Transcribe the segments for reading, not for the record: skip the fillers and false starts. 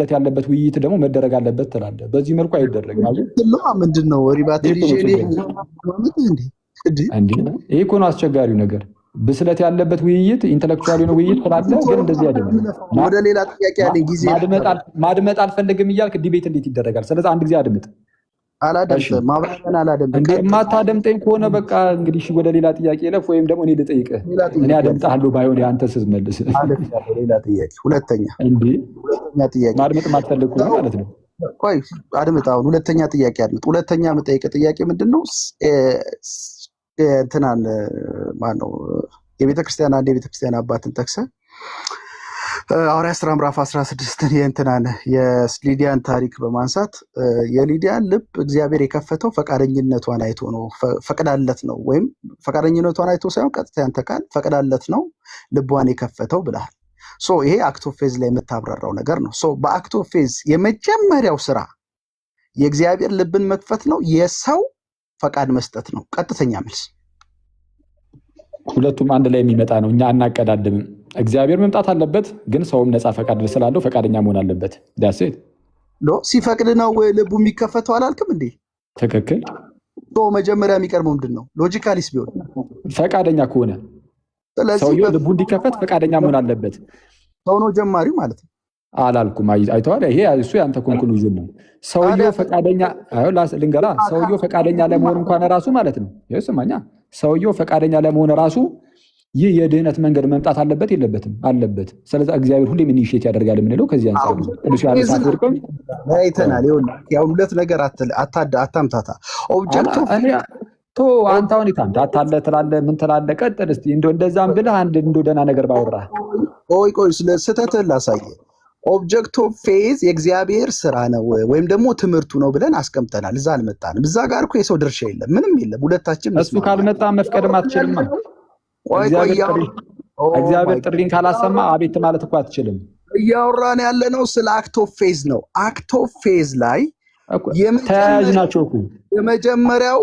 ብስለት ያለበት ውይይት ደግሞ መደረግ አለበት ትላለህ። በዚህ መልኩ አይደረግም። ምንድነው ሪባት ይሄ እኮ ነው አስቸጋሪው ነገር። ብስለት ያለበት ውይይት ኢንተሌክቹዋል የሆነ ውይይት ስላለ ግን እንደዚህ አይደለም። ወደ ሌላ ጥያቄ ያለኝ ጊዜ ማድመጥ አልፈልግም እያልክ ዲቤት እንዴት ይደረጋል? ስለዚህ አንድ ጊዜ አድምጥ። አላደምጥም፣ ማብራሪያን አላደምጥም። እንዴ የማታደምጠኝ ከሆነ በቃ እንግዲህ ወደ ሌላ ጥያቄ ለፍ፣ ወይም ደግሞ እኔ ልጠይቅህ። እኔ አደምጥሃለሁ ባይሆን አንተ ስትመልስ። ሌላ ጥያቄ ሁለተኛ ጥያቄ ማድመጥ የማትፈልግ ከሆነ ማለት ነው። ቆይ አድምጥ። አሁን ሁለተኛ ጥያቄ አድምጥ። ሁለተኛ የምጠይቅህ ጥያቄ ምንድነው? እንትናን ማነው የቤተክርስቲያን አንድ የቤተክርስቲያን አባትን ጠቅሰህ ሐዋርያት ሥራ ምዕራፍ 16 የእንትናን የሊዲያን ታሪክ በማንሳት የሊዲያን ልብ እግዚአብሔር የከፈተው ፈቃደኝነቷን አይቶ ነው፣ ፈቅዳለት ነው። ወይም ፈቃደኝነቷን አይቶ ሳይሆን ቀጥታ ያንተ ቃል ፈቅዳለት ነው ልቧን የከፈተው ብለሃል። ይሄ አክት ኦፍ ፌዝ ላይ የምታብራራው ነገር ነው። በአክት ኦፍ ፌዝ የመጀመሪያው ስራ የእግዚአብሔር ልብን መክፈት ነው፣ የሰው ፈቃድ መስጠት ነው? ቀጥተኛ መልስ። ሁለቱም አንድ ላይ የሚመጣ ነው። እኛ አናቀዳድምም። እግዚአብሔር መምጣት አለበት፣ ግን ሰውም ነፃ ፈቃድ ስላለው ፈቃደኛ መሆን አለበት። ዳሴት ሲፈቅድ ነው ልቡ የሚከፈተው አላልክም እንዴ? ትክክል። መጀመሪያ የሚቀርበው ምንድን ነው? ሎጂካሊስ ቢሆን ፈቃደኛ ከሆነ ሰውየው ልቡ እንዲከፈት ፈቃደኛ መሆን አለበት። ሰው ነው ጀማሪው ማለት ነው አላልኩም። አይተዋል። ይሄ እሱ ያንተ ኮንክሉዥን ነው። ሰውየው ፈቃደኛ ልንገራ፣ ሰውየው ፈቃደኛ ለመሆን እንኳን ራሱ ማለት ነው። ስማኛ፣ ሰውየው ፈቃደኛ ለመሆን ራሱ ይህ የድህነት መንገድ መምጣት አለበት የለበትም? አለበት። ስለዚህ እግዚአብሔር ሁሌም ኢኒሺየት ያደርጋል የምንለው ከዚህ አንጻር ነው። ቅዱስ ዮሐንስ አፈወርቅም አይተናል። ያው ሁለት ነገር አታምታታ። ኦብጀክቲቭ አንተ አሁን ታታለ ትላለህ፣ ምን ትላለህ? ቀጥል እስኪ እንደዛም ብለህ አንድ ደህና ነገር ባወራህ። ቆይ ስለ ስህተትህን ላሳየህ። ኦብጀክት ኦፍ ፌዝ የእግዚአብሔር ስራ ነው ወይም ደግሞ ትምህርቱ ነው ብለን አስቀምጠናል። እዛ አልመጣንም። እዛ ጋር እኮ የሰው ድርሻ የለም፣ ምንም የለም። ሁለታችን እሱ ካልመጣ መፍቀድም አትችልም። እግዚአብሔር ጥሪን ካላሰማ አቤት ማለት እኮ አትችልም። እያወራን ያለነው ስለ አክት ኦፍ ፌዝ ነው። አክት ኦፍ ፌዝ ላይ ተያያዥ ናቸው እኮ። የመጀመሪያው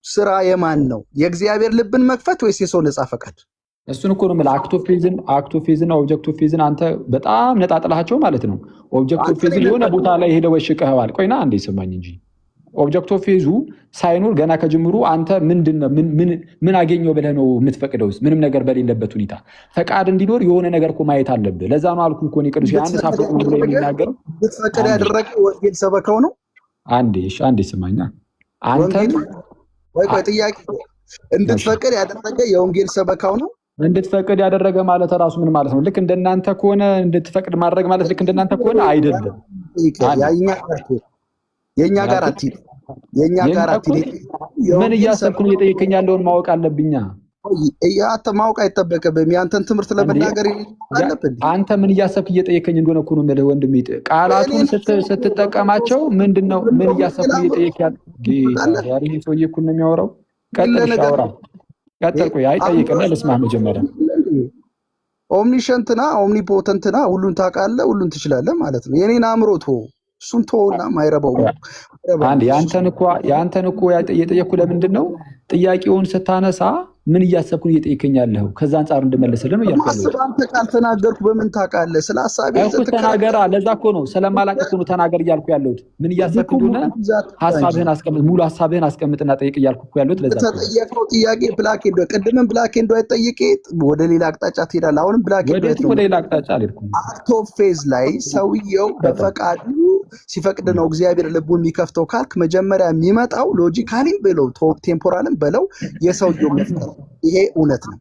ስራ የማን ነው? የእግዚአብሔር ልብን መክፈት ወይስ የሰው ነፃ ፈቃድ? እሱን እኮ ነው የምልህ። አክት ኦፍ ፌዝን ኦብጀክት ኦፍ ፌዝን አንተ በጣም ነጣጥላቸው ማለት ነው። ኦብጀክት ኦፍ ፌዝን የሆነ ቦታ ላይ ሄደህ ወሽቀኸዋል። ቆይና አንዴ ስማኝ እንጂ ኦብጀክት ኦፍ ፌዙ ሳይኖር ገና ከጅምሩ አንተ ምን አገኘው ብለህ ነው የምትፈቅደው? ምንም ነገር በሌለበት ሁኔታ ፈቃድ እንዲኖር የሆነ ነገር እኮ ማየት አለብህ። ለዛ ነው አልኩህ እኮ ቅዱስ ዮሐንስ አፈወርቅ ብሎ የሚናገር እንድትፈቅድ ያደረገ ወንጌል ሰበካው ነው። አንዴ ስማኛ አንተ ቆይ ጥያቄ እንድትፈቅድ ያደረገ የወንጌል ሰበካው ነው። እንድትፈቅድ ያደረገ ማለት ራሱ ምን ማለት ነው? ልክ እንደናንተ ከሆነ እንድትፈቅድ ማድረግ ማለት ልክ እንደናንተ ከሆነ አይደለም። የኛ ጋር አትሂድ። ምን እያሰብክ ነው እየጠየቀኝ ያለውን ማወቅ አለብኛ። ማወቅ አይጠበቅብህም። ያንተን ትምህርት ለመናገር አለብን። አንተ ምን እያሰብክ እየጠየቀኝ እንደሆነ እኮ ነው የምልህ ወንድሜ። ቃላቱን ስትጠቀማቸው ምንድነው? ምን እያሰብክ ነው እየጠየቅ ያለ? ይሄ ሰውዬ እኮ ነው የሚያወራው። ቀጥል ሻውራ ቀጥል። ቆይ አይጠይቅና ልስማህ መጀመሪያ። ኦምኒሸንትና ኦምኒፖተንትና ሁሉን ታውቃለህ፣ ሁሉን ትችላለህ ማለት ነው። የኔን አእምሮ እሱን ተወውና ማይረባው አንድ ያንተን እኮ የጠየቅኩ ለምንድን ነው? ጥያቄውን ስታነሳ ምን እያሰብኩ ነው እየጠየቀኝ ያለኸው? ከዛ አንጻር እንድመለስልህ ነው እያልኩ ያለሁት። አንተ ካልተናገርኩ በምን ታውቃለህ? ስለ ሀሳቤ ተናገራ። ለዛ እኮ ነው ስለማላውቅ እኮ ነው ተናገር እያልኩ ያለሁት። ምን እያሰብክ እንደሆነ ሀሳብህን አስቀምጥ፣ ሙሉ ሀሳብህን አስቀምጥና ጠይቅ እያልኩ እኮ ያለሁት ለዛ ነው። ተጠየቀው ጥያቄ ብላክ ኤንድ ዋይት፣ ቅድምም ብላክ ኤንድ ዋይት ጠይቄ ወደ ሌላ አቅጣጫ ትሄዳለህ። አሁንም ብላክ ኤንድ ዋይት ነው። ወደ ሌላ አቅጣጫ አልሄድኩም። አክት ኦፍ ፌዝ ላይ ሰውየው በፈቃዱ ሲፈቅድ ነው እግዚአብሔር ልቡን የሚከፍተው ካልክ መጀመሪያ የሚመጣው ሎጂካሊም በለው ቴምፖራልም በለው የሰውየው መፍቀር፣ ይሄ እውነት ነው።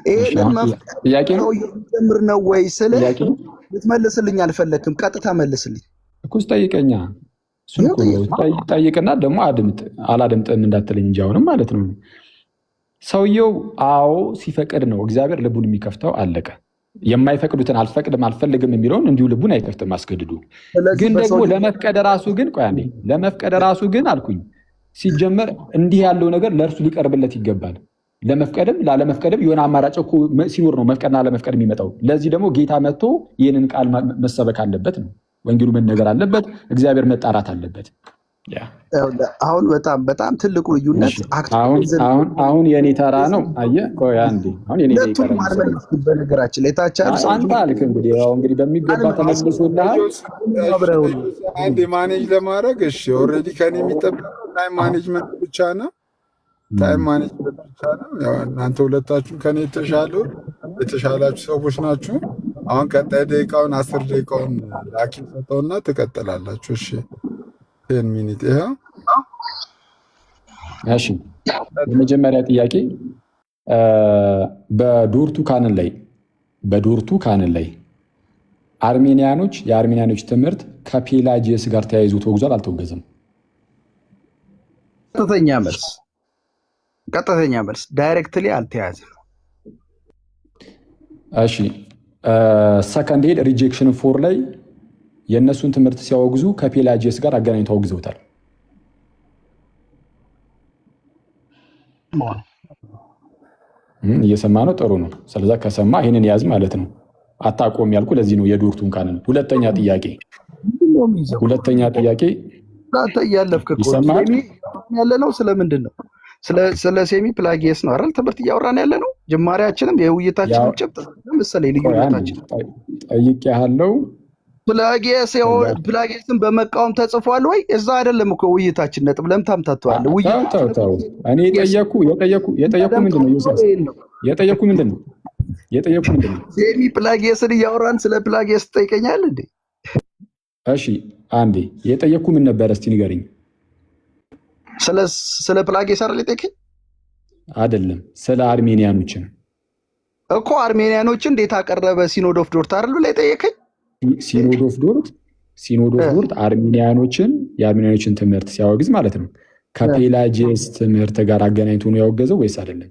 ይሄንን መፍቀር ነው የምር ነው ወይ ስለ ልትመልስልኝ አልፈለክም። ቀጥታ መልስልኝ እኮ ጠይቀኛ። እሱን ጠይቅና ደግሞ አላደምጥም እንዳትለኝ እንጂ አሁንም ማለት ነው። ሰውየው አዎ ሲፈቅድ ነው እግዚአብሔር ልቡን የሚከፍተው፣ አለቀ። የማይፈቅዱትን አልፈቅድም አልፈልግም የሚለውን እንዲሁ ልቡን አይከፍትም አስገድዱ። ግን ደግሞ ለመፍቀደ ራሱ ግን አልኩኝ ሲጀመር እንዲህ ያለው ነገር ለእርሱ ሊቀርብለት ይገባል። ለመፍቀድም ላለመፍቀድም የሆነ አማራጭ እኮ ሲኖር ነው መፍቀድና ለመፍቀድ የሚመጣው። ለዚህ ደግሞ ጌታ መጥቶ ይህንን ቃል መሰበክ አለበት ነው። ወንጌሉ መነገር አለበት። እግዚአብሔር መጣራት አለበት። አሁን በጣም ትልቁ ልዩነት አሁን የኔ ተራ ነው። አየህ ቆይ አንዴ፣ አሁን የኔ ሁለቱም አልመለስኩም። በነገራችን ላይ ታች አንተ አልክ እንግዲህ በሚገባ ተመልሶልሃል። አንዴ ማኔጅ ለማድረግ እሺ፣ ኦልሬዲ ከኔ የሚጠበቀው ታይም ማኔጅመንት ብቻ ነው። ታይም ማኔጅመንት ብቻ ነው። ያው እናንተ ሁለታችሁም ከኔ የተሻላችሁ ሰዎች ናችሁ። አሁን ቀጣይ ደቂቃውን 10 ደቂቃውን ላኪን ሰጠውና ትቀጥላላችሁ። እሺ 10 ሚኒት ይሄ። እሺ የመጀመሪያ ጥያቄ በዱርቱ ካንን ላይ የአርሜኒያኖች ትምህርት ከፔላጂየስ ጋር ተያይዞ ተወግዟል አልተወገዘም? ቀጥተኛ መልስ ዳይሬክትሊ አልተያዘም። እሺ ሰከንድ ሄድ ሪጀክሽን 4 ላይ የእነሱን ትምህርት ሲያወግዙ ከፔላጂየስ ጋር አገናኝተው አውግዘውታል። እየሰማ ነው? ጥሩ ነው። ስለዛ ከሰማ ይህንን ያዝ ማለት ነው። አታቆም ያልኩ ለዚህ ነው የዱርቱን ካንን። ሁለተኛ ጥያቄ እያለፍክ ያለ ነው። ስለምንድን ነው? ስለ ሴሚ ፕላጊየስ ነው አይደል ትምህርት እያወራን ያለ ነው። ጅማሬያችንም የውይይታችንም ጭብጥ መሰለኝ ልዩነታችን ጠይቄሃለሁ። ፕላጊየስን በመቃወም ተጽፏል ወይ? እዛ አይደለም እኮ ውይይታችን ነጥብ። ለምን ታምታተዋለህ? እኔ የጠየኩ ምንድን ነው? ሴሚ ፕላጊየስን እያወራን ስለ ፕላጊየስ ትጠይቀኛለህ እንዴ? እሺ አንዴ የጠየኩ ምን ነበር? እስቲ ንገረኝ። ስለ ፕላጊየስ አይደል የጠየቀኝ? አይደለም ስለ አርሜኒያኖችን እኮ። አርሜኒያኖችን እንዴት አቀረበ? ሲኖድ ኦፍ ዶርት አይደል ብለህ የጠየቀኝ? ሲኖድ ኦፍ ዶርት የአርሜኒያኖችን ትምህርት ሲያወግዝ ማለት ነው ከፔላጂየስ ትምህርት ጋር አገናኝቶ ነው ያወገዘው ወይስ አይደለም?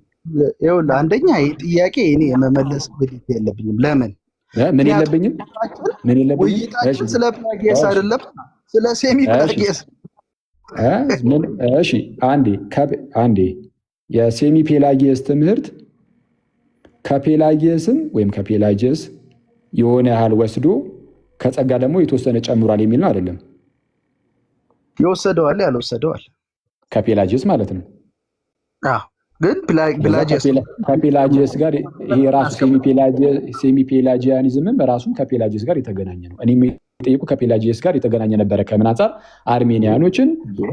ይኸውልህ አንደኛ ይህ ጥያቄ እኔ የመመለስ ግዴታ የለብኝም። ለምን ምን የለብኝም? ውይይታችን ስለ ፕላጊየስ አይደለም፣ ስለ ሴሚ ፕላጊየስ። እሺ አንዴ የሴሚ ፔላጊየስ ትምህርት ከፔላጂየስ የሆነ ያህል ወስዶ ከጸጋ ደግሞ የተወሰነ ጨምሯል የሚል ነው አይደለም? የወሰደዋል ያልወሰደዋል ከፔላጂየስ ማለት ነው። ግን ከፔላጂየስ ጋር ይሄ ራሱ ሴሚ ፔላጂያኒዝምም ራሱም ከፔላጂየስ ጋር የተገናኘ ነው። እኔ የጠየቁ ከፔላጂየስ ጋር የተገናኘ ነበረ። ከምን አንጻር? አርሜኒያኖችን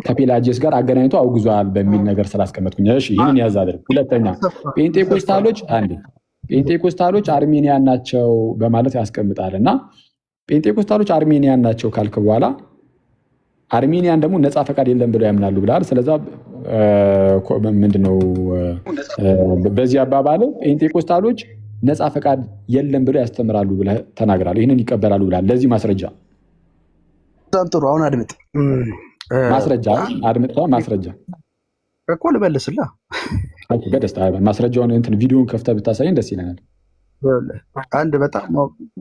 ከፔላጂየስ ጋር አገናኝቶ አውግዟል በሚል ነገር ስላስቀመጥኩኝ። እሺ ይህንን ያዝ አድርግ። ሁለተኛ ጴንጤኮስታሎች አርሜኒያን ናቸው በማለት ያስቀምጣል እና ጴንጤኮስታሎች አርሜኒያን ናቸው ካልክ በኋላ አርሜኒያን ደግሞ ነፃ ፈቃድ የለም ብለው ያምናሉ ብለሃል። ስለዛ ምንድነው በዚህ አባባል ጴንጤኮስታሎች ነፃ ፈቃድ የለም ብለው ያስተምራሉ ብለህ ተናግራሉ። ይህንን ይቀበላሉ ብለሃል። ለዚህ ማስረጃ በጣም ጥሩ። አሁን ማስረጃ እኮ ልመልስላ በደስታ ማስረጃውን ቪዲዮን ከፍተህ ብታሳየን ደስ ይለናል። አንድ በጣም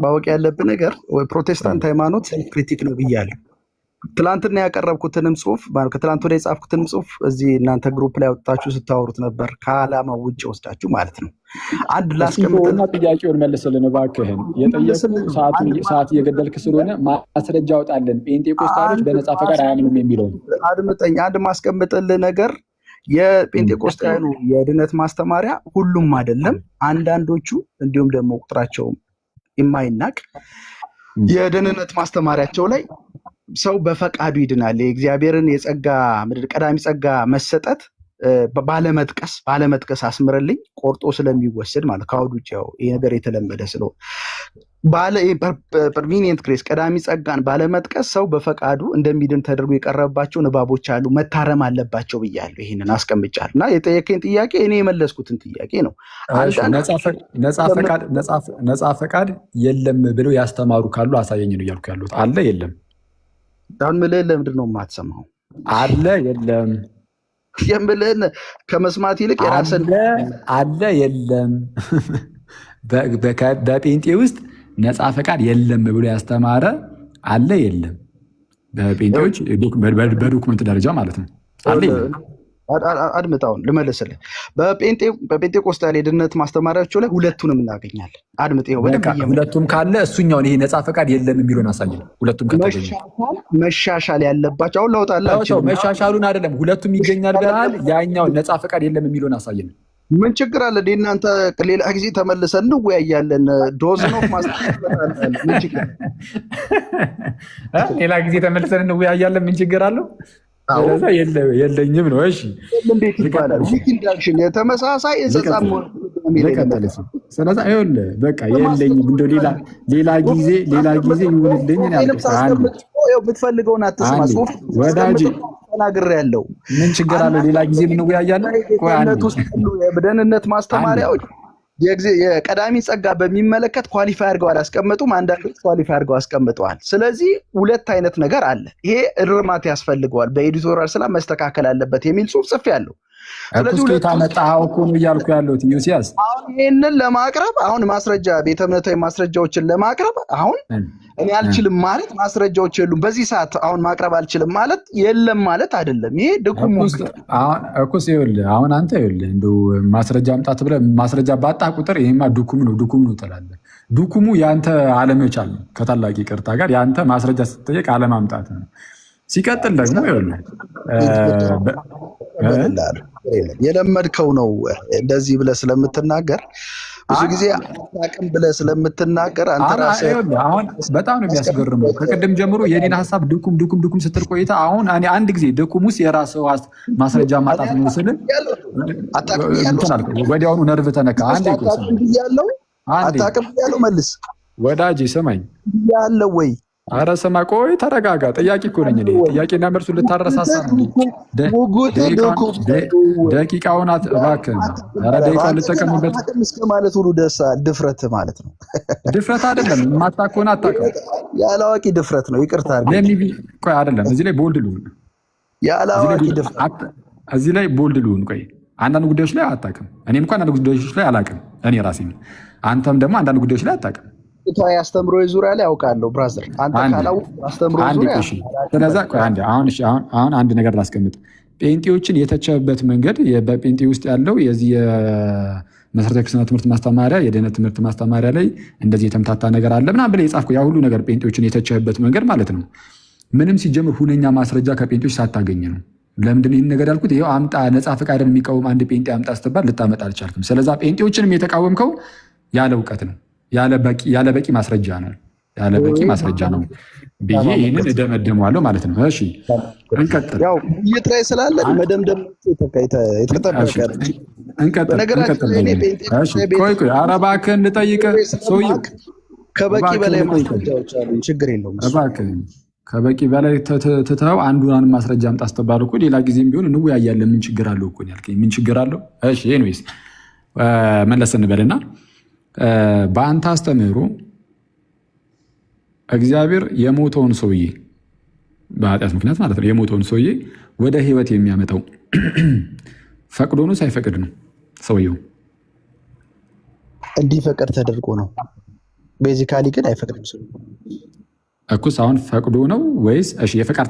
ማወቅ ያለብን ነገር ፕሮቴስታንት ሃይማኖት ክሪቲክ ነው ብያለሁ። ትላንትና ያቀረብኩትንም ጽሁፍ ከትላንት ወደ የጻፍኩትንም ጽሁፍ እዚህ እናንተ ግሩፕ ላይ ወጣችሁ ስታወሩት ነበር፣ ከዓላማው ውጭ ወስዳችሁ ማለት ነው። አንድ ላስቀምጥና ጥያቄውን መልስልን እባክህን። የጠየቁ ሰዓት እየገደልክ ስለሆነ ማስረጃ አውጣልን። ጴንጤኮስታሎች በነፃ ፈቃድ አያምኑም የሚለውን አድምጠኝ። አንድ ማስቀምጥልህ ነገር የጴንጤቆስጣውያኑ የድነት ማስተማሪያ ሁሉም አይደለም፣ አንዳንዶቹ እንዲሁም ደግሞ ቁጥራቸው የማይናቅ የደህንነት ማስተማሪያቸው ላይ ሰው በፈቃዱ ይድናል፣ የእግዚአብሔርን የጸጋ ምድር ቀዳሚ ጸጋ መሰጠት ባለመጥቀስ አስምረልኝ ቆርጦ ስለሚወሰድ ማለት ከአውድ ውጭ ያው ይሄ ነገር የተለመደ ስለሆነ ፐርቪኒየንት ግሬስ ቀዳሚ ጸጋን ባለመጥቀስ ሰው በፈቃዱ እንደሚድን ተደርጎ የቀረበባቸው ንባቦች አሉ፣ መታረም አለባቸው ብያለሁ። ይህንን አስቀምጫለሁ እና የጠየቀኝ ጥያቄ እኔ የመለስኩትን ጥያቄ ነው። ነፃ ፈቃድ የለም ብለው ያስተማሩ ካሉ አሳየኝ ነው እያልኩ ያሉት። አለ የለም? አሁን ምልህን ለምንድን ነው የማትሰማው? አለ የለም የምልህን ከመስማት ይልቅ የራስን አለ የለም በጴንጤ ውስጥ ነፃ ፈቃድ የለም ብሎ ያስተማረ አለ የለም? በጴንጤዎች በዶክመንት ደረጃ ማለት ነው። አለ የለም? አድምጣውን ልመልስልህ። በጴንጤቆስጣል የድነት ማስተማሪያቸው ላይ ሁለቱንም እናገኛለን። አድምጥ። ሁለቱም ካለ እሱኛውን ይሄ ነፃ ፈቃድ የለም የሚለውን አሳየን። ሁለቱም ከተገኘ መሻሻል ያለባቸው አሁን ላውጣላችሁ። መሻሻሉን አይደለም ሁለቱም ይገኛል ብለሃል። ያኛውን ነፃ ፈቃድ የለም የሚለውን አሳየን። ምን ችግር አለ? እናንተ ሌላ ጊዜ ተመልሰን እንወያያለን። ዶዝ ነው ሌላ ጊዜ ተመልሰን እንወያያለን። ምን ችግር አለው? የለኝም ነው። እሺ እንዴት ይባላል? ኢንዳክሽን የተመሳሳይ እንስሳም ስለዛ ይኸውልህ በቃ የለኝም። እንደው ሌላ ጊዜ ይሁንልኝ። የምትፈልገውን አትስማ። ወዳጅ ተናግሬያለሁ። ምን ችግር አለው? ሌላ ጊዜ እንወያያለን። በደህንነት ማስተማሪያዎች የቀዳሚ ጸጋ በሚመለከት ኳሊፋይ አድርገው አላስቀመጡም። አንዳንዶች ኳሊፋይ አድርገው አስቀምጠዋል። ስለዚህ ሁለት አይነት ነገር አለ። ይሄ እርማት ያስፈልገዋል፣ በኤዲቶሪያል ስላ መስተካከል አለበት የሚል ጽሑፍ ጽፌያለሁ። መጣኸው እኮ ነው እያልኩ ያለሁት ዮሲያስ። አሁን ይህንን ለማቅረብ አሁን ማስረጃ ቤተ እምነታዊ ማስረጃዎችን ለማቅረብ አሁን እኔ አልችልም ማለት ማስረጃዎች የሉም በዚህ ሰዓት አሁን ማቅረብ አልችልም ማለት የለም ማለት አይደለም። ይሄ ድኩም እኮስ ይኸውልህ አሁን አንተ ይኸውልህ እንደው ማስረጃ አምጣት ብለህ ማስረጃ ባጣ ቁጥር ይሄማ ዱኩም ነው ትላለህ። ዱኩሙ የአንተ አለመቻል ነው። ከታላቅ ይቅርታ ጋር የአንተ ማስረጃ ስትጠየቅ አለማምጣት ነው። ሲቀጥል ደግሞ ይኸውልህ የለመድከው ነው እንደዚህ ብለህ ስለምትናገር ብዙ ጊዜ አታውቅም ብለህ ስለምትናገር አንተ ራስህ አሁን በጣም ነው የሚያስገርመው። ከቅድም ጀምሮ የኔን ሀሳብ ድኩም ስትል ቆይታ አሁን እኔ አንድ ጊዜ ድኩም ውስጥ የራስህ ማስረጃ ማጣት ነው ስል ወዲያውኑ ነርቭ ተነካ። አታውቅም ያለው መልስ ወዳጅ ስማኝ ያለው ወይ ኧረ ስማ ቆይ ተረጋጋ። ጥያቄ እኮ ነኝ እኔ። ጥያቄና መልሱ ልታረሳሳ ነው። ደቂቃውን እባክህ ኧረ ደቂቃውን ልጠቀምበት እስከ ማለት ሁሉ ድፍረት ማለት ነው። ድፍረት አይደለም። የማታውቅ ከሆነ አታውቅም። ያለአዋቂ ድፍረት ነው። ይቅርታ ቆይ አይደለም። እዚህ ላይ ቦልድ ልሁን። ያለአዋቂ ድፍረት እዚህ ላይ ቦልድ ልሁን። ቆይ አንዳንድ ጉዳዮች ላይ አታውቅም። እኔም እኮ አንዳንድ ጉዳዮች ላይ አላውቅም እኔ ራሴ። አንተም ደግሞ አንዳንድ ጉዳዮች ላይ አታውቅም። አስተምሮ ዙሪያ ላይ አውቃለሁ ብራዘር። አንተ ካላወቅ አስተምሮ ዙሪያ ስለዛ አሁን አንድ ነገር ላስቀምጥ። ጴንጤዎችን የተቸበት መንገድ በጴንጤ ውስጥ ያለው የዚህ የመሰረታዊ ክርስትና ትምህርት ማስተማሪያ የድህነት ትምህርት ማስተማሪያ ላይ እንደዚህ የተምታታ ነገር አለ ምናምን ብለህ የጻፍከው ያ ሁሉ ነገር ጴንጤዎችን የተቸበት መንገድ ማለት ነው። ምንም ሲጀምር ሁነኛ ማስረጃ ከጴንጤዎች ሳታገኝ ነው። ለምንድን ይህን ነገር ያልኩት? ይኸው አምጣ ነፃ ፈቃድን የሚቃወም አንድ ጴንጤ አምጣ ስትባል ልታመጣ አልቻልክም። ስለዛ ጴንጤዎችንም የተቃወምከው ያለ እውቀት ነው፣ ያለ በቂ ማስረጃ ነው ብዬ ይህንን እደመደመዋለሁ ማለት ነው። እሺ እንቀጥል። ያው ውይይት ላይ ስላለን መደምደም የተጠበቀ ቆይ ኧረ እባክህን ልጠይቅህ። ሰውዬው ከበቂ በላይ ማስረጃዎች አሉ። ችግር የለውም እባክህን። ከበቂ በላይ ትተኸው አንዱን ማስረጃ አምጣ ስትባል እኮ ሌላ ጊዜም ቢሆን እንወያያለን። ምን ችግር አለው እኮ ያልከኝ። ምን ችግር አለው? እሺ ኤኒዌይስ መለስ እንበልና በአንተ አስተምህሮ እግዚአብሔር የሞተውን ሰውዬ በኃጢአት ምክንያት ማለት ነው የሞተውን ሰውዬ ወደ ሕይወት የሚያመጣው ፈቅዶ ነው ሳይፈቅድ ነው? ሰውየው እንዲፈቅድ ተደርጎ ነው። ቤዚካሊ ግን አይፈቅድም። እኩስ አሁን ፈቅዶ ነው ወይስ የፈቃድ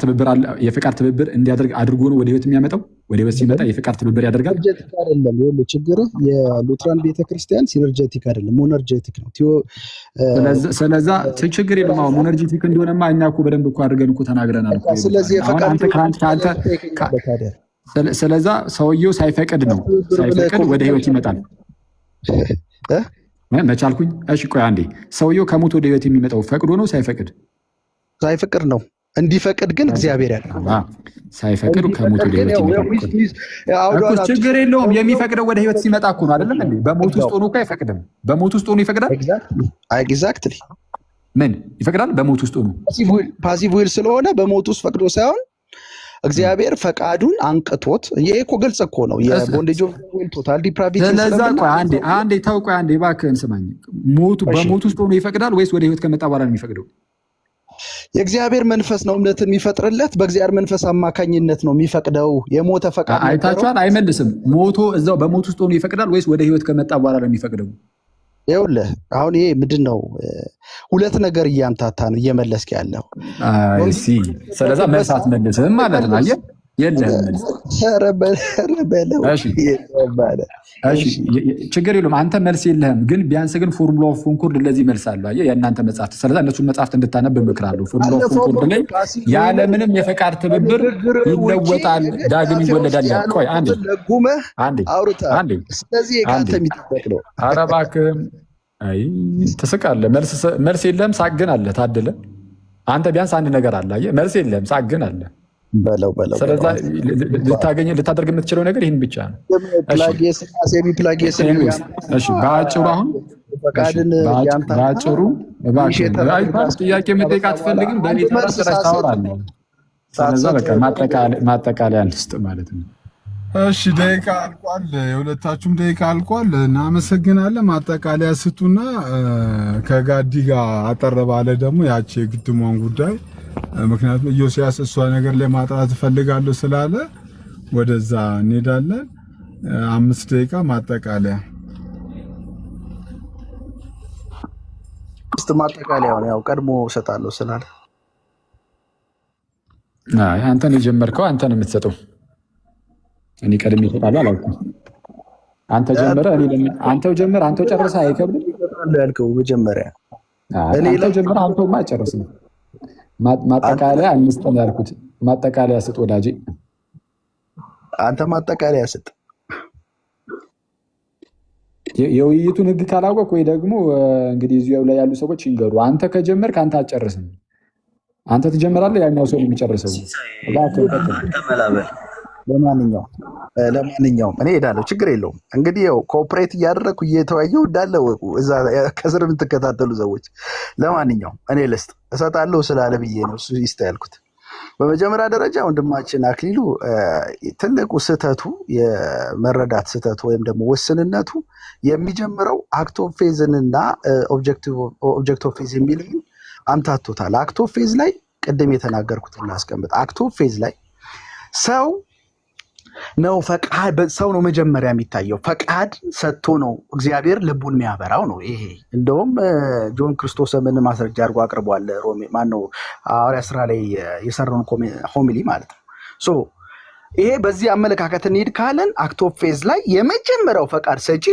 ትብብር እንዲያደርግ አድርጎ ነው ወደ ሕይወት የሚያመጣው? ወደ ሕይወት ሲመጣ የፈቃድ ትብብር ያደርጋል? ሲነርጀቲክ አይደለም። ይኸውልህ ችግርህ የሉትራን ቤተክርስቲያን ሲነርጀቲክ አይደለም፣ ሞነርጀቲክ ነው። ስለዛ ችግር የለም። ሞነርጀቲክ እንደሆነማ እኛ እኮ በደንብ እኮ አድርገን እኮ ተናግረናል። ስለዛ ሰውየው ሳይፈቅድ ወደ ሕይወት ይመጣል። መቻልኩኝ? እሺ ቆይ አንዴ። ሰውየው ከሞት ወደ ሕይወት የሚመጣው ፈቅዶ ነው ሳይፈቅድ? ሳይፈቅድ ነው። እንዲፈቅድ ግን እግዚአብሔር ያውቃል። ሳይፈቅድ ከሞት ወደ ሕይወት ይመጣል። ችግር የለውም። የሚፈቅደው ወደ ሕይወት ሲመጣ እኮ ነው አይደለም እንዴ? በሞት ውስጥ ሆኖ እኮ አይፈቅድም። በሞት ውስጥ ሆኖ ይፈቅዳል። ኤግዛክትሊ። ምን ይፈቅዳል? በሞት ውስጥ ሆኖ ፓሲቭ ዊል ስለሆነ በሞት ውስጥ ፈቅዶ ሳይሆን እግዚአብሔር ፈቃዱን አንቅቶት። ይሄ እኮ ግልጽ እኮ ነው። የቦንዴጅ ኦፍ ዊል ቶታል ዲፕራቪቲ። ስለዛ ቆይ አንዴ ተው፣ ቆይ አንዴ እባክህን ስማኝ። በሞት ውስጥ ሆኖ ይፈቅዳል ወይስ ወደ ሕይወት ከመጣ በኋላ ነው የሚፈቅደው? የእግዚአብሔር መንፈስ ነው እምነትን የሚፈጥርለት። በእግዚአብሔር መንፈስ አማካኝነት ነው የሚፈቅደው። የሞተ ፈቃድ አይታችኋል። አይመልስም። ሞቶ እዛው በሞት ውስጥ ሆኖ ይፈቅዳል ወይስ ወደ ሕይወት ከመጣ በኋላ ነው የሚፈቅደው? ይኸውልህ አሁን ይሄ ምንድን ነው? ሁለት ነገር እያምታታ ነው እየመለስክ ያለው። ስለዛ መልስ አትመልስም ማለት ነው። አየህ የለህም መልስ። ችግር የለውም አንተ መልስ የለህም፣ ግን ቢያንስ ግን ፎርሙላ ኦፍ ኮንኮርድ ለዚህ መልስ አለው። አየህ የእናንተ መጽሐፍት። ስለዛ እነሱን መጽሐፍት እንድታነብ እመክራለሁ። ፎርሙላ ኦፍ ኮንኮርድ ላይ ያለምንም የፈቃድ ትብብር ይለወጣል፣ ዳግም ይወለዳል። ቆይ አንዴ ኧረ እባክህም ትስቃለህ። መልስ የለህም፣ ሳቅ ግን አለ። ታድለ አንተ ቢያንስ አንድ ነገር አለ። አየህ መልስ የለህም፣ ሳቅ ግን አለ። ስለዛ ልታደርግ የምትችለው ነገር ይህን ብቻ ነው። በአጭሩ አሁን በአጭሩ ጥያቄ መጠየቅ አትፈልግም፣ በእኔ ተረስ ታወራለህ። ስለዛ በቃ ማጠቃለያ እንስጥ ማለት ነው። እሺ ደቂቃ አልቋል፣ የሁለታችሁም ደቂቃ አልቋል። እናመሰግናለን። ማጠቃለያ ስጡና ከጋዲ ጋር አጠር ባለ ደግሞ ያቺ የግድሟን ጉዳይ ምክንያቱም ኢዮስያስ እሷ ነገር ላይ ማጥራት እፈልጋለሁ ስላለ ወደዛ እንሄዳለን። 5 ደቂቃ ማጠቃለያ ማጠቃለያውን ያው ቀድሞ እሰጣለሁ ስላለ አንተን የጀመርከው አንተን የምትሰጠው እኔ ቀድሜ እሰጣለሁ አላልኩም። አንተ ጀመረ አንተው ጀመረ አንተው ጨርሰህ አይከብድም ያልከው መጀመሪያ አንተው ጀመረ አንተውማ አይጨርስም። ማጠቃለያ 5 ነው ያልኩት። ማጠቃለያ ስጥ ወዳጄ፣ አንተ ማጠቃለያ ስጥ። የውይይቱን ህግ ካላወቅ ወይ ደግሞ እንግዲህ እዚያው ላይ ያሉ ሰዎች ይንገሩ። አንተ ከጀመርክ አንተ አትጨርስም። አንተ ትጀምራለህ፣ ያኛው ሰው የሚጨርሰው። ለማንኛውም እኔ ሄዳለሁ፣ ችግር የለውም። እንግዲህ ያው ኮኦፕሬት እያደረግኩ እየተወያየሁ እንዳለ እዛ ከስር የምትከታተሉ ሰዎች፣ ለማንኛውም እኔ ልስጥ እሰጣለሁ ስላለ ብዬ ነው እሱ ይስጥ ያልኩት። በመጀመሪያ ደረጃ ወንድማችን አክሊሉ ትልቁ ስህተቱ የመረዳት ስህተቱ ወይም ደግሞ ውስንነቱ የሚጀምረው አክት ኦፍ ፌዝን እና ኦብጀክት ኦፍ ፌዝ የሚለውን አምታቶታል። አክት ኦፍ ፌዝ ላይ ቅድም የተናገርኩትን ላስቀምጥ። አክት ኦፍ ፌዝ ላይ ሰው ነው ፈቃድ ሰው ነው መጀመሪያ የሚታየው። ፈቃድ ሰጥቶ ነው እግዚአብሔር ልቡን የሚያበራው ነው። ይሄ እንደውም ጆን ክርስቶስምን ማስረጃ አድርጎ አቅርቧል። ሮሜ ማነው ሐዋርያት ሥራ ላይ የሰራውን ሆሚሊ ማለት ነው። ሶ ይሄ በዚህ አመለካከት እንሂድ ካለን አክት ኦፍ ፌዝ ላይ የመጀመሪያው ፈቃድ ሰጪ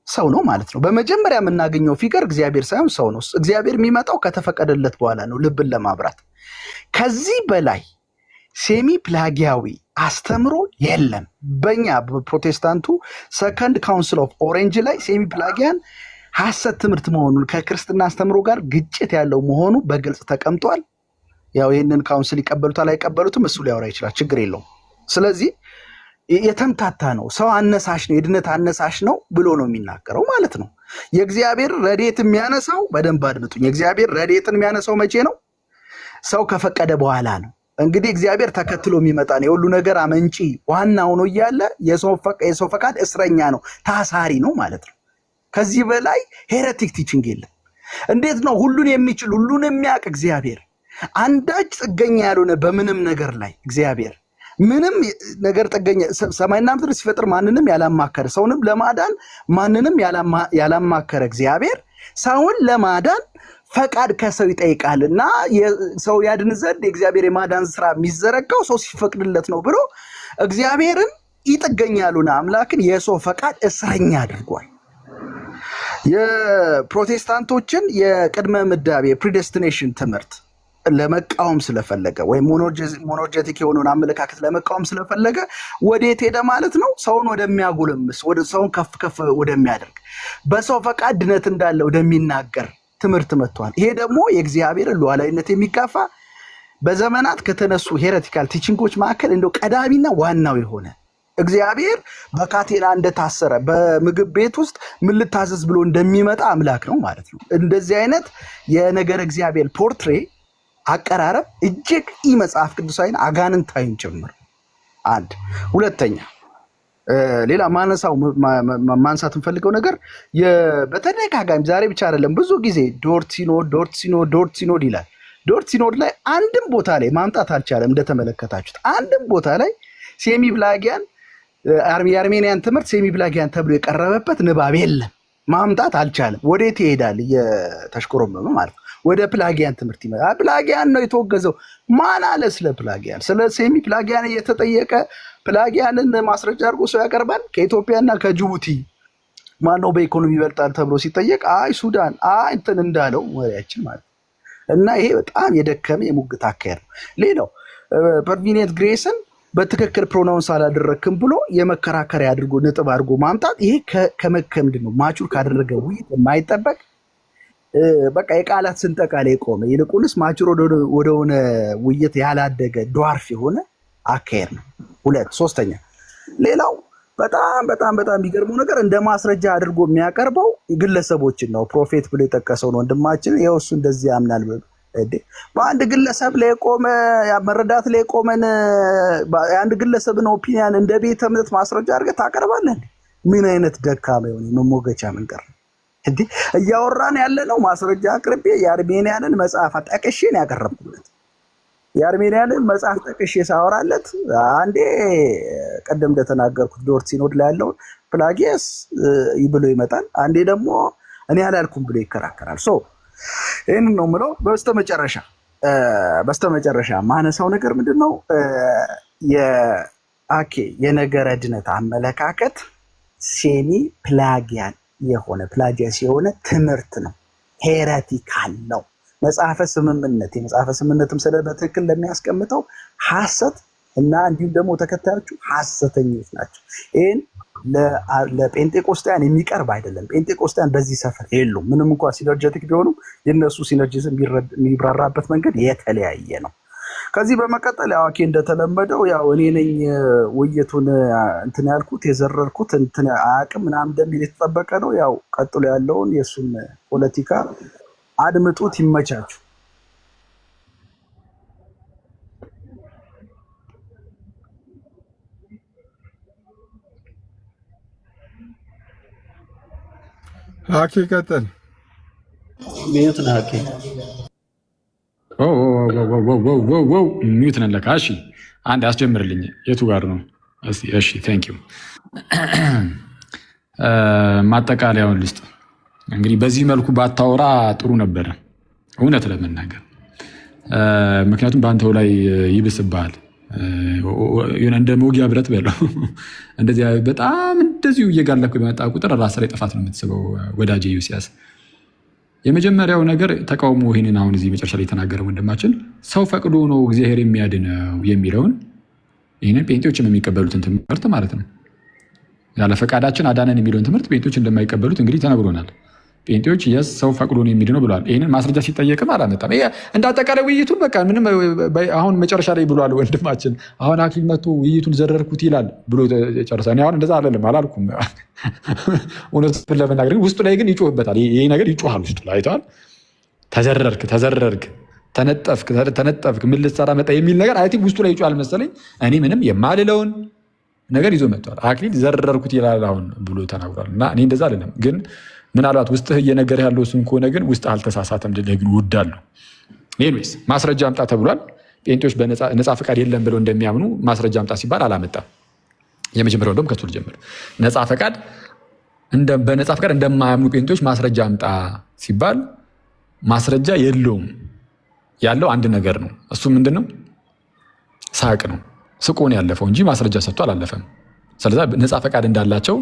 ሰው ነው ማለት ነው። በመጀመሪያ የምናገኘው ፊገር እግዚአብሔር ሳይሆን ሰው ነው። እግዚአብሔር የሚመጣው ከተፈቀደለት በኋላ ነው ልብን ለማብራት። ከዚህ በላይ ሴሚ ፕላጊያዊ አስተምሮ የለም። በእኛ በፕሮቴስታንቱ ሰከንድ ካውንስል ኦፍ ኦሬንጅ ላይ ሴሚ ፕላጊያን ሐሰት ትምህርት መሆኑን ከክርስትና አስተምሮ ጋር ግጭት ያለው መሆኑ በግልጽ ተቀምጧል። ያው ይህንን ካውንስል ይቀበሉታል አይቀበሉትም እሱ ሊያወራ ይችላል፣ ችግር የለውም። ስለዚህ የተምታታ ነው። ሰው አነሳሽ ነው፣ የድነት አነሳሽ ነው ብሎ ነው የሚናገረው ማለት ነው። የእግዚአብሔር ረድኤት የሚያነሳው በደንብ አድምጡኝ። የእግዚአብሔር ረድኤትን የሚያነሳው መቼ ነው? ሰው ከፈቀደ በኋላ ነው። እንግዲህ እግዚአብሔር ተከትሎ የሚመጣ ነው። የሁሉ ነገር አመንጪ ዋና ሆኖ እያለ የሰው ፈቃድ እስረኛ ነው፣ ታሳሪ ነው ማለት ነው። ከዚህ በላይ ሄሬቲክ ቲችንግ የለም። እንዴት ነው ሁሉን የሚችል ሁሉን የሚያውቅ እግዚአብሔር አንዳች ጥገኛ ያልሆነ በምንም ነገር ላይ እግዚአብሔር ምንም ነገር ጥገኛ ሰማይና ምድር ሲፈጥር ማንንም ያላማከረ ሰውንም ለማዳን ማንንም ያላማከረ እግዚአብሔር ሰውን ለማዳን ፈቃድ ከሰው ይጠይቃል እና ሰው ያድን ዘንድ የእግዚአብሔር የማዳን ስራ የሚዘረጋው ሰው ሲፈቅድለት ነው ብሎ እግዚአብሔርን ይጥገኛ ያልሆነ አምላክን የሰው ፈቃድ እስረኛ አድርጓል። የፕሮቴስታንቶችን የቅድመ ምዳቤ የፕሪዴስቲኔሽን ትምህርት ለመቃወም ስለፈለገ ወይም ሞኖጀቲክ የሆነውን አመለካከት ለመቃወም ስለፈለገ ወዴት ሄደ ማለት ነው? ሰውን ወደሚያጎለምስ ሰውን ከፍ ከፍ ወደሚያደርግ በሰው ፈቃድ ድነት እንዳለ ወደሚናገር ትምህርት መጥቷል። ይሄ ደግሞ የእግዚአብሔርን ሉዓላዊነት የሚጋፋ በዘመናት ከተነሱ ሄሬቲካል ቲቺንጎች መካከል እንደው ቀዳሚና ዋናው የሆነ እግዚአብሔር በካቴና እንደታሰረ በምግብ ቤት ውስጥ ምን ልታዘዝ ብሎ እንደሚመጣ አምላክ ነው ማለት ነው። እንደዚህ አይነት የነገር እግዚአብሔር ፖርትሬ አቀራረብ እጅግ መጽሐፍ ቅዱሳዊን አጋንንታዊን ጭምር። አንድ ሁለተኛ ሌላ ማንሳት እንፈልገው ነገር በተደጋጋሚ ዛሬ ብቻ አይደለም ብዙ ጊዜ ዶርት ሲኖድ ይላል። ዶርት ሲኖድ ላይ አንድም ቦታ ላይ ማምጣት አልቻለም። እንደተመለከታችሁት አንድም ቦታ ላይ ሴሚ ፕላጊያን የአርሜኒያን ትምህርት ሴሚ ፕላጊያን ተብሎ የቀረበበት ንባብ የለም። ማምጣት አልቻለም። ወዴት ይሄዳል? እየተሽኮረመመ ማለት ነው። ወደ ፕላጊያን ትምህርት ይመጣል። ፕላጊያን ነው የተወገዘው። ማን አለ ስለ ፕላጊያን? ስለ ሴሚ ፕላጊያን እየተጠየቀ ፕላጊያንን ማስረጃ አድርጎ ሰው ያቀርባል። ከኢትዮጵያና ከጅቡቲ ማነው በኢኮኖሚ ይበልጣል ተብሎ ሲጠየቅ አይ ሱዳን፣ አይ እንትን እንዳለው መሪያችን ማለት ነው። እና ይሄ በጣም የደከመ የሙግት አካሄድ ነው። ሌላው ፐርቪኔት ግሬስን በትክክል ፕሮናውንስ አላደረክም ብሎ የመከራከሪያ አድርጎ ነጥብ አድርጎ ማምጣት ይሄ ከምንድን ነው ማቹር ካደረገ ውይይት የማይጠበቅ በቃ የቃላት ስንጠቃ ላይ የቆመ ይልቁንስ ማቹር ወደሆነ ውይይት ያላደገ ዷርፍ የሆነ አካሄድ ነው። ሶስተኛ ሌላው በጣም በጣም በጣም የሚገርመው ነገር እንደ ማስረጃ አድርጎ የሚያቀርበው ግለሰቦችን ነው። ፕሮፌት ብሎ የጠቀሰውን ወንድማችን ይኸው እሱ እንደዚህ ያምናል። በአንድ ግለሰብ ላይ የቆመ መረዳት ላይ የቆመን የአንድ ግለሰብን ኦፒኒያን እንደ ቤተ እምነት ማስረጃ አድርገህ ታቀርባለህ? ምን አይነት ደካማ የሆነ መሞገቻ መንገድ ነው እንዲህ እያወራን ያለ ነው። ማስረጃ አቅርቤ የአርሜኒያንን መጽሐፍ ጠቅሼ ነው ያቀረብኩለት። የአርሜኒያንን መጽሐፍ ጠቅሼ ሳወራለት አንዴ ቀደም እንደተናገርኩት ዶርት ሲኖድ ላይ ያለውን ፕላጊየስ ብሎ ይመጣል። አንዴ ደግሞ እኔ አላልኩም ብሎ ይከራከራል። ይህን ነው የምለው። በስተመጨረሻ ማነሳው ነገር ምንድን ነው? የነገረ ድነት አመለካከት ሴሚ ፕላጊያን የሆነ ፕላጊየስ የሆነ ትምህርት ነው። ሄረቲካል ነው። መጽሐፈ ስምምነትም ስለ በትክክል ለሚያስቀምጠው ሐሰት እና እንዲሁም ደግሞ ተከታዮቹ ሐሰተኞች ናቸው። ይህን ለጴንጤቆስጣያን የሚቀርብ አይደለም። ጴንጤቆስጣያን በዚህ ሰፈር የሉም። ምንም እንኳን ሲነርጀቲክ ቢሆኑም የነሱ ሲነርጂዝም የሚብራራበት መንገድ የተለያየ ነው። ከዚህ በመቀጠል ያው አኬ እንደተለመደው ያው እኔ ነኝ ውይይቱን እንትን ያልኩት የዘረርኩት እንትን አያውቅም ምናምን እንደሚል የተጠበቀ ነው። ያው ቀጥሎ ያለውን የእሱን ፖለቲካ አድምጡት። ይመቻችሁ። አኬ ቀጥል። ሚዩት ነህ አኬ። ሚዩት ነህ ለካ። እሺ አንድ አስጀምርልኝ። የቱ ጋር ነው? እሺ ቴንክ ዩ። ማጠቃለያውን ልስጥ። እንግዲህ በዚህ መልኩ ባታወራ ጥሩ ነበረ እውነት ለመናገር፣ ምክንያቱም በአንተው ላይ ይብስብሃል። እንደ መውጊያ ብረት በለው እንደዚህ በጣም እንደዚሁ እየጋለኩ በመጣ ቁጥር ራስ ላይ ጥፋት ነው የምትስበው ወዳጄ ዩሲያስ። የመጀመሪያው ነገር ተቃውሞ ይህንን አሁን እዚህ መጨረሻ ላይ የተናገረ ወንድማችን ሰው ፈቅዶ ነው እግዚአብሔር የሚያድነው የሚለውን ይህንን ጴንጤዎችም የሚቀበሉትን ትምህርት ማለት ነው። ያለ ፈቃዳችን አዳነን የሚለውን ትምህርት ጴንጤዎች እንደማይቀበሉት እንግዲህ ተነግሮናል። ጴንጤዎች የስ ሰው ፈቅዶ ነው የሚድነው ብለዋል። ይህንን ማስረጃ ሲጠየቅም አላመጣም። እንደ አጠቃላይ ውይይቱን በቃ ምንም አሁን መጨረሻ ላይ ብሏል ወንድማችን። አሁን አክሊል መጥቶ ውይይቱን ዘረርኩት ይላል ብሎ ጨርሳ። እኔ አሁን እንደዛ አላልኩም እውነቱን ለመናገር ውስጡ ላይ ግን ይጮህበታል። ይህ ነገር ይጮሃል ውስጡ ላይ አይተዋል። ተዘረርክ፣ ተነጠፍክ፣ ምን ልትሰራ መጣ የሚል ነገር አይ ቲንክ ውስጡ ላይ ይጮሃል መሰለኝ። እኔ ምንም የማልለውን ነገር ይዞ መጥቷል። አክሊል ዘረርኩት ይላል አሁን ብሎ ተናግሯል። እና እኔ እንደዛ አይደለም ግን ምናልባት ውስጥህ እየነገርህ ያለው እሱን ከሆነ ግን ውስጥ አልተሳሳተም ልልህ ግን እወዳለሁ። ሌሎስ ማስረጃ አምጣ ተብሏል። ጴንጤዎች በነፃ ፈቃድ የለም ብለው እንደሚያምኑ ማስረጃ አምጣ ሲባል አላመጣም። የመጀመሪያው እንደውም ከሱ ልጀምር። በነፃ ፈቃድ እንደማያምኑ ጴንጤዎች ማስረጃ አምጣ ሲባል ማስረጃ የለውም። ያለው አንድ ነገር ነው። እሱ ምንድን ነው? ሳቅ ነው። ስቆ ነው ያለፈው እንጂ ማስረጃ ሰጥቶ አላለፈም። ስለዚ ነፃ ፈቃድ እንዳላቸው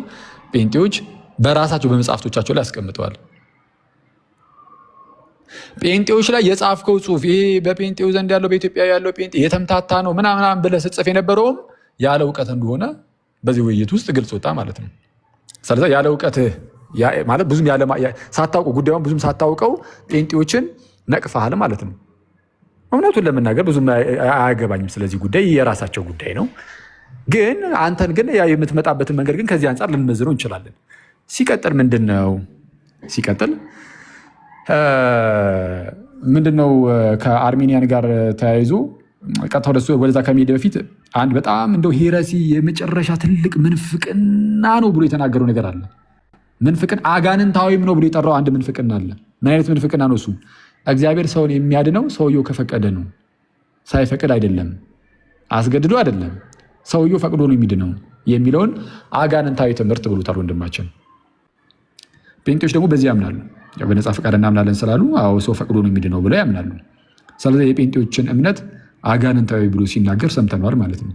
ጴንጤዎች በራሳቸው በመጽሐፍቶቻቸው ላይ አስቀምጠዋል። ጴንጤዎች ላይ የጻፍከው ጽሁፍ ይሄ በጴንጤው ዘንድ ያለው በኢትዮጵያ ያለው ጴንጤ የተምታታ ነው ምናምን ብለህ ስትጽፍ የነበረውም ያለ እውቀት እንደሆነ በዚህ ውይይት ውስጥ ግልጽ ወጣ ማለት ነው። ስለዚ ያለ እውቀት ማለት ብዙም ሳታውቀው ጉዳዩን ብዙም ሳታውቀው ጴንጤዎችን ነቅፈሃል ማለት ነው። እውነቱን ለመናገር ብዙም አያገባኝም ስለዚህ ጉዳይ፣ የራሳቸው ጉዳይ ነው። ግን አንተን ግን የምትመጣበትን መንገድ ግን ከዚህ አንጻር ልንመዝነው እንችላለን። ሲቀጥል ምንድነው ከአርሜኒያን ጋር ተያይዞ ቀጥታ ወደዛ ከመሄድ በፊት አንድ በጣም እንደው ሄረሲ የመጨረሻ ትልቅ ምንፍቅና ነው ብሎ የተናገረው ነገር አለ። ምንፍቅና አጋንንታዊም ነው ብሎ የጠራው አንድ ምንፍቅና አለ። ምን አይነት ምንፍቅና ነው እሱ? እግዚአብሔር ሰውን የሚያድነው ሰውየው ከፈቀደ ነው፣ ሳይፈቅድ አይደለም፣ አስገድዶ አይደለም፣ ሰውየው ፈቅዶ ነው የሚድነው የሚለውን አጋንንታዊ ትምህርት ብሎታል ወንድማችን። ጴንጤዎች ደግሞ በዚህ ያምናሉ። በነፃ ፈቃድ እናምናለን ስላሉ አዎ ሰው ፈቅዶ ነው የሚድነው ብለው ያምናሉ። ስለዚህ የጴንጤዎችን እምነት አጋንንታዊ ብሎ ሲናገር ሰምተነዋል ማለት ነው።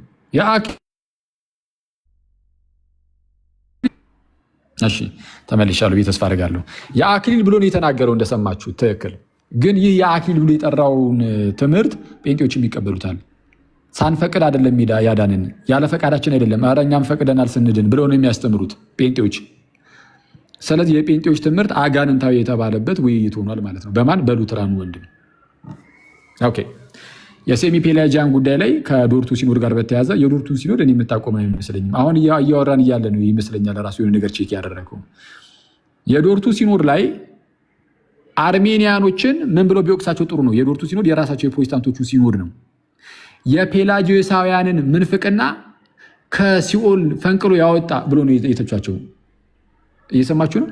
እሺ ተመልሻለሁ ብዬ ተስፋ አደርጋለሁ። የአክሊል ብሎ ነው የተናገረው እንደሰማችሁ ትክክል። ግን ይህ የአክሊል ብሎ የጠራውን ትምህርት ጴንጤዎችም ይቀበሉታል። ሳንፈቅድ አይደለም ያዳንን፣ ያለ ፈቃዳችን አይደለም፣ ኧረ እኛም ፈቅደናል ስንድን ብለው ነው የሚያስተምሩት ጴንጤዎች። ስለዚህ የጴንጤዎች ትምህርት አጋንንታዊ የተባለበት ውይይት ሆኗል ማለት ነው። በማን በሉትራኑ ወንድም። ኦኬ የሴሚ ፔላጂያን ጉዳይ ላይ ከዶርቱ ሲኖድ ጋር በተያዘ የዶርቱ ሲኖድ እኔ የምታቆመ አይመስለኝም። አሁን እያወራን እያለ ነው ይመስለኛል ራሱ የሆነ ነገር ቼክ ያደረገው። የዶርቱ ሲኖድ ላይ አርሜኒያኖችን ምን ብሎ ቢወቅሳቸው ጥሩ ነው? የዶርቱ ሲኖድ የራሳቸው የፕሮቴስታንቶቹ ሲኖድ ነው። የፔላጂዮሳውያንን ምንፍቅና ከሲኦል ፈንቅሎ ያወጣ ብሎ ነው የተቻቸው። እየሰማችሁ ነው።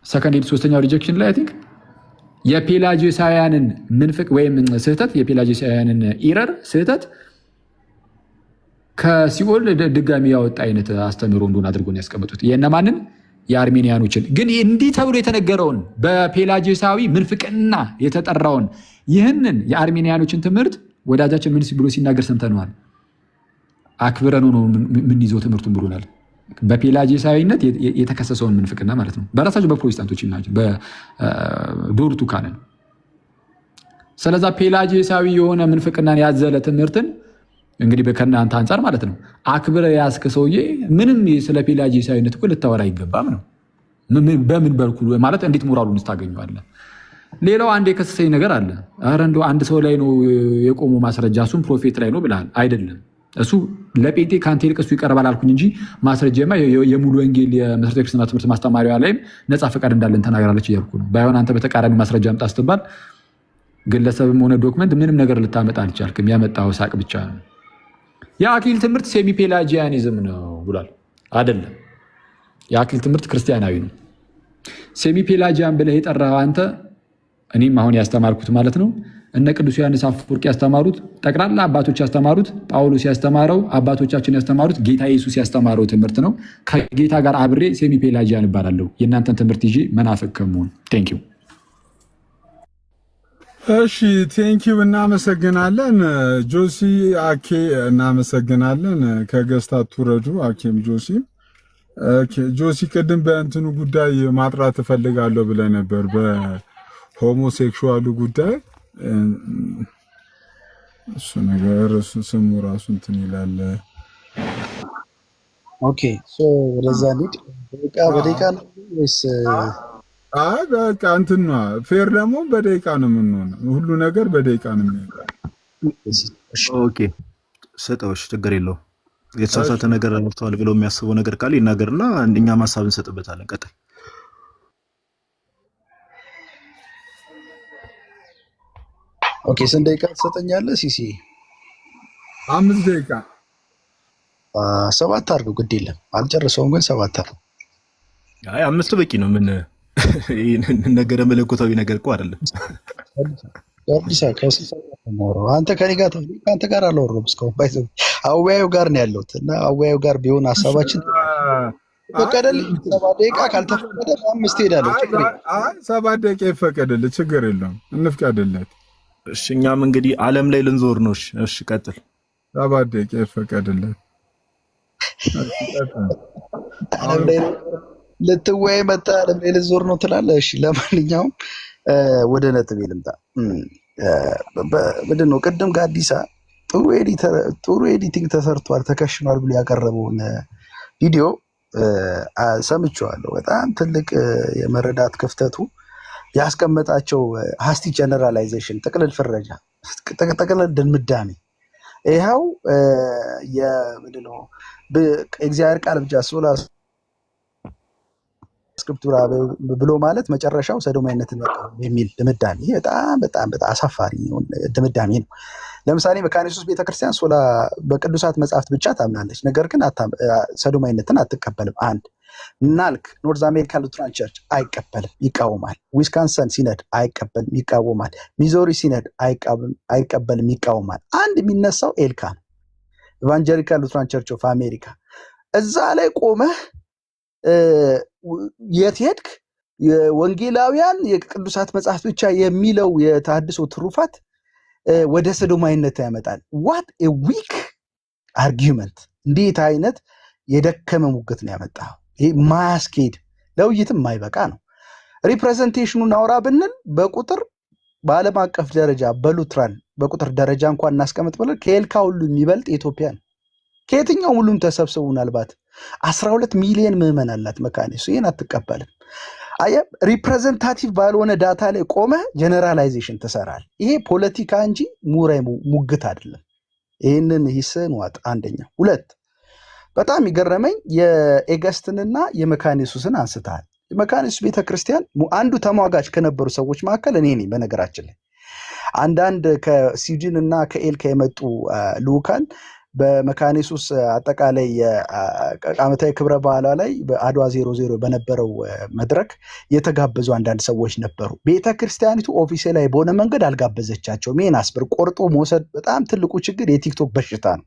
ሰከንድ ሶስተኛው ሪጀክሽን ላይ አይ ቲንክ የፔላጂዮሳውያንን ምንፍቅ ወይም ስህተት የፔላጂዮሳውያንን ኢረር ስህተት ከሲኦል ድጋሚ ያወጣ አይነት አስተምህሮ እንደሆነ አድርጎ ነው ያስቀመጡት። የእነማንን? የአርሜኒያኖችን። ግን እንዲህ ተብሎ የተነገረውን በፔላጂዮሳዊ ምንፍቅና የተጠራውን ይህንን የአርሜኒያኖችን ትምህርት ወዳጃችን ምን ብሎ ሲናገር ሰምተነዋል። አክብረን ነው የምንይዘው ትምህርቱን ብሎናል። በፔላጂዮሳዊነት የተከሰሰውን ምንፍቅና ማለት ነው። በራሳቸው በፕሮቴስታንቶች ናቸው፣ በዶርቱ ካነን። ስለዛ ፔላጂዮሳዊ የሆነ ምንፍቅናን ያዘለ ትምህርትን እንግዲህ ከእናንተ አንጻር ማለት ነው አክብረ ያስክ ሰውዬ ምንም ስለ ፔላጂዮሳዊነት እኮ ልታወራ አይገባም ነው። በምን በኩል ማለት እንዴት ሞራሉን ታገኘዋለህ? ሌላው አንድ የከሰሰኝ ነገር አለ። ኧረ እንደው አንድ ሰው ላይ ነው የቆሙ ማስረጃ፣ እሱም ፕሮፌት ላይ ነው ብለሃል። አይደለም እሱ ለጴንጤ ከአንተ ይልቅ እሱ ይቀርባል አልኩኝ እንጂ ማስረጃማ የሙሉ ወንጌል የመሰረተ ክርስትና ትምህርት ማስተማሪያ ላይም ነፃ ፈቃድ እንዳለን ተናግራለች እያልኩ ነው። ባይሆን አንተ በተቃራኒ ማስረጃ አምጣ ስትባል ግለሰብም ሆነ ዶክመንት ምንም ነገር ልታመጣ አልቻልክም። ያመጣው ሳቅ ብቻ ነው። የአክሊል ትምህርት ሴሚ ፔላጂያኒዝም ነው ብሏል። አይደለም፣ የአክሊል ትምህርት ክርስቲያናዊ ነው። ሴሚ ፔላጂያን ብለህ የጠራኸው አንተ እኔም አሁን ያስተማርኩት ማለት ነው እነ ቅዱስ ዮሐንስ አፈወርቅ ያስተማሩት ጠቅላላ አባቶች ያስተማሩት ጳውሎስ ያስተማረው አባቶቻችን ያስተማሩት ጌታ ኢየሱስ ያስተማረው ትምህርት ነው። ከጌታ ጋር አብሬ ሴሚ ፔላጂያን እባላለሁ። የእናንተን ትምህርት ይዤ መናፍቅ ከመሆን ቴንኪው። እሺ ቴንኪው፣ እናመሰግናለን። ጆሲ አኬ እናመሰግናለን። ከገዝታት ትውረዱ አኬም ጆሲ ጆሲ ቅድም በእንትኑ ጉዳይ ማጥራት እፈልጋለሁ ብለህ ነበር፣ በሆሞሴክሹዋሉ ጉዳይ እሱ ነገር እሱ ስሙ ራሱ እንትን ይላል። ኦኬ ሶ ወደዛ ሊድ በደቂቃ ነው ወይስ? አይ በቃ እንትን ነው ፌር ደግሞ በደቂቃ ነው የምንሆነው። ሁሉ ነገር በደቂቃ ነው የሚሆነው። ኦኬ ሰጠውሽ፣ ችግር የለው። የተሳሳተ ነገር አውርተዋል ብሎ የሚያስበው ነገር ካለ ይናገርና እኛም ሀሳብ እንሰጥበታለን። ቀጥል። ኦኬ ስንት ደቂቃ ትሰጠኛለህ ሲሲ? 5 ደቂቃ። 7 አድርገው፣ ግድ የለም አልጨርሰውም፣ ግን 7 አድርገው። አይ 5 በቂ ነው። ምን ነገረ መለኮታዊ ነገር እኮ አይደለም። አዲስ አንተ ከኔ ጋር ከአንተ ጋር አላወራሁም እስካሁን። ባይዘው አወያዩ ጋር ነው ያለሁት እና አወያዩ ጋር ቢሆን ሀሳባችን ፈቀደልኝ። 7 ደቂቃ ካልተፈቀደ 5 ሄዳለሁ። አይ 7 ደቂቃ ይፈቀደልህ፣ ችግር የለውም እንፍቀድለት። እሺ እኛም እንግዲህ ዓለም ላይ ልንዞር ነው። እሺ ቀጥል። 7 ደቂቃ ይፈቀድለት። ዓለም ላይ ልትወያይ መጣ፣ ዓለም ላይ ልዞር ነው ትላለህ። እሺ ለማንኛውም ወደ ነጥቤ ልምጣ። ምንድን ነው ቅድም ጋዲሳ ጥሩ ኤዲቲንግ ተሰርቷል ተከሽኗል ብሎ ያቀረበውን ቪዲዮ ሰምቼዋለሁ። በጣም ትልቅ የመረዳት ክፍተቱ ያስቀመጣቸው ሀስቲ ጀነራላይዜሽን፣ ጥቅልል ፍረጃ፣ ጥቅልል ድምዳሜ ይኸው ምንድን ነው እግዚአብሔር ቃል ብቻ ሶላ ስክሪፕቱራ ብሎ ማለት መጨረሻው ሰዶማዊነትን መቃወም የሚል ድምዳሜ በጣም አሳፋሪ ድምዳሜ ነው። ለምሳሌ መካነ ኢየሱስ ቤተክርስቲያን ሶላ በቅዱሳት መጽሐፍት ብቻ ታምናለች፣ ነገር ግን ሰዶማዊነትን አትቀበልም። አንድ ናልክ ኖርዝ አሜሪካ ሉትራን ቸርች አይቀበልም፣ ይቃወማል። ዊስካንሰን ሲነድ አይቀበልም፣ ይቃወማል። ሚዞሪ ሲነድ አይቀበልም፣ ይቃወማል። አንድ የሚነሳው ኤልካ ነው፣ ኢቫንጀሊካል ሉትራን ቸርች ኦፍ አሜሪካ። እዛ ላይ ቆመህ የት ሄድክ? የወንጌላውያን የቅዱሳት መጽሐፍት ብቻ የሚለው የተሐድሶ ትሩፋት ወደ ሰዶማዊነት ያመጣል። ዋት ኤ ዊክ አርጊመንት! እንዴት አይነት የደከመ ሙግት ነው ያመጣው! ይሄ ማያስኬድ ለውይይትም የማይበቃ ነው። ሪፕሬዘንቴሽኑን አውራ ብንል በቁጥር በዓለም አቀፍ ደረጃ በሉትራን በቁጥር ደረጃ እንኳን እናስቀምጥ ብለን ከኤልካ ሁሉ የሚበልጥ ኢትዮጵያ ነው። ከየትኛውም ሁሉም ተሰብስቡ ምናልባት 12 ሚሊዮን ምዕመን አላት መካነ ኢየሱስ። ይህን አትቀበልም። አየህ፣ ሪፕሬዘንታቲቭ ባልሆነ ዳታ ላይ ቆመ ጀነራላይዜሽን ትሰራል። ይሄ ፖለቲካ እንጂ ምሁራዊ ሙግት አይደለም። ይህንን ሂስን ዋጥ። አንደኛ። ሁለት፣ በጣም የገረመኝ የኤገስትንና የመካነ ኢየሱስን አንስተሃል። የመካነ ኢየሱስ ቤተክርስቲያን አንዱ ተሟጋች ከነበሩ ሰዎች መካከል እኔ ነኝ። በነገራችን ላይ አንዳንድ ከስዊድን እና ከኤልካ የመጡ ልኡካን በመካነ ኢየሱስ አጠቃላይ ዓመታዊ ክብረ በዓሏ ላይ በአድዋ 00 በነበረው መድረክ የተጋበዙ አንዳንድ ሰዎች ነበሩ። ቤተክርስቲያኒቱ ኦፊሴላዊ በሆነ መንገድ አልጋበዘቻቸውም። ይህን አስብር ቆርጦ መውሰድ በጣም ትልቁ ችግር የቲክቶክ በሽታ ነው።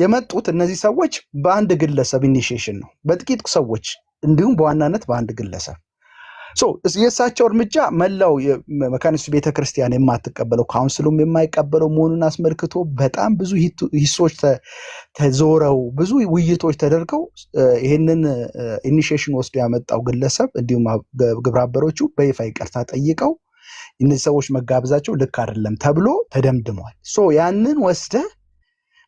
የመጡት እነዚህ ሰዎች በአንድ ግለሰብ ኢኒሺዬሽን ነው፣ በጥቂት ሰዎች እንዲሁም በዋናነት በአንድ ግለሰብ። የእሳቸው እርምጃ መላው መካነ ኢየሱስ ቤተክርስቲያን የማትቀበለው ካውንስሉም የማይቀበለው መሆኑን አስመልክቶ በጣም ብዙ ሂሶች ተዞረው ብዙ ውይይቶች ተደርገው ይህንን ኢኒሺዬሽን ወስዶ ያመጣው ግለሰብ እንዲሁም ግብረ አበሮቹ በይፋ ይቅርታ ጠይቀው እነዚህ ሰዎች መጋበዛቸው ልክ አይደለም ተብሎ ተደምድሟል። ያንን ወስደ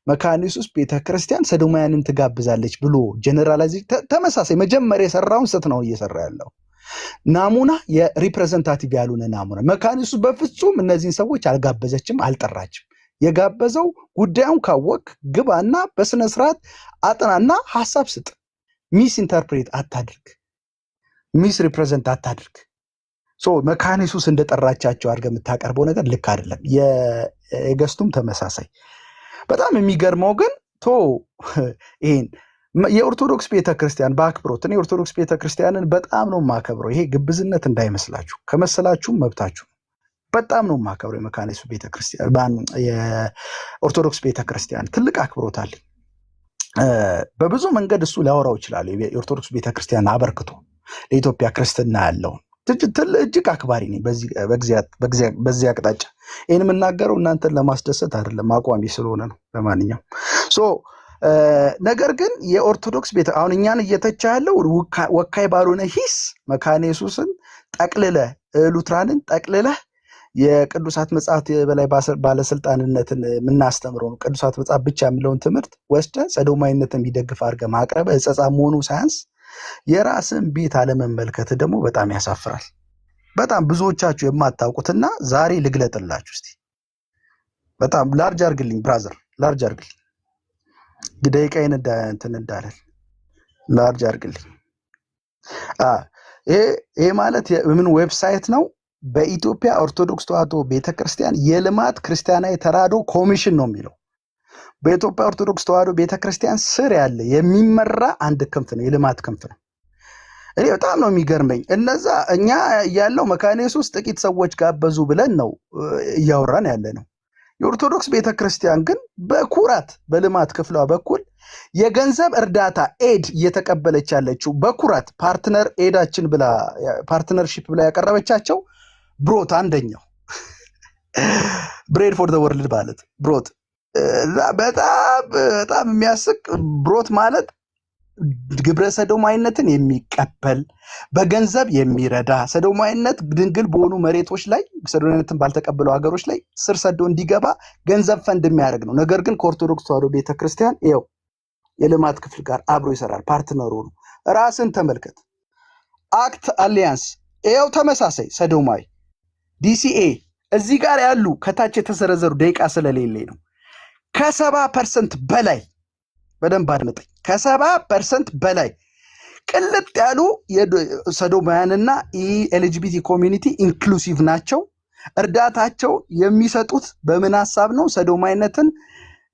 መካነ ኢየሱስ ቤተክርስቲያን ሰዶማውያንን ትጋብዛለች ብሎ ጀነራላይዝ ተመሳሳይ መጀመሪያ የሰራውን ስህተት ነው እየሰራ ያለው። ናሙና የሪፕሬዘንታቲቭ ያልሆነ ናሙና። መካነ ኢየሱስ በፍጹም እነዚህን ሰዎች አልጋበዘችም፣ አልጠራችም። የጋበዘው ጉዳዩን ካወቅ ግባና በስነ ስርዓት አጥናና ሐሳብ ስጥ። ሚስ ኢንተርፕሬት አታድርግ፣ ሚስ ሪፕሬዘንት አታድርግ። መካነ ኢየሱስ እንደጠራቻቸው አድርገህ የምታቀርበው ነገር ልክ አይደለም። የገስቱም ተመሳሳይ። በጣም የሚገርመው ግን ይሄን የኦርቶዶክስ ቤተክርስቲያን በአክብሮት እኔ የኦርቶዶክስ ቤተክርስቲያንን በጣም ነው የማከብረው። ይሄ ግብዝነት እንዳይመስላችሁ፣ ከመሰላችሁም መብታችሁ። በጣም ነው የማከብረው የመካነ ኢየሱስ ቤተክርስቲያን፣ የኦርቶዶክስ ቤተክርስቲያን ትልቅ አክብሮት አለኝ። በብዙ መንገድ እሱ ሊያወራው ይችላል። የኦርቶዶክስ ቤተክርስቲያን አበርክቶ ለኢትዮጵያ ክርስትና ያለውን እጅግ አክባሪ ነኝ በዚህ አቅጣጫ። ይህን የምናገረው እናንተን ለማስደሰት አይደለም፣ አቋሚ ስለሆነ ነው። ለማንኛውም ነገር ግን የኦርቶዶክስ ቤተ አሁን እኛን እየተቻ ያለው ወካይ ባልሆነ ሂስ መካነ ኢየሱስን ጠቅልለህ ሉትራንን ጠቅልለህ የቅዱሳት መጽሐፍት የበላይ ባለስልጣንነትን የምናስተምረው ነው ቅዱሳት መጽሐፍ ብቻ የሚለውን ትምህርት ወስደህ ሰዶማዊነትን የሚደግፍ አድርገህ ማቅረብ እጸጻ መሆኑ ሳያንስ የራስን ቤት አለመመልከት ደግሞ በጣም ያሳፍራል። በጣም ብዙዎቻችሁ የማታውቁትና ዛሬ ልግለጥላችሁ እስቲ። በጣም ላርጅ አርግልኝ ብራዘር፣ ላርጅ አርግልኝ ደቂቃዬን እንትን እንዳለን ላርጅ አርግልኝ። ይሄ ማለት ምን ዌብሳይት ነው? በኢትዮጵያ ኦርቶዶክስ ተዋሕዶ ቤተክርስቲያን የልማት ክርስቲያናዊ ተራድኦ ኮሚሽን ነው የሚለው። በኢትዮጵያ ኦርቶዶክስ ተዋሕዶ ቤተክርስቲያን ስር ያለ የሚመራ አንድ ክንፍ ነው፣ የልማት ክንፍ ነው። እኔ በጣም ነው የሚገርመኝ። እነዛ እኛ ያለው መካነ ኢየሱስ ጥቂት ሰዎች ጋበዙ ብለን ነው እያወራን ያለ ነው። የኦርቶዶክስ ቤተክርስቲያን ግን በኩራት በልማት ክፍሏ በኩል የገንዘብ እርዳታ ኤድ እየተቀበለች ያለችው በኩራት ፓርትነር ኤዳችን ብላ ፓርትነርሺፕ ብላ ያቀረበቻቸው ብሮት አንደኛው ብሬድ ፎር ዘ ወርልድ ማለት ብሮት በጣም የሚያስቅ ብሮት ማለት ግብረ ሰዶማዊነትን የሚቀበል በገንዘብ የሚረዳ ሰዶማዊነት ድንግል በሆኑ መሬቶች ላይ ሰዶማዊነትን ባልተቀበሉ ሀገሮች ላይ ስር ሰዶ እንዲገባ ገንዘብ ፈንድ የሚያደርግ ነው። ነገር ግን ከኦርቶዶክስ ተዋሕዶ ቤተክርስቲያን ይኸው የልማት ክፍል ጋር አብሮ ይሰራል፣ ፓርትነሩ ነው። ራስን ተመልከት። አክት አሊያንስ ይኸው ተመሳሳይ ሰዶማዊ ዲሲኤ እዚህ ጋር ያሉ ከታች የተዘረዘሩ ደቂቃ ስለሌለኝ ነው። ከ70% በላይ በደንብ አድምጠኝ፣ ከ70% በላይ ቅልጥ ያሉ ሰዶማውያንና ኤልጂቢቲ ኮሚኒቲ ኢንክሉሲቭ ናቸው። እርዳታቸው የሚሰጡት በምን ሀሳብ ነው?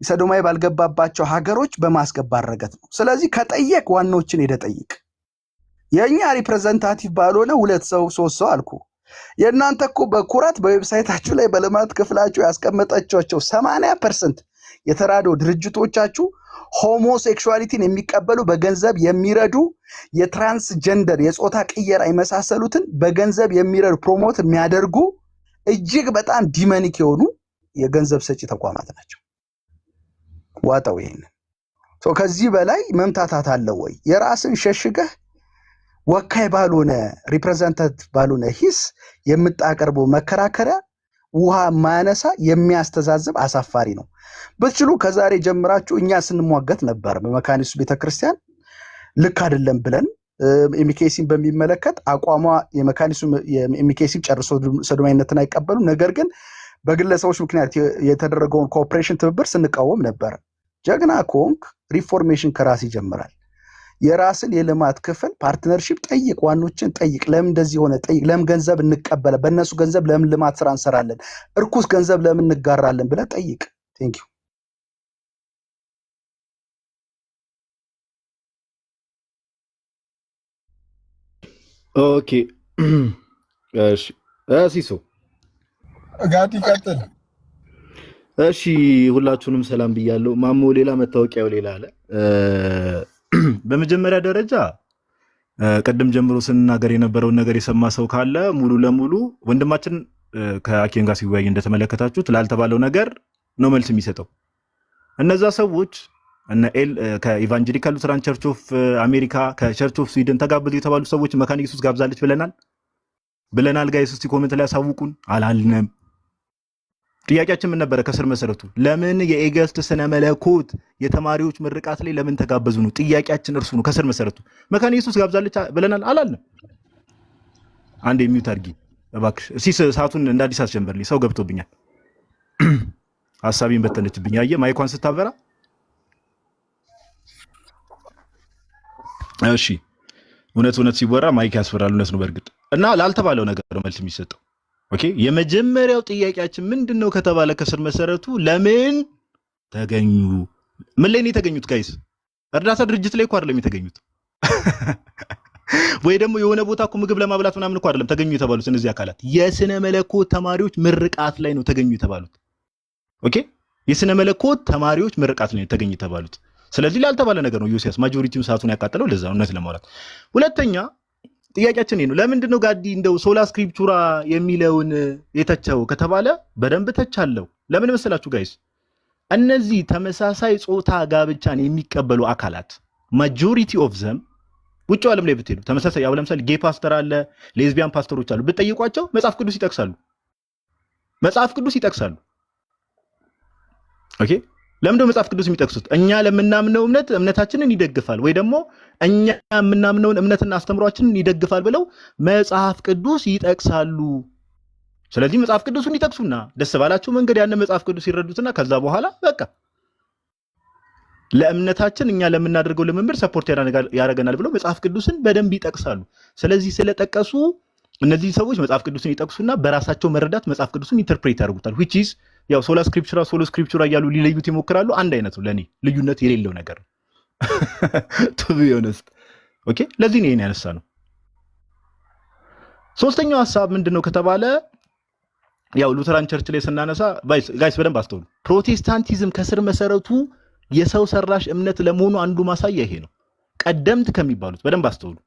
ሰዶማዊ ባልገባባቸው ሀገሮች በማስገባት ረገድ ነው። ስለዚህ ከጠየቅ ዋናዎችን ሄደ ጠይቅ። የእኛ ሪፕሬዘንታቲቭ ባልሆነ 2 ሰው 3 ሰው አልኩ የእናንተ እኮ በኩራት በዌብሳይታችሁ ላይ በልማት ክፍላችሁ ያስቀመጣችኋቸው 80% የተራድኦ ድርጅቶቻችሁ ሆሞሴክሹዋሊቲን የሚቀበሉ በገንዘብ የሚረዱ የትራንስጀንደር የጾታ ቅየራ የመሳሰሉትን በገንዘብ የሚረዱ ፕሮሞት የሚያደርጉ እጅግ በጣም ዲመኒክ የሆኑ የገንዘብ ሰጪ ተቋማት ናቸው። ዋጣው ይሄን ከዚህ በላይ መምታታት አለው ወይ? የራስን ሸሽገህ ወካይ ባልሆነ ሪፕሬዘንታቲቭ ባልሆነ ሂስ የምታቀርበው መከራከሪያ ውሃ ማያነሳ የሚያስተዛዝብ አሳፋሪ ነው። በትችሉ ከዛሬ ጀምራችሁ እኛ ስንሟገት ነበር በመካነ ኢየሱስ ቤተክርስቲያን ልክ አይደለም ብለን ኤሚኬሲን በሚመለከት አቋሟ የመካነ ኢየሱስ ኤሚኬሲን ጨርሶ ሰዶማዊነትን አይቀበሉም። ነገር ግን በግለሰቦች ምክንያት የተደረገውን ኮኦፕሬሽን ትብብር ስንቃወም ነበር። ጀግና ኮንክ ሪፎርሜሽን ከራስ ይጀምራል። የራስን የልማት ክፍል ፓርትነርሺፕ ጠይቅ፣ ዋኖችን ጠይቅ። ለምን እንደዚህ ሆነ ጠይቅ። ለምን ገንዘብ እንቀበለ? በእነሱ ገንዘብ ለምን ልማት ስራ እንሰራለን? እርኩስ ገንዘብ ለምን እንጋራለን ብለህ ጠይቅ። ቴንክ ዩ። ኦኬ እሺ፣ ሲሶ ጋዲ ቀጥል። እሺ፣ ሁላችሁንም ሰላም ብያለሁ። ማሞ ሌላ መታወቂያው ሌላ አለ። በመጀመሪያ ደረጃ ቀደም ጀምሮ ስንናገር የነበረውን ነገር የሰማ ሰው ካለ ሙሉ ለሙሉ ወንድማችን ከአኬን ጋር ሲወያይ እንደተመለከታችሁት ላልተባለው ነገር ነው መልስ የሚሰጠው። እነዛ ሰዎች ከኢቫንጀሊካል ሉተራን ቸርች ኦፍ አሜሪካ ከቸርች ኦፍ ስዊድን ተጋብዘው የተባሉ ሰዎች መካነ ኢየሱስ ጋብዛለች ብለናል። ጋይስ እስቲ ኮሜንት ላይ ያሳውቁን። አላልንም። ጥያቄያችን ምን ነበረ? ከስር መሰረቱ ለምን የኤገስት ስነ መለኮት የተማሪዎች ምርቃት ላይ ለምን ተጋበዙ ነው ጥያቄያችን። እርሱ ነው ከስር መሰረቱ። መካነ ኢየሱስ ጋብዛለች ብለናል አላልንም? አንድ የሚዩት አድርጊ እባክሽ። እስቲ ሰዓቱን እንደ አዲስ አስጀምርልኝ። ሰው ገብቶብኛል። ሐሳቤን በተነችብኝ። አየህ ማይኳን ስታበራ። እሺ እውነት ሲወራ ማይክ ያስፈራል። እውነት ነው በእርግጥ እና ላልተባለው ነገር መልስ የሚሰጠው። ኦኬ የመጀመሪያው ጥያቄያችን ምንድነው ከተባለ ከስር መሰረቱ ለምን ተገኙ? ምን ላይ ነው የተገኙት? ጋይስ እርዳታ ድርጅት ላይ እኮ አይደለም የተገኙት። ወይ ደግሞ የሆነ ቦታ እኮ ምግብ ለማብላት ምናምን እኮ አይደለም ተገኙ የተባሉት እነዚህ አካላት። የስነ መለኮት ተማሪዎች ምርቃት ላይ ነው ተገኙ የተባሉት። ኦኬ የስነ መለኮት ተማሪዎች ምርቃት ላይ ነው ተገኙ የተባሉት። ስለዚህ ላልተባለ ነገር ነው ዮሴያስ ማጆሪቲውን ሰዓቱን ያቃጠለው። ለዛ እውነት ለማውራት ሁለተኛ ጥያቄያችን ነው ለምንድነው ጋዲ እንደው ሶላ ስክሪፕቹራ የሚለውን የተቸው ከተባለ በደንብ ተቻለው። ለምን መሰላችሁ ጋይስ? እነዚህ ተመሳሳይ ጾታ ጋብቻን የሚቀበሉ አካላት ማጆሪቲ ኦፍ ዘም ውጭ ዓለም ላይ ብትሄዱ ተመሳሳይ ያው ለምሳሌ ጌይ ፓስተር አለ፣ ሌዝቢያን ፓስተሮች አሉ። ብትጠይቋቸው መጽሐፍ ቅዱስ ይጠቅሳሉ። ኦኬ ለምንድነው መጽሐፍ ቅዱስ የሚጠቅሱት? እኛ ለምናምነው እምነታችንን ይደግፋል ወይ ደግሞ እኛ የምናምነውን እምነትና አስተምሯችንን ይደግፋል ብለው መጽሐፍ ቅዱስ ይጠቅሳሉ። ስለዚህ መጽሐፍ ቅዱስን ይጠቅሱና ደስ ባላቸው መንገድ ያን መጽሐፍ ቅዱስ ይረዱትና ከዛ በኋላ በቃ ለእምነታችን እኛ ለምናደርገው ልምምድ ሰፖርት ያደርገናል ብለው መጽሐፍ ቅዱስን በደንብ ይጠቅሳሉ። ስለዚህ ስለጠቀሱ እነዚህ ሰዎች መጽሐፍ ቅዱስን ይጠቅሱና በራሳቸው መረዳት መጽሐፍ ቅዱስን ኢንተርፕሬት ያደርጉታል። which is ያው ሶሎ ስክሪፕቹራ እያሉ ሊለዩት ይሞክራሉ። አንድ አይነት ነው ለኔ ልዩነት የሌለው ነገር to be honest ኦኬ ለዚህ ነው ይሄን ያነሳ ነው። ሶስተኛው ሐሳብ ምንድነው ከተባለ ያው ሉተራን ቸርች ላይ ስናነሳ ጋይስ በደንብ አስተውሉ። ፕሮቴስታንቲዝም ከስር መሰረቱ የሰው ሰራሽ እምነት ለመሆኑ አንዱ ማሳያ ይሄ ነው። ቀደምት ከሚባሉት በደንብ አስተውሉ።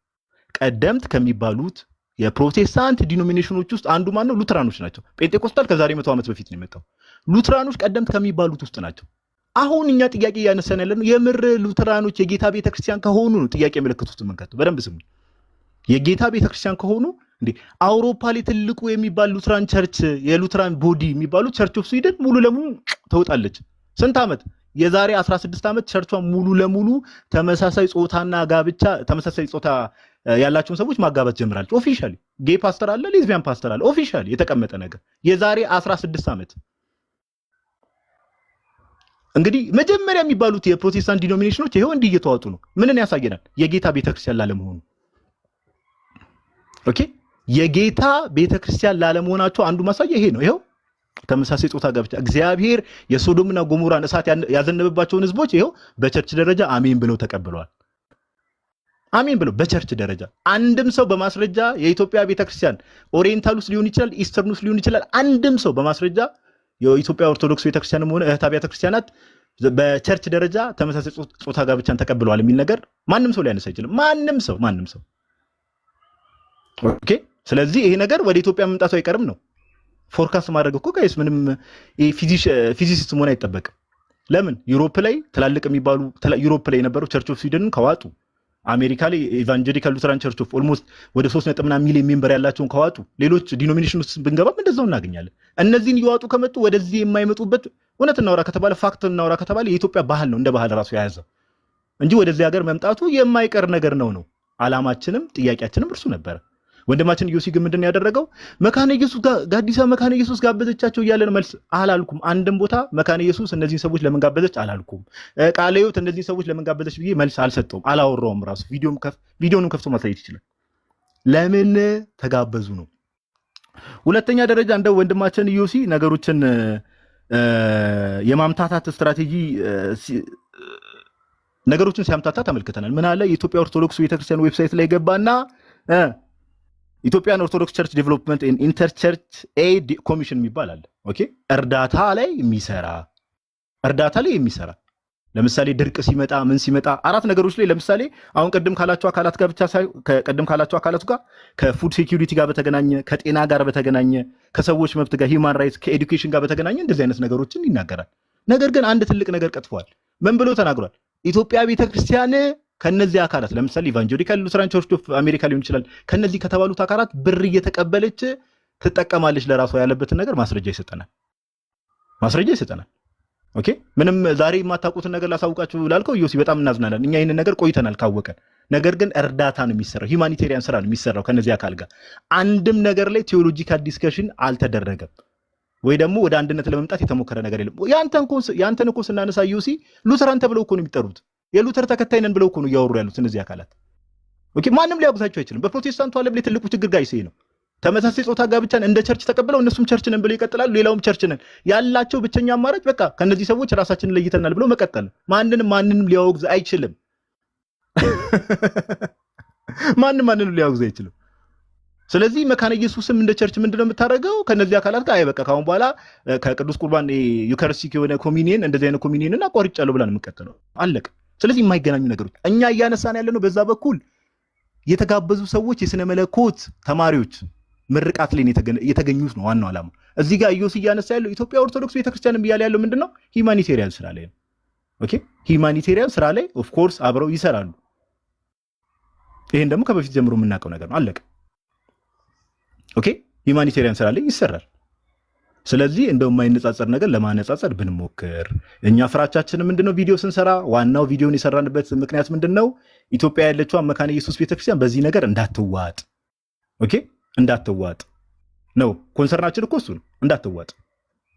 ቀደምት ከሚባሉት የፕሮቴስታንት ዲኖሚኔሽኖች ውስጥ አንዱ ማን ነው? ሉተራኖች ናቸው። ጴንጤቆስታል ከዛሬ 100 ዓመት በፊት ነው የመጣው። ሉተራኖች ቀደምት ከሚባሉት ውስጥ ናቸው። አሁን እኛ ጥያቄ ያነሳን ያለነው የምር ሉተራኖች የጌታ ቤተክርስቲያን ከሆኑ ነው ጥያቄ ምልክት ውስጥ መንከተው። በደንብ ስሙ። የጌታ ቤተክርስቲያን ከሆኑ እንዴ አውሮፓ ላይ ትልቁ የሚባል ሉተራን ቸርች የሉተራን ቦዲ የሚባሉ ቸርች ኦፍ ስዊድን ሙሉ ለሙሉ ተወጣለች። ስንት ዓመት? የዛሬ 16 ዓመት ቸርቿ ሙሉ ለሙሉ ተመሳሳይ ጾታና ጋብቻ ተመሳሳይ ጾታ ያላቸውን ሰዎች ማጋባት ጀምራለች። ኦፊሻሊ ጌይ ፓስተር አለ፣ ሌዝቢያን ፓስተር አለ። ኦፊሻሊ የተቀመጠ ነገር የዛሬ 16 ዓመት። እንግዲህ መጀመሪያ የሚባሉት የፕሮቴስታንት ዲኖሚኔሽኖች ይሄው እንዲህ እየተዋጡ ነው። ምንን ያሳየናል? የጌታ ቤተክርስቲያን ላለመሆኑ። ኦኬ የጌታ ቤተክርስቲያን ላለመሆናቸው አንዱ ማሳያ ይሄ ነው። ይሄው ተመሳሳይ ጾታ ጋብቻ እግዚአብሔር የሶዶምና ጎሞራን እሳት ያዘነበባቸውን ህዝቦች ይሄው በቸርች ደረጃ አሜን ብለው ተቀብለዋል። አሜን ብለው በቸርች ደረጃ አንድም ሰው በማስረጃ የኢትዮጵያ ቤተክርስቲያን ኦሪየንታል ውስጥ ሊሆን ይችላል፣ ኢስተርን ውስጥ ሊሆን ይችላል። አንድም ሰው በማስረጃ የኢትዮጵያ ኦርቶዶክስ ቤተክርስቲያንም ሆነ እህት አብያተ ክርስቲያናት በቸርች ደረጃ ተመሳሳይ ጾታ ጋብቻን ተቀብለዋል የሚል ነገር ማንም ሰው ሊያነሳ አይችልም። ማንም ሰው ኦኬ። ስለዚህ ይሄ ነገር ወደ ኢትዮጵያ መምጣቱ አይቀርም ነው። ፎርካስት ማድረግ እኮ ጋይስ ምንም ፊዚሲስት መሆን አይጠበቅም። ለምን ዩሮፕ ላይ ትላልቅ የሚባሉ ዩሮፕ ላይ የነበሩ ቸርች ኦፍ ስዊድንን ከዋጡ፣ አሜሪካ ላይ ኢቫንጀሊካል ሉተራን ቸርች ኦፍ ኦልሞስት ወደ 3.9 ሚሊዮን ሜምበር ያላቸውን ከዋጡ፣ ሌሎች ዲኖሚኔሽን ውስጥ ብንገባም እንደዛው እናገኛለን። እነዚህን እየዋጡ ከመጡ ወደዚህ የማይመጡበት እውነት እናውራ ከተባለ ፋክት እናውራ ከተባለ የኢትዮጵያ ባህል ነው እንደ ባህል ራሱ የያዘው እንጂ ወደዚህ ሀገር መምጣቱ የማይቀር ነገር ነው። አላማችንም ጥያቄያችንም እርሱ ነበረ። ወንድማችን ኢዮሲ ግን ምንድን ያደረገው መካነ ኢየሱስ ጋዲሳ መካነ ኢየሱስ ጋበዘቻቸው እያለን መልስ አላልኩም። አንድም ቦታ መካነ ኢየሱስ እነዚህን ሰዎች ለምን ጋበዘች አላልኩም። ቃለ ሕይወት እነዚህን ሰዎች ለምን ጋበዘች ብዬ መልስ አልሰጠውም፣ አላወራውም። ራሱ ቪዲዮንም ከፍቶ ማሳየት ይችላል። ለምን ተጋበዙ ነው። ሁለተኛ ደረጃ እንደው ወንድማችን ኢዮሲ ነገሮችን የማምታታት ስትራቴጂ ነገሮችን ሲያምታታ ተመልክተናል። ምን አለ የኢትዮጵያ ኦርቶዶክስ ቤተክርስቲያን ዌብሳይት ላይ ገባና ኢትዮጵያን ኦርቶዶክስ ቸርች ዴቨሎፕመንት ኤንድ ኢንተርቸርች ኤድ ኮሚሽን የሚባል አለ። ኦኬ እርዳታ ላይ የሚሰራ ለምሳሌ ድርቅ ሲመጣ ምን ሲመጣ አራት ነገሮች ላይ ለምሳሌ አሁን ቀደም ካላቸው አካላት ጋር ብቻ ቀደም ካላቸው አካላት ጋር ከፉድ ሴኩሪቲ ጋር በተገናኘ ከጤና ጋር በተገናኘ ከሰዎች መብት ጋር ሂውማን ራይትስ ከኤዱኬሽን ጋር በተገናኘ እንደዚህ አይነት ነገሮችን ይናገራል። ነገር ግን አንድ ትልቅ ነገር ቀጥፏል። ምን ብሎ ተናግሯል? ኢትዮጵያ ቤተክርስቲያን ከነዚህ አካላት ለምሳሌ ኢቫንጀሊካል ሉተራን ቸርች ኦፍ አሜሪካ ሊሆን ይችላል ከነዚህ ከተባሉት አካላት ብር እየተቀበለች ትጠቀማለች ለራሷ ያለበትን ነገር ማስረጃ ይሰጠናል። ኦኬ ምንም ዛሬ የማታውቁትን ነገር ላሳውቃችሁ ላልከው ኢዮሲ በጣም እናዝናለን። እኛ ይህንን ነገር ቆይተናል ካወቀን። ነገር ግን እርዳታ ነው የሚሰራው፣ ሂውማኒቴሪያን ስራ ነው የሚሰራው ከነዚህ አካል ጋር። አንድም ነገር ላይ ቴዎሎጂካል ዲስከሽን አልተደረገም ወይ ደግሞ ወደ አንድነት ለመምጣት የተሞከረ ነገር የለም። ያንተን እኮ ስናነሳ ኢዮሲ ሉተራን ተብለው እኮ ነው የሚጠሩት። የሉተር ተከታይ ነን ብለው እኮ ነው እያወሩ ያሉት እነዚህ አካላት። ኦኬ ማንም ሊያጉዛቸው አይችልም። በፕሮቴስታንቱ ዓለም ላይ ትልቁ ችግር ጋር ይሄ ነው። ተመሳሳይ ጾታ ጋብቻን እንደ ቸርች ተቀብለው እነሱም ቸርች ነን ብለው ይቀጥላሉ፣ ሌላውም ቸርች ነን። ያላቸው ብቸኛ አማራጭ በቃ ከነዚህ ሰዎች ራሳችንን ለይተናል ብለው መቀጠል። ማንንም ሊያወግዝ አይችልም። ማንንም ሊያወግዝ አይችልም። ስለዚህ መካነ ኢየሱስም እንደ ቸርች ምንድነው የምታደርገው? ከነዚህ አካላት ጋር በቃ ካሁን በኋላ ከቅዱስ ቁርባን ዩካሪስቲክ የሆነ ኮሚኒየን እንደዚህ አይነት ኮሚኒየንን አቋርጫለሁ ብላ ነው የምትቀጥለው። አለቀ። ስለዚህ የማይገናኙ ነገሮች እኛ እያነሳን ያለነው በዛ በኩል የተጋበዙ ሰዎች የስነ መለኮት ተማሪዎች ምርቃት ላይ የተገኙት ነው ዋናው ዓላማ። እዚህ ጋር ኢዮሲ እያነሳ ያለው ኢትዮጵያ ኦርቶዶክስ ቤተክርስቲያን እያለ ያለው ምንድነው? ሂውማኒቴሪያን ስራ ላይ ነው። ኦኬ ሂውማኒቴሪያን ስራ ላይ ኦፍ ኮርስ አብረው ይሰራሉ። ይሄን ደግሞ ከበፊት ጀምሮ የምናውቀው ነገር ነው። አለቀ። ኦኬ ሂውማኒቴሪያን ስራ ላይ ይሰራል። ስለዚህ እንደው የማይነጻጸር ነገር ለማነጻጸር ብንሞክር እኛ ፍራቻችን ምንድነው? ቪዲዮ ስንሰራ ዋናው ቪዲዮን የሰራንበት ምክንያት ምንድነው? ኢትዮጵያ ያለችው መካነ ኢየሱስ ቤተክርስቲያን በዚህ ነገር እንዳትዋጥ፣ ኦኬ እንዳትዋጥ ነው ኮንሰርናችን እኮ እሱ ነው፣ እንዳትዋጥ።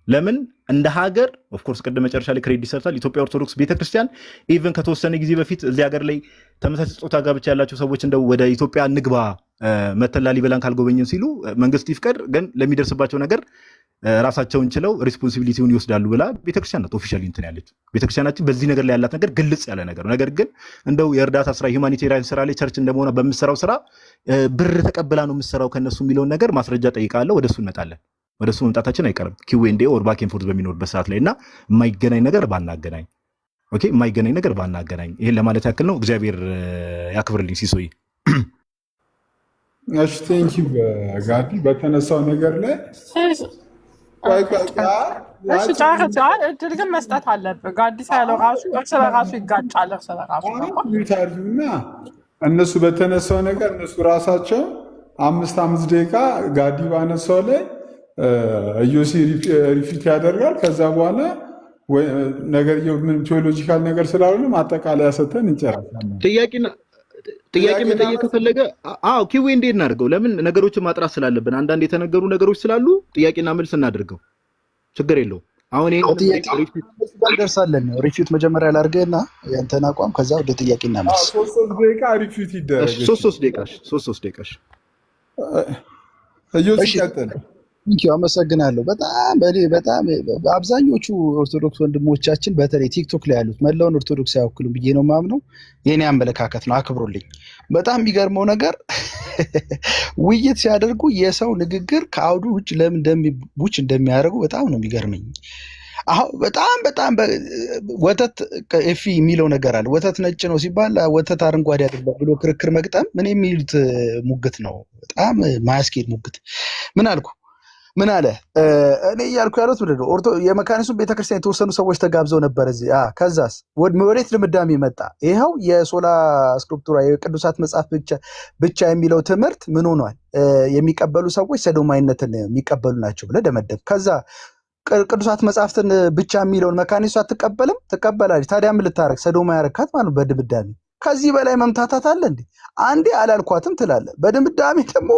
ለምን እንደ ሀገር ኦፍ ኮርስ ቅድም መጨረሻ ላይ ክሬዲት ሰርታል ኢትዮጵያ ኦርቶዶክስ ቤተክርስቲያን ኢቭን ከተወሰነ ጊዜ በፊት እዚህ ሀገር ላይ ተመሳሳይ ጾታ ጋብቻ ያላቸው ሰዎች እንደው ወደ ኢትዮጵያ ንግባ መተን ላሊበላን ካልጎበኘን ሲሉ መንግስት ይፍቀድ፣ ግን ለሚደርስባቸው ነገር ራሳቸውን ችለው ሪስፖንሲቢሊቲውን ይወስዳሉ ብላ ቤተክርስቲያን ናት ኦፊሻሊ እንትን ያለች። ቤተክርስቲያናችን በዚህ ነገር ላይ ያላት ነገር ግልጽ ያለ ነገር ነው። ነገር ግን እንደው የእርዳታ ስራ ሂውማኒቴሪያን ስራ ላይ ቸርች እንደመሆኗ በምትሰራው ስራ ብር ተቀብላ ነው የምትሰራው ከነሱ የሚለውን ነገር ማስረጃ ጠይቃለሁ። ወደሱ እንመጣለን። ወደሱ መምጣታችን አይቀርም ኪዌንዴ ኦር ባክ ኤንድ ፎርዝ በሚኖርበት ሰዓት ላይ እና የማይገናኝ ነገር ባናገናኝ፣ ኦኬ የማይገናኝ ነገር ባናገናኝ። ይሄን ለማለት ያክል ነው። እግዚአብሔር ያክብርልኝ ሲሶይ። እሺ ቴንኪው ጋዲ በተነሳው ነገር ላይ እድል ግን መስጠት አለብህ። ጋዲስ ያለው ራሱ እርስ በራሱ ይጋጫል። እርስ በራሱ እና እነሱ በተነሳው ነገር እነሱ ራሳቸው 5 ደቂቃ ጋዲ ባነሳው ላይ ኢዮሲ ሪፊት ያደርጋል። ከዛ በኋላ ነገር ምን ቴዎሎጂካል ነገር ስላልሆነ ማጠቃለያ ሰተን እንጨራለን። ጥያቄ መጠየቅ ከፈለገ ኪዌ እንዴት እናድርገው? ለምን ነገሮችን ማጥራት ስላለብን አንዳንድ የተነገሩ ነገሮች ስላሉ ጥያቄና መልስ እናድርገው። ችግር የለውም። አሁን ደርሳለን። ሪፊት መጀመሪያ ላድርግህና ያንተን አቋም ከዛ ወደ ጥያቄና መልስ 3 ደቂቃ ሪፊት ይደረግ። 3 ደቂቃ። ኢዮሲ ቀጥል። አመሰግናለሁ። በጣም አብዛኞቹ ኦርቶዶክስ ወንድሞቻችን በተለይ ቲክቶክ ላይ ያሉት መላውን ኦርቶዶክስ አይወክሉም ብዬ ነው የማምነው። የኔ አመለካከት ነው፣ አክብሩልኝ። በጣም የሚገርመው ነገር ውይይት ሲያደርጉ የሰው ንግግር ከአውዱ ውጭ ለምን እንደሚያደርጉ በጣም ነው የሚገርመኝ። አሁን በጣም ወተት ኤፊ የሚለው ነገር አለ። ወተት ነጭ ነው ሲባል ወተት አረንጓዴ አይደለም ብሎ ክርክር መግጠም ምን የሚሉት ሙግት ነው? በጣም ማያስኬድ ሙግት። ምን አለ እኔ እያልኩ ያሉት ምንድን ነው? የመካኒሱም ቤተክርስቲያን የተወሰኑ ሰዎች ተጋብዘው ነበር እዚህ። ከዛስ ወዴት ድምዳሜ መጣ? ይኸው የሶላ ስክሪፕቱራ የቅዱሳት መጽሐፍ ብቻ የሚለው ትምህርት ምን ሆኗል? የሚቀበሉ ሰዎች ሰዶማዊነትን የሚቀበሉ ናቸው ብለህ ደመደብ። ከዛ ቅዱሳት መጽሐፍትን ብቻ የሚለውን መካኒሱ አትቀበልም? ትቀበላለች። ታዲያ ምን ልታረግ? ሰዶማ ያረካት ማለት በድምዳሜ። ከዚህ በላይ መምታታት አለ እንዴ? አንዴ አላልኳትም ትላለ፣ በድምዳሜ ደግሞ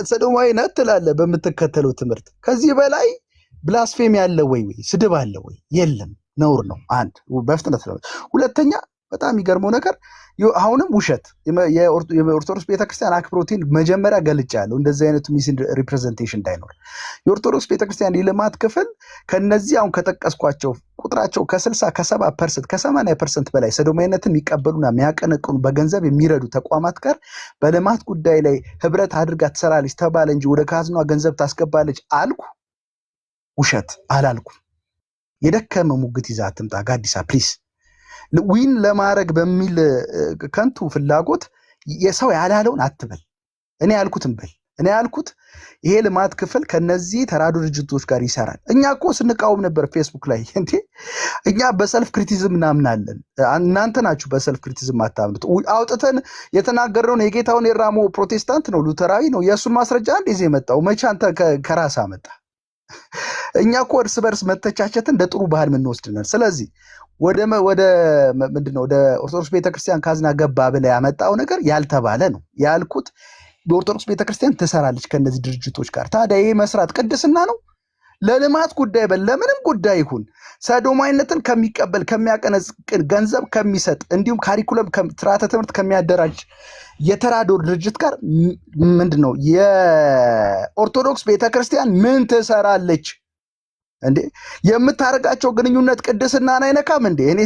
ሰዶማዊ ናት ትላለ በምትከተለው ትምህርት። ከዚህ በላይ ብላስፌሚ አለ ወይ? ስድብ አለ ወይ? የለም፣ ነውር ነው። አንድ በፍጥነት ነው። ሁለተኛ በጣም የሚገርመው ነገር አሁንም ውሸት የኦርቶዶክስ ቤተክርስቲያን አክብሮቴን መጀመሪያ ገልጫለሁ፣ እንደዚህ አይነቱ ሚስ ሪፕሬዘንቴሽን እንዳይኖር። የኦርቶዶክስ ቤተክርስቲያን የልማት ክፍል ከነዚህ አሁን ከጠቀስኳቸው ቁጥራቸው ከ60 ከ70% ከ80% በላይ ሰዶማዊነትን የሚቀበሉና የሚያቀነቅኑ በገንዘብ የሚረዱ ተቋማት ጋር በልማት ጉዳይ ላይ ህብረት አድርጋ ትሰራለች ተባለ እንጂ ወደ ካዝኗ ገንዘብ ታስገባለች አልኩ? ውሸት አላልኩም። የደከመ ሙግት ይዛ አትምጣ ጋዲሳ ፕሊስ። ዊን ለማድረግ በሚል ከንቱ ፍላጎት የሰው ያላለውን አትበል። እኔ ያልኩትን በል። እኔ ያልኩት ይሄ ልማት ክፍል ከነዚህ ተራዶ ድርጅቶች ጋር ይሰራል። እኛ እኮ ስንቃወም ነበር ፌስቡክ ላይ እንዴ። እኛ በሰልፍ ክሪቲዝም እናምናለን። እናንተ ናችሁ በሰልፍ ክሪቲዝም አታምኑት። አውጥተን የተናገርነውን የጌታውን የራሞ ፕሮቴስታንት ነው ሉተራዊ ነው የእሱን ማስረጃ እንደዚህ የመጣው መቼ አንተ ከራስ አመጣ? እኛ እኮ እርስ በርስ መተቻቸትን እንደ ጥሩ ባህል የምንወስድነን። ስለዚህ ወደ ምንድነው ወደ ኦርቶዶክስ ቤተክርስቲያን ካዝና ገባ ብለህ ያመጣው ነገር ያልተባለ ነው ያልኩት። በኦርቶዶክስ ቤተክርስቲያን ትሰራለች ከነዚህ ድርጅቶች ጋር። ታዲያ ይሄ መስራት ቅድስና ነው? ለልማት ጉዳይ ለምንም ጉዳይ ይሁን ሰዶማዊነትን ከሚቀበል ከሚያቀነቅን ገንዘብ ከሚሰጥ እንዲሁም ካሪኩለም ስርዓተ ትምህርት ከሚያደራጅ የተራዶ ድርጅት ጋር ምንድነው የኦርቶዶክስ ቤተክርስቲያን ምን ትሰራለች እንዴ? የምታረጋቸው ግንኙነት ቅድስናን አይነካም እንዴ? እኔ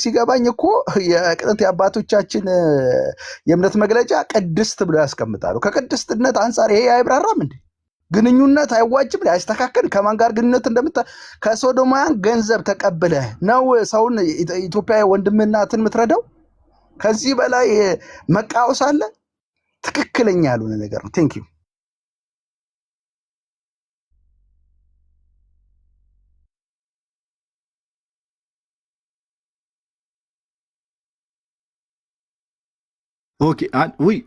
ሲገባኝ እኮ የቅጥንት የአባቶቻችን የእምነት መግለጫ ቅድስት ብሎ ያስቀምጣሉ። ከቅድስትነት አንጻር ይሄ አይብራራም እንዴ? ግንኙነት አይዋጅም? አያስተካከል? ከማን ጋር ግንኙነት ከሶዶማውያን ገንዘብ ተቀብለህ ነው ሰውን ኢትዮጵያ ወንድምናትን የምትረዳው? ከዚህ በላይ መቃወስ አለ? ትክክለኛ ያልሆነ ነገር ነው። ቴንክ ዩ። ኦኬ ውይ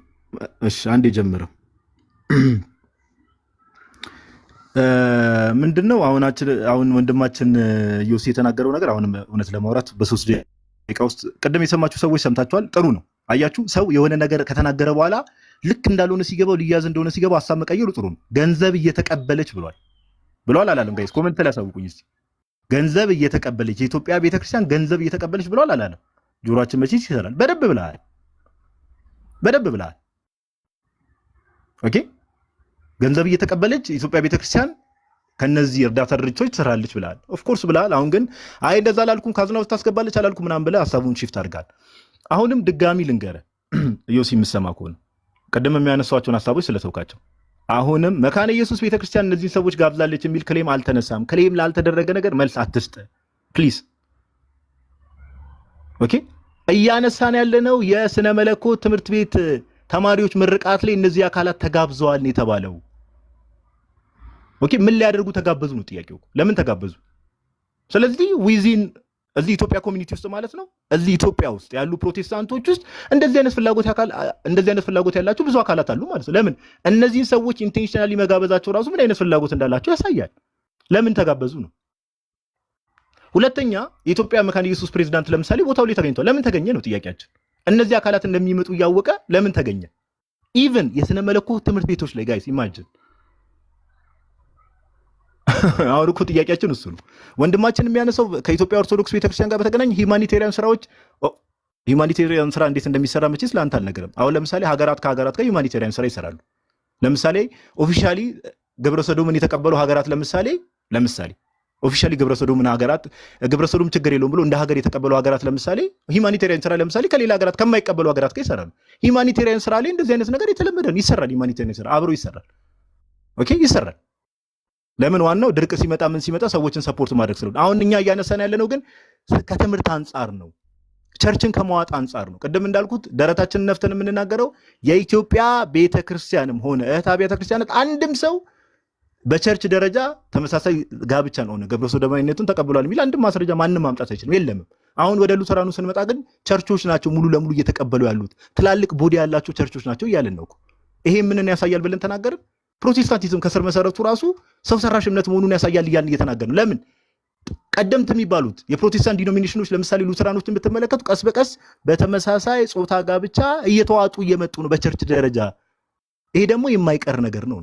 እሺ አንዴ ጀምረው። ምንድነው አሁን ወንድማችን ዮሴ የተናገረው ነገር አሁንም እውነት ለማውራት በ3 ደቂቃ ውስጥ ቅድም የሰማችሁ ሰዎች ሰምታችኋል። ጥሩ ነው። አያችሁ፣ ሰው የሆነ ነገር ከተናገረ በኋላ ልክ እንዳልሆነ ሲገባው ሊያዝ እንደሆነ ሲገባው ሀሳብ መቀየሩ ጥሩ ነው። ገንዘብ እየተቀበለች ብሏል አላለም? ጋይስ ኮሜንት ላይ አሳውቁኝ እስቲ። ገንዘብ እየተቀበለች የኢትዮጵያ ቤተክርስቲያን ገንዘብ እየተቀበለች ብሏል አላለም? ጆሮአችን መቼ ይሰራል? በደንብ ብለሃል። ኦኬ፣ ገንዘብ እየተቀበለች የኢትዮጵያ ቤተክርስቲያን ከነዚህ እርዳታ ድርጅቶች ትሰራለች ብለሃል። ኦፍኮርስ ብለሃል። አሁን ግን አይ እንደዛ አላልኩም ካዝና ውስጥ ታስገባለች አላልኩም ምናምን ብለህ ሀሳቡን ሺፍት አድርጋል። አሁንም ድጋሚ ልንገርህ ዮሲ የምሰማ ከሆነ ቀደም የሚያነሷቸውን ሀሳቦች ስለተውካቸው፣ አሁንም መካነ ኢየሱስ ቤተክርስቲያን እነዚህን ሰዎች ጋብዛለች የሚል ክሌም አልተነሳም። ክሌም ላልተደረገ ነገር መልስ አትስጥ ፕሊዝ። ኦኬ፣ እያነሳን ያለነው የስነ መለኮት ትምህርት ቤት ተማሪዎች ምርቃት ላይ እነዚህ አካላት ተጋብዘዋል ነው የተባለው። ኦኬ፣ ምን ሊያደርጉ ተጋበዙ ነው ጥያቄው። ለምን ተጋበዙ? ስለዚህ ዊዚን እዚህ ኢትዮጵያ ኮሚኒቲ ውስጥ ማለት ነው፣ እዚህ ኢትዮጵያ ውስጥ ያሉ ፕሮቴስታንቶች ውስጥ እንደዚህ አይነት ፍላጎት ያላቸው ብዙ አካላት አሉ ማለት ነው። ለምን እነዚህን ሰዎች ኢንቴንሽናሊ መጋበዛቸው ራሱ ምን አይነት ፍላጎት እንዳላቸው ያሳያል። ለምን ተጋበዙ ነው። ሁለተኛ የኢትዮጵያ መካነ ኢየሱስ ፕሬዝዳንት ለምሳሌ ቦታው ላይ ተገኝቷል። ለምን ተገኘ ነው ጥያቄያችን። እነዚህ አካላት እንደሚመጡ እያወቀ ለምን ተገኘ? ኢቭን የስነ መለኮት ትምህርት ቤቶች ላይ ጋይስ ኢማጂን። አሁን እኮ ጥያቄያችን እሱ ነው። ወንድማችን የሚያነሳው ከኢትዮጵያ ኦርቶዶክስ ቤተክርስቲያን ጋር በተገናኘ ሂውማኒቴሪያን ስራ እንዴት እንደሚሰራ መቼስ ለአንተ አልነገርም። አሁን ለምሳሌ ሀገራት ከሀገራት ጋር ሂውማኒቴሪያን ስራ ይሰራሉ። ለምሳሌ ኦፊሻሊ ግብረ ሰዶምን የተቀበሉ ሀገራት ለምሳሌ ኦፊሻሊ ግብረ ሰዶም ችግር የለውም ብሎ እንደ ሀገር የተቀበሉ ሀገራት ለምሳሌ ሂማኒቴሪያን ስራ ለምሳሌ ከሌላ ሀገራት ከማይቀበሉ ሀገራት ጋር ይሰራሉ። ሂማኒቴሪያን ስራ ላይ እንደዚህ አይነት ነገር የተለመደ ነው፣ ይሰራል። ሂማኒቴሪያን ስራ አብሮ ይሰራል። ኦኬ ይሰራል። ለምን ዋናው ድርቅ ሲመጣ ምን ሲመጣ ሰዎችን ሰፖርት ማድረግ ስለሆነ፣ አሁን እኛ እያነሳን ያለነው ግን ከትምህርት አንጻር ነው፣ ቸርችን ከመዋጥ አንጻር ነው። ቅድም እንዳልኩት ደረታችንን ነፍተን የምንናገረው የኢትዮጵያ ቤተክርስቲያንም ሆነ እህት አብያተ ክርስቲያናት አንድም ሰው በቸርች ደረጃ ተመሳሳይ ጋብቻን ሆነ ግብረ ሰዶማዊነቱን ተቀብሏል የሚል አንድም ማስረጃ ማንም ማምጣት አይችልም፣ የለም። አሁን ወደ ሉተራኑ ስንመጣ ግን ቸርቾች ናቸው ሙሉ ለሙሉ እየተቀበሉ ያሉት፣ ትላልቅ ቦዲ ያላቸው ቸርቾች ናቸው እያልን ነው። ይሄ ምንን ያሳያል ብለን ተናገርን? ፕሮቴስታንቲዝም ከስር መሰረቱ ራሱ ሰው ሰራሽ እምነት መሆኑን ያሳያል እያልን እየተናገርን ነው። ለምን ቀደምት የሚባሉት የፕሮቴስታንት ዲኖሚኔሽኖች ለምሳሌ ሉተራኖችን ብትመለከቱ ቀስ በቀስ በተመሳሳይ ጾታ ጋብቻ እየተዋጡ እየመጡ ነው በቸርች ደረጃ። ይሄ ደግሞ የማይቀር ነገር ነው።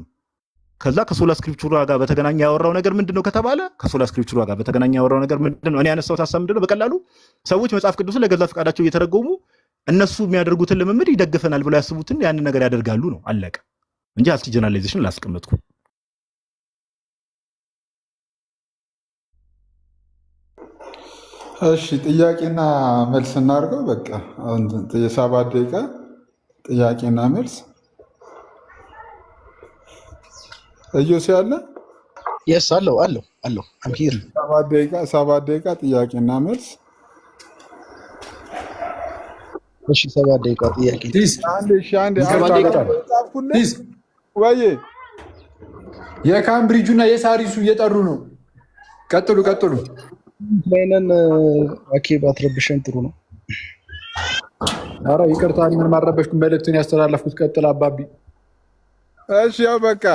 ከዛ ከሶላ ስክሪፕቹራ ጋር በተገናኘ ያወራው ነገር ምንድነው ከተባለ ከሶላ ስክሪፕቹራ ጋር በተገናኘ ያወራው ነገር ምንድነው? እኔ ያነሳሁት ሐሳብ ምንድነው? በቀላሉ ሰዎች መጽሐፍ ቅዱስን ለገዛ ፈቃዳቸው እየተረጎሙ እነሱ የሚያደርጉትን ልምምድ ይደግፈናል ብለው ያስቡትን ያንን ነገር ያደርጋሉ ነው፣ አለቀ እንጂ አስኪ ጀነራላይዜሽን ላስቀመጥኩ። እሺ ጥያቄና መልስ እናድርገው። በቃ አሁን የ7 ደቂቃ ጥያቄና መልስ እዮስ ያለ የስ አለው አም ሂር 7 ደቂቃ ጥያቄና መልስ። እሺ 7 ደቂቃ ጥያቄ ወይ የካምብሪጁና የሳሪሱ እየጠሩ ነው። ቀጥሉ። ለነን አኬ ባትረብሸን ጥሩ ነው። ኧረ ይቅርታ፣ ምን ማረበሽኩ? መልእክቱን ያስተላለፍኩት። ቀጥል አባቢ። እሺ ያው በቃ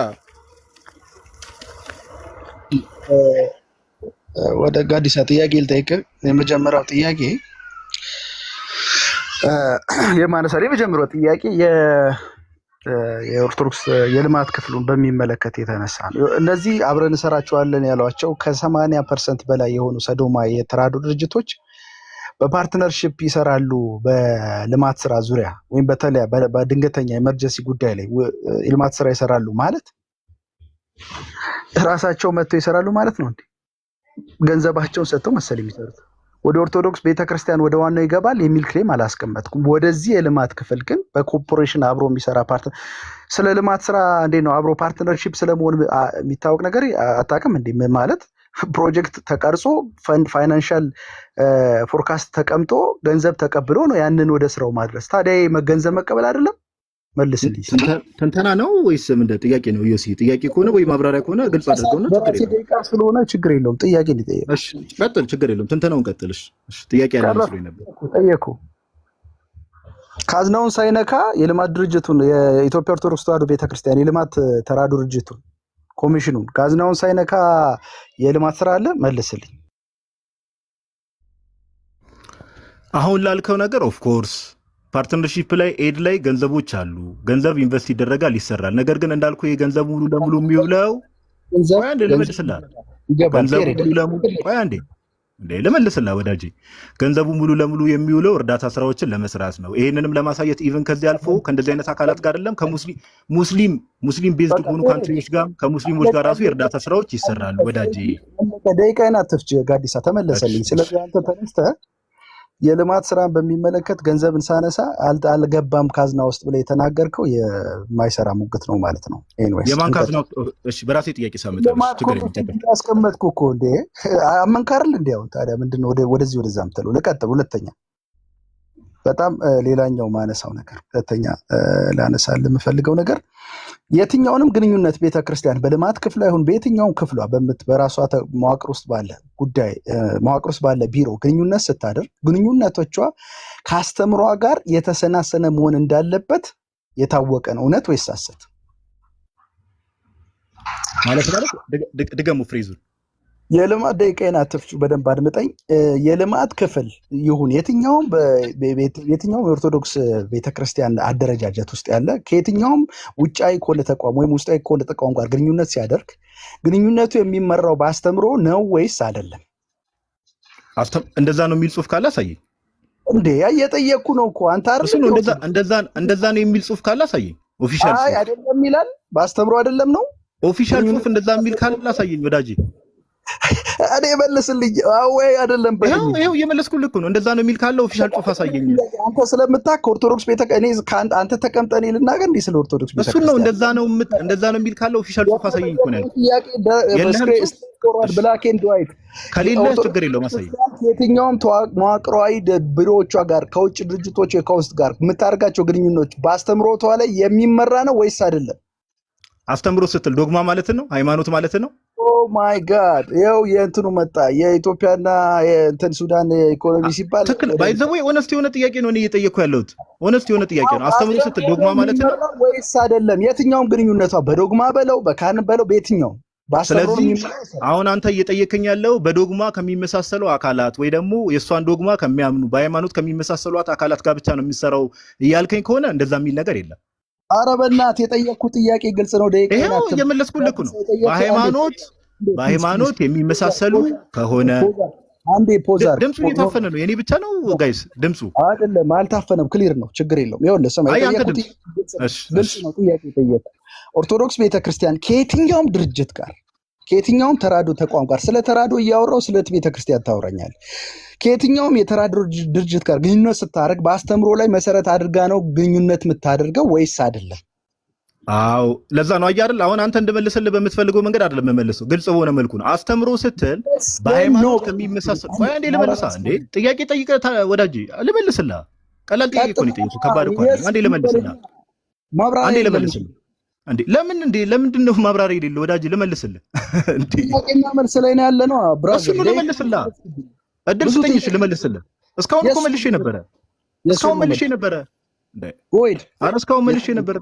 ወደ ጋዲሳ ጥያቄ ልጠይቅህ። የመጀመሪያው ጥያቄ የመጀመሪያው ጥያቄ የኦርቶዶክስ የልማት ክፍሉን በሚመለከት የተነሳ ነው። እነዚህ አብረን እንሰራቸዋለን ያሏቸው ከ80% በላይ የሆኑ ሰዶማ የተራድኦ ድርጅቶች በፓርትነርሺፕ ይሰራሉ በልማት ስራ ዙሪያ ወይም በተለይ በድንገተኛ ኤመርጀንሲ ጉዳይ ላይ የልማት ስራ ይሰራሉ ማለት ራሳቸው መጥተው ይሰራሉ ማለት ነው እንዴ? ገንዘባቸውን ሰጥተው መሰል የሚሰሩት ወደ ኦርቶዶክስ ቤተክርስቲያን ወደ ዋናው ይገባል የሚል ክሌም አላስቀመጥኩም። ወደዚህ የልማት ክፍል ግን በኮርፖሬሽን አብሮ የሚሰራ ፓርትነር ስለ ልማት ስራ እንዴት ነው አብሮ ፓርትነርሺፕ ስለመሆን የሚታወቅ ነገር አታውቅም እንዴ? ማለት ፕሮጀክት ተቀርጾ ፋይናንሻል ፎርካስት ተቀምጦ ገንዘብ ተቀብሎ ነው ያንን ወደ ስራው ማድረስ። ታዲያ ገንዘብ መቀበል አይደለም? መልስልኝ። ትንተና ነው ወይስ ምንድን ጥያቄ ነው? ዮሲ ጥያቄ ከሆነ ወይ ማብራሪያ ከሆነ ግልጽ አድርገውና ስለሆነ ችግር የለውም። ጥያቄ እንዲጠየቅ እሺ፣ ቀጥል፣ ችግር የለውም። ትንተናውን ቀጥልሽ። እሺ፣ ጥያቄ ያለ መስሎኝ ነበር። ጠየቁ። ካዝናውን ሳይነካ የልማት ድርጅቱን የኢትዮጵያ ኦርቶዶክስ ተዋሕዶ ቤተክርስቲያን የልማት ተራድኦ ድርጅቱን ኮሚሽኑን ካዝናውን ሳይነካ የልማት ስራ አለ? መልስልኝ። አሁን ላልከው ነገር ኦፍ ኮርስ ፓርትነርሺፕ ላይ ኤድ ላይ ገንዘቦች አሉ። ገንዘብ ኢንቨስት ይደረጋል፣ ይሰራል። ነገር ግን እንዳልኩ የገንዘብ ሙሉ ለሙሉ የሚውለው ልመልስልህ ወዳጄ፣ ገንዘቡ ሙሉ ለሙሉ የሚውለው እርዳታ ስራዎችን ለመስራት ነው። ይሄንንም ለማሳየት ኢቭን ከዚህ አልፎ ከእንደዚህ አይነት አካላት ጋር አይደለም ከሙስሊም ቤዝድ ከሆኑ ካንትሪዎች ጋር ከሙስሊሞች ጋር ራሱ የእርዳታ ስራዎች ይሰራሉ። ወዳጄ ደቂቃዬን አትፍጅ ጋዲሳ፣ ተመለሰልኝ። ስለዚህ አንተ ተነስተህ የልማት ስራን በሚመለከት ገንዘብን ሳነሳ አልገባም ካዝና ውስጥ ብለህ የተናገርከው የማይሰራ ሙግት ነው ማለት ነው። የማን ካዝና? እሺ በራሴ ጥያቄ ያስቀመጥኩ እኮ እንዴ አመንካርል እንዲያው ታዲያ ምንድን ነው ወደዚህ ወደዛ ምትለው? ልቀጥል። ሁለተኛ በጣም ሌላኛው ማነሳው ነገር ሁለተኛ ላነሳል የምፈልገው ነገር የትኛውንም ግንኙነት ቤተክርስቲያን በልማት ክፍሏ ይሁን በየትኛውም ክፍሏ በራሷ መዋቅር ውስጥ ባለ ጉዳይ መዋቅር ውስጥ ባለ ቢሮ ግንኙነት ስታደርግ ግንኙነቶቿ ከአስተምሯ ጋር የተሰናሰነ መሆን እንዳለበት የታወቀ ነው። እውነት ወይስ ሐሰት? ማለት ድገሙ ፍሬዙን። የልማት ደቂቃዬን አትፍጩ፣ በደንብ አድምጠኝ። የልማት ክፍል ይሁን የትኛውም የኦርቶዶክስ ቤተክርስቲያን አደረጃጀት ውስጥ ያለ ከየትኛውም ውጫዊ ከሆነ ተቋም ወይም ውስጣዊ ከሆነ ተቋም ጋር ግንኙነት ሲያደርግ ግንኙነቱ የሚመራው በአስተምሮ ነው ወይስ አይደለም? እንደዛ ነው የሚል ጽሑፍ ካለ አሳየኝ። እንዴ እየጠየቅኩ ነው እኮ አንተ እንደዛ ነው የሚል ጽሑፍ ካለ አሳየኝ። ኦፊሻል አይደለም ይላል። በአስተምሮ አይደለም ነው ኦፊሻል ጽሁፍ እንደዛ የሚል ካለ አሳየኝ ወዳጄ። እኔ መልስልኝ ወይ አይደለም በልኝ። ይሄው እየመለስኩልህ ነው። እንደዛ ነው የሚል ካለ ኦፊሻል ጽሁፍ አሳየኝ። አንተ ስለምታውቅ ኦርቶዶክስ እኔ አንተ ተቀምጠን ልናገር እንዴ ስለ ኦርቶዶክስ ቤተ እሱን ነው እንደዛ ነው የሚል ካለ ኦፊሻል ጽሁፍ አሳየኝ እኮ ነው ያልኩት። ብላክ ኤንድ ዋይት ከሌለ ችግር የለውም አሳየኝ። የትኛውም መዋቅራዊ ቢሮዎቿ ጋር ከውጭ ድርጅቶች ከውስጥ ጋር የምታደርጋቸው ግንኙነቶች በአስተምሮቷ ላይ የሚመራ ነው ወይስ አይደለም? አስተምሮ ስትል ዶግማ ማለት ነው? ሃይማኖት ማለት ነው? ኦ ማይ ጋድ ይኸው የእንትኑ መጣ። የኢትዮጵያና የእንትን ሱዳን ኢኮኖሚ ሲባል ትክክል። ባይዘው ኦነስት የሆነ ጥያቄ ነው እኔ እየጠየቅኩ ያለሁት። ኦነስት የሆነ ጥያቄ ነው። አስተምሮ ስትል ዶግማ ማለት ነው ወይስ አይደለም? የትኛውም ግንኙነቷ በዶግማ በለው በካህን በለው በየትኛው ስለዚህ አሁን አንተ እየጠየከኝ ያለው በዶግማ ከሚመሳሰሉ አካላት ወይ ደግሞ የእሷን ዶግማ ከሚያምኑ በሃይማኖት ከሚመሳሰሉት አካላት ጋር ብቻ ነው የሚሰራው እያልከኝ ከሆነ እንደዛ የሚል ነገር የለም። ኧረ በእናትህ የጠየቅኩት ጥያቄ ግልጽ ነው። ደቂቃ ይሄው እየመለስኩልህ ነው። በሃይማኖት የሚመሳሰሉ ከሆነ አንዴ ፖዛር ድምፁ እየታፈነ ነው። የኔ ብቻ ነው ጋይስ? ድምፁ አይደለም አልታፈነም፣ ክሊር ነው፣ ችግር የለውም። ይኸውልህ ስማ፣ ግልጽ ነው ጥያቄ ጠየቁ። ኦርቶዶክስ ቤተክርስቲያን ከየትኛውም ድርጅት ጋር ከየትኛውም ተራዶ ተቋም ጋር ስለ ተራዶ እያወራው ስለ ቤተክርስቲያን ታወራኛል። ከየትኛውም የተራዶ ድርጅት ጋር ግንኙነት ስታደርግ በአስተምሮ ላይ መሰረት አድርጋ ነው ግንኙነት የምታደርገው ወይስ አይደለም? አዎ ለዛ ነው አይደል? አሁን አንተ እንደመልስልህ በምትፈልገው መንገድ አይደለም የምመልሰው፣ ግልጽ በሆነ መልኩ ነው። አስተምሮ ስትል በሃይማኖት ከሚመሳሰል ወይ አንዴ ልመልሳ እንዴ? ጥያቄ ጠይቀህ ወዳጄ ልመልስልህ። ቀላል ጥያቄ እኮ ነው የጠየኩህ፣ ከባድ እኮ አይደለም። አንዴ ልመልስልህ። እንዴ ለምንድን ነው ማብራሪያ የሌለው ወዳጄ? ልመልስልህ እንዴ? ጥያቄና መልስ ላይ ነው ያለ ነው ብራዘር። እሱ ልመልስልህ፣ እድል ስጠኝ። እሺ ልመልስልህ። እስካሁን እኮ መልሼ ነበረ። እስካሁን መልሼ ነበረ።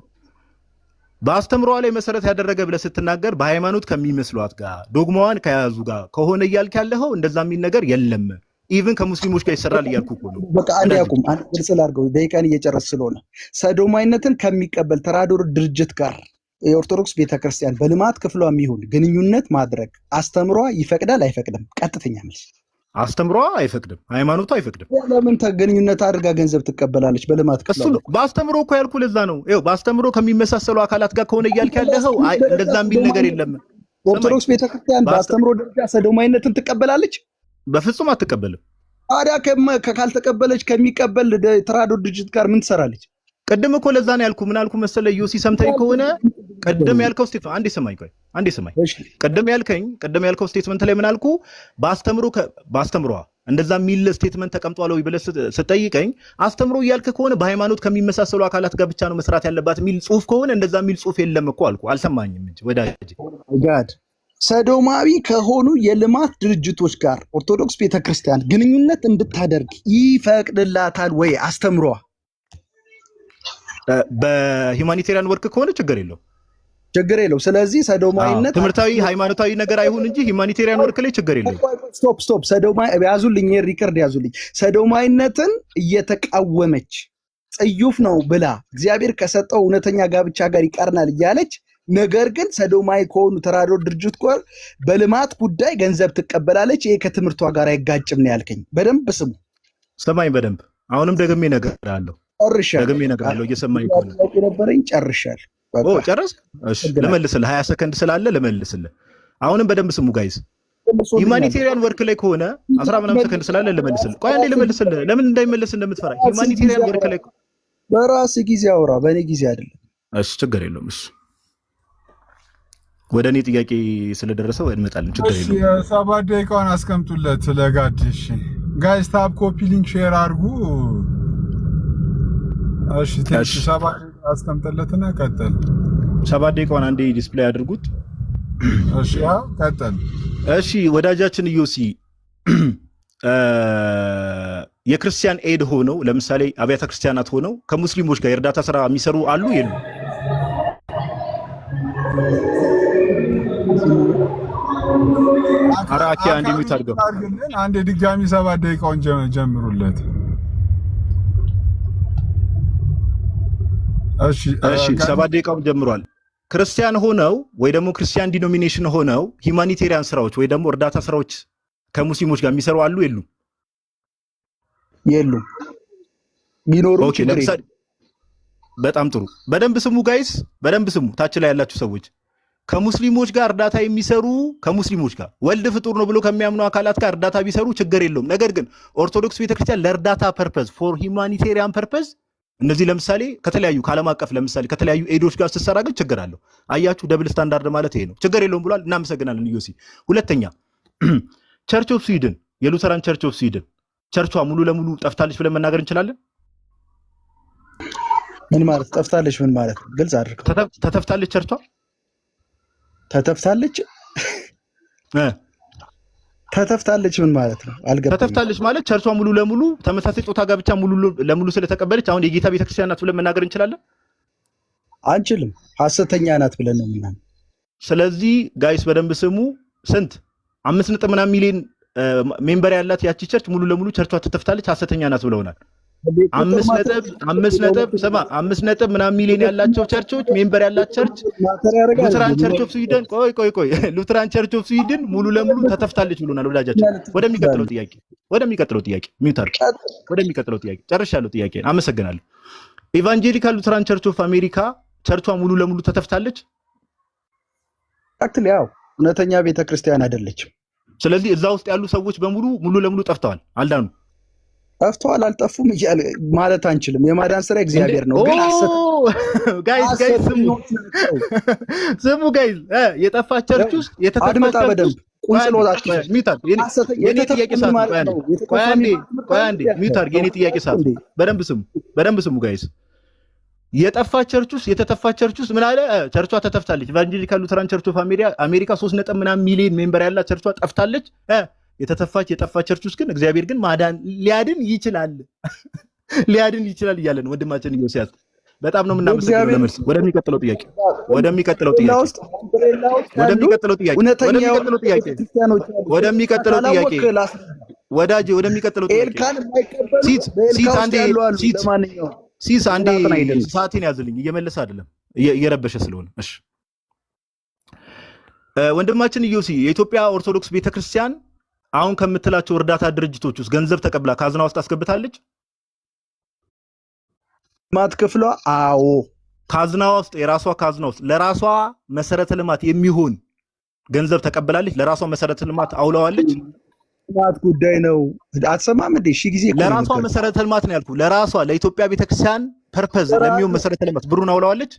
በአስተምሯ ላይ መሰረት ያደረገ ብለህ ስትናገር በሃይማኖት ከሚመስሏት ጋር ዶግማዋን ከያዙ ጋር ከሆነ እያልክ ያለኸው እንደዛ የሚል ነገር የለም። ኢቭን ከሙስሊሞች ጋር ይሰራል እያልኩ እኮ ነው። በቃ አንዴ አቁም። አንድ ግልጽ ላድርገው፣ ደቂቃን እየጨረስ ስለሆነ ሰዶማዊነትን ከሚቀበል ተራዶ ድርጅት ጋር የኦርቶዶክስ ቤተክርስቲያን በልማት ክፍሏ የሚሆን ግንኙነት ማድረግ አስተምሯ ይፈቅዳል አይፈቅድም? ቀጥተኛ መልስ። አስተምሯ አይፈቅድም፣ ሃይማኖቱ አይፈቅድም። ለምን ግንኙነት አድርጋ ገንዘብ ትቀበላለች? በልማት ክፍሏ እሱ በአስተምሮ እኮ ያልኩህ ለዛ ነው። ይኸው በአስተምሮ ከሚመሳሰሉ አካላት ጋር ከሆነ እያልክ ያለኸው እንደዛ የሚል ነገር የለም። ኦርቶዶክስ ቤተክርስቲያን በአስተምሮ ደረጃ ሰዶማዊነትን ትቀበላለች? በፍጹም አትቀበልም። ታዲያ ካልተቀበለች ከሚቀበል ተራዶ ድርጅት ጋር ምን ትሰራለች? ቅድም እኮ ለዛ ነው ያልኩህ። ምን አልኩህ መሰለህ ዮሲ፣ ሰምተኝ ከሆነ ቅድም ያልከው ስቴትመንት አንዴ ሰማኝ። ቅድም ያልከው ስቴትመንት ላይ ምን አልኩህ? በአስተምሯ እንደዛ የሚል ስቴትመንት ተቀምጧል ወይ ብለህ ስጠይቀኝ አስተምሮ እያልክ ከሆነ በሃይማኖት ከሚመሳሰሉ አካላት ጋር ብቻ ነው መስራት ያለባት የሚል ጽሁፍ ከሆነ እንደዛ የሚል ጽሁፍ የለም እኮ አልኩህ። አልሰማኝም እንጂ ወዳጅ። ሰዶማዊ ከሆኑ የልማት ድርጅቶች ጋር ኦርቶዶክስ ቤተክርስቲያን ግንኙነት እንድታደርግ ይፈቅድላታል ወይ አስተምሯ? በሂውማኒቴሪያን ወርክ ከሆነ ችግር የለው። ስለዚህ ሰዶማዊነት ትምህርታዊ ሃይማኖታዊ ነገር አይሁን እንጂ ሂውማኒቴሪያን ወርክ ላይ ችግር የለው። ስቶፕ። ያዙልኝ፣ ሪከርድ ያዙልኝ። ሰዶማዊነትን እየተቃወመች ጽዩፍ ነው ብላ እግዚአብሔር ከሰጠው እውነተኛ ጋብቻ ጋር ይቀርናል እያለች ነገር ግን ሰዶማዊ ከሆኑ ተራዶ ድርጅት ጋር በልማት ጉዳይ ገንዘብ ትቀበላለች። ይሄ ከትምህርቷ ጋር አይጋጭም ነው ያልከኝ። በደንብ ስሙ፣ ሰማኝ በደንብ። አሁንም ደግሜ እነግርሃለሁ፣ እየሰማኝ ከሆነ ነበረኝ። ጨርሻለሁ። ጨረስ? እሺ ልመልስልህ፣ 20 ሰከንድ ስላለ ልመልስልህ። አሁንም በደንብ ስሙ ጋይስ። ሂውማኒቴሪያን ወርክ ላይ ከሆነ 10 ምናምን ሰከንድ ስላለ ልመልስልህ። ቆይ አንዴ ልመልስልህ፣ ለምን እንዳይመለስ እንደምትፈራ። ሂውማኒቴሪያን ወርክ ላይ በራስህ ጊዜ አውራ፣ በእኔ ጊዜ አይደለም። እሺ ችግር የለውም። እሺ ወደ እኔ ጥያቄ ስለደረሰው እንመጣለን። ችግር የለውም። 7 ደቂቃውን አስቀምጡለት ለጋዲሽ ጋይስ። ታብ ኮፒ ሊንክ ሼር አድርጉ። እሺ 7 ደቂቃ አስቀምጠለትና ቀጥል። 7 ደቂቃውን አንዴ ዲስፕሌይ አድርጉት። እሺ ቀጥል። እሺ ወዳጃችን ዮሲ የክርስቲያን ኤድ ሆነው ለምሳሌ አብያተ ክርስቲያናት ሆነው ከሙስሊሞች ጋር የእርዳታ ስራ የሚሰሩ አሉ የሉ? አራኪ አንድ ሚት አድርገው አንዴ ድጋሚ 7 ደቂቃውን ጀምሩለት። እሺ 7 ደቂቃውን ጀምሯል። ክርስቲያን ሆነው ወይ ደግሞ ክርስቲያን ዲኖሚኔሽን ሆነው ሂውማኒቴሪያን ስራዎች ወይ ደግሞ እርዳታ ስራዎች ከሙስሊሞች ጋር የሚሰሩ አሉ የሉ? የሉ። ቢኖሩ በጣም ጥሩ። በደንብ ስሙ ጋይስ፣ በደንብ ስሙ። ታች ላይ ያላችሁ ሰዎች ከሙስሊሞች ጋር እርዳታ የሚሰሩ ከሙስሊሞች ጋር ወልድ ፍጡር ነው ብሎ ከሚያምኑ አካላት ጋር እርዳታ ቢሰሩ ችግር የለውም። ነገር ግን ኦርቶዶክስ ቤተክርስቲያን ለእርዳታ ፐርፐዝ ፎር ሂውማኒቴሪያን ፐርፐዝ እነዚህ ለምሳሌ ከተለያዩ ከዓለም አቀፍ ለምሳሌ ከተለያዩ ኤዶች ጋር ስትሰራ ግን ችግር አለው። አያችሁ ደብል ስታንዳርድ ማለት ይሄ ነው። ችግር የለውም ብሏል። እናመሰግናለን ዮሲ። ሁለተኛ ቸርች ኦፍ ስዊድን የሉተራን ቸርች ኦፍ ስዊድን ቸርቿ ሙሉ ለሙሉ ጠፍታለች ብለን መናገር እንችላለን? ምን ማለት ጠፍታለች? ምን ማለት ነው? ግልጽ አድርገው። ተተፍታለች ቸርቿ ተተፍታለች ተተፍታለች ምን ማለት ነው? አልገባኝም። ተተፍታለች ማለት ቸርቿ ሙሉ ለሙሉ ተመሳሳይ ጾታ ጋብቻ ሙሉ ለሙሉ ስለተቀበለች አሁን የጌታ ቤተክርስቲያን ናት ብለን መናገር እንችላለን? አንችልም። ሐሰተኛ ናት ብለን ነው ምናምን። ስለዚህ ጋይስ በደንብ ስሙ። ስንት 5 ሚሊዮን ሜምበር ያላት ያቺ ቸርች ሙሉ ለሙሉ ቸርቿ ተተፍታለች፣ ሐሰተኛ ናት ብለውናል። 5 ሚሊዮን ያላቸው ቸርቾች ሜምበር ያላት ቸርች ሉተራን ቸርች ኦፍ ስዊድን ቆይ ሉተራን ቸርች ኦፍ ስዊድን ሙሉ ለሙሉ ተተፍታለች ብሎናል ወዳጃችን። ወደሚቀጥለው ጥያቄ ጨርሻለሁ። ጥያቄ አመሰግናለሁ። ኢቫንጀሊካል ሉተራን ቸርች ኦፍ አሜሪካ ቸርቿ ሙሉ ለሙሉ ተተፍታለች? አክል ያው እውነተኛ ቤተክርስቲያን አይደለችም። ስለዚህ እዛ ውስጥ ያሉ ሰዎች በሙሉ ሙሉ ለሙሉ ጠፍተዋል፣ አልዳኑ። ጠፍተዋል አልጠፉም ማለት አንችልም። የማዳን ስራ እግዚአብሔር ነው። ግን ጋይስ ስሙ ጋይስ የጠፋ ቸርች ውስጥ የተተፋ በደንብ ቁንጽሎታችሁ የኔ ጥያቄ ሰዓት በደንብ ስሙ ጋይስ። የጠፋ ቸርች ውስጥ የተተፋ ቸርች ውስጥ ምን አለ? ቸርቿ ተተፍታለች። ኢቫንጀሊካል ሉተራን ቸርች ኦፍ አሜሪካ 3 ሚሊዮን ሜምበር ያላት ቸርቿ ጠፍታለች። የተተፋች የጠፋ ቸርች ውስጥ ግን እግዚአብሔር ግን ማዳን ሊያድን ይችላል እያለ ነው ወንድማችን ኢዮስያስ። በጣም ነው የምናመሰግነው ለመልስ። ወደሚቀጥለው ጥያቄ ሲስ አንዴ ሰዓቴን ያዝልኝ። እየመለሰ አይደለም እየረበሸ ስለሆነ። እሺ ወንድማችን ኢዮሲ የኢትዮጵያ ኦርቶዶክስ ቤተክርስቲያን አሁን ከምትላቸው እርዳታ ድርጅቶች ውስጥ ገንዘብ ተቀብላ ካዝና ውስጥ አስገብታለች? ማትከፍሏ? አዎ ካዝና ውስጥ የራሷ ካዝና ውስጥ ለራሷ መሰረተ ልማት የሚሆን ገንዘብ ተቀበላለች? ለራሷ መሰረተ ልማት አውለዋለች? ልማት ጉዳይ ነው። አትሰማም እንዴ? እሺ ጊዜ ለራሷ መሰረተ ልማት ነው ያልኩ። ለራሷ ለኢትዮጵያ ቤተክርስቲያን ፐርፐዝ ለሚሆን መሰረተ ልማት ብሩን አውለዋለች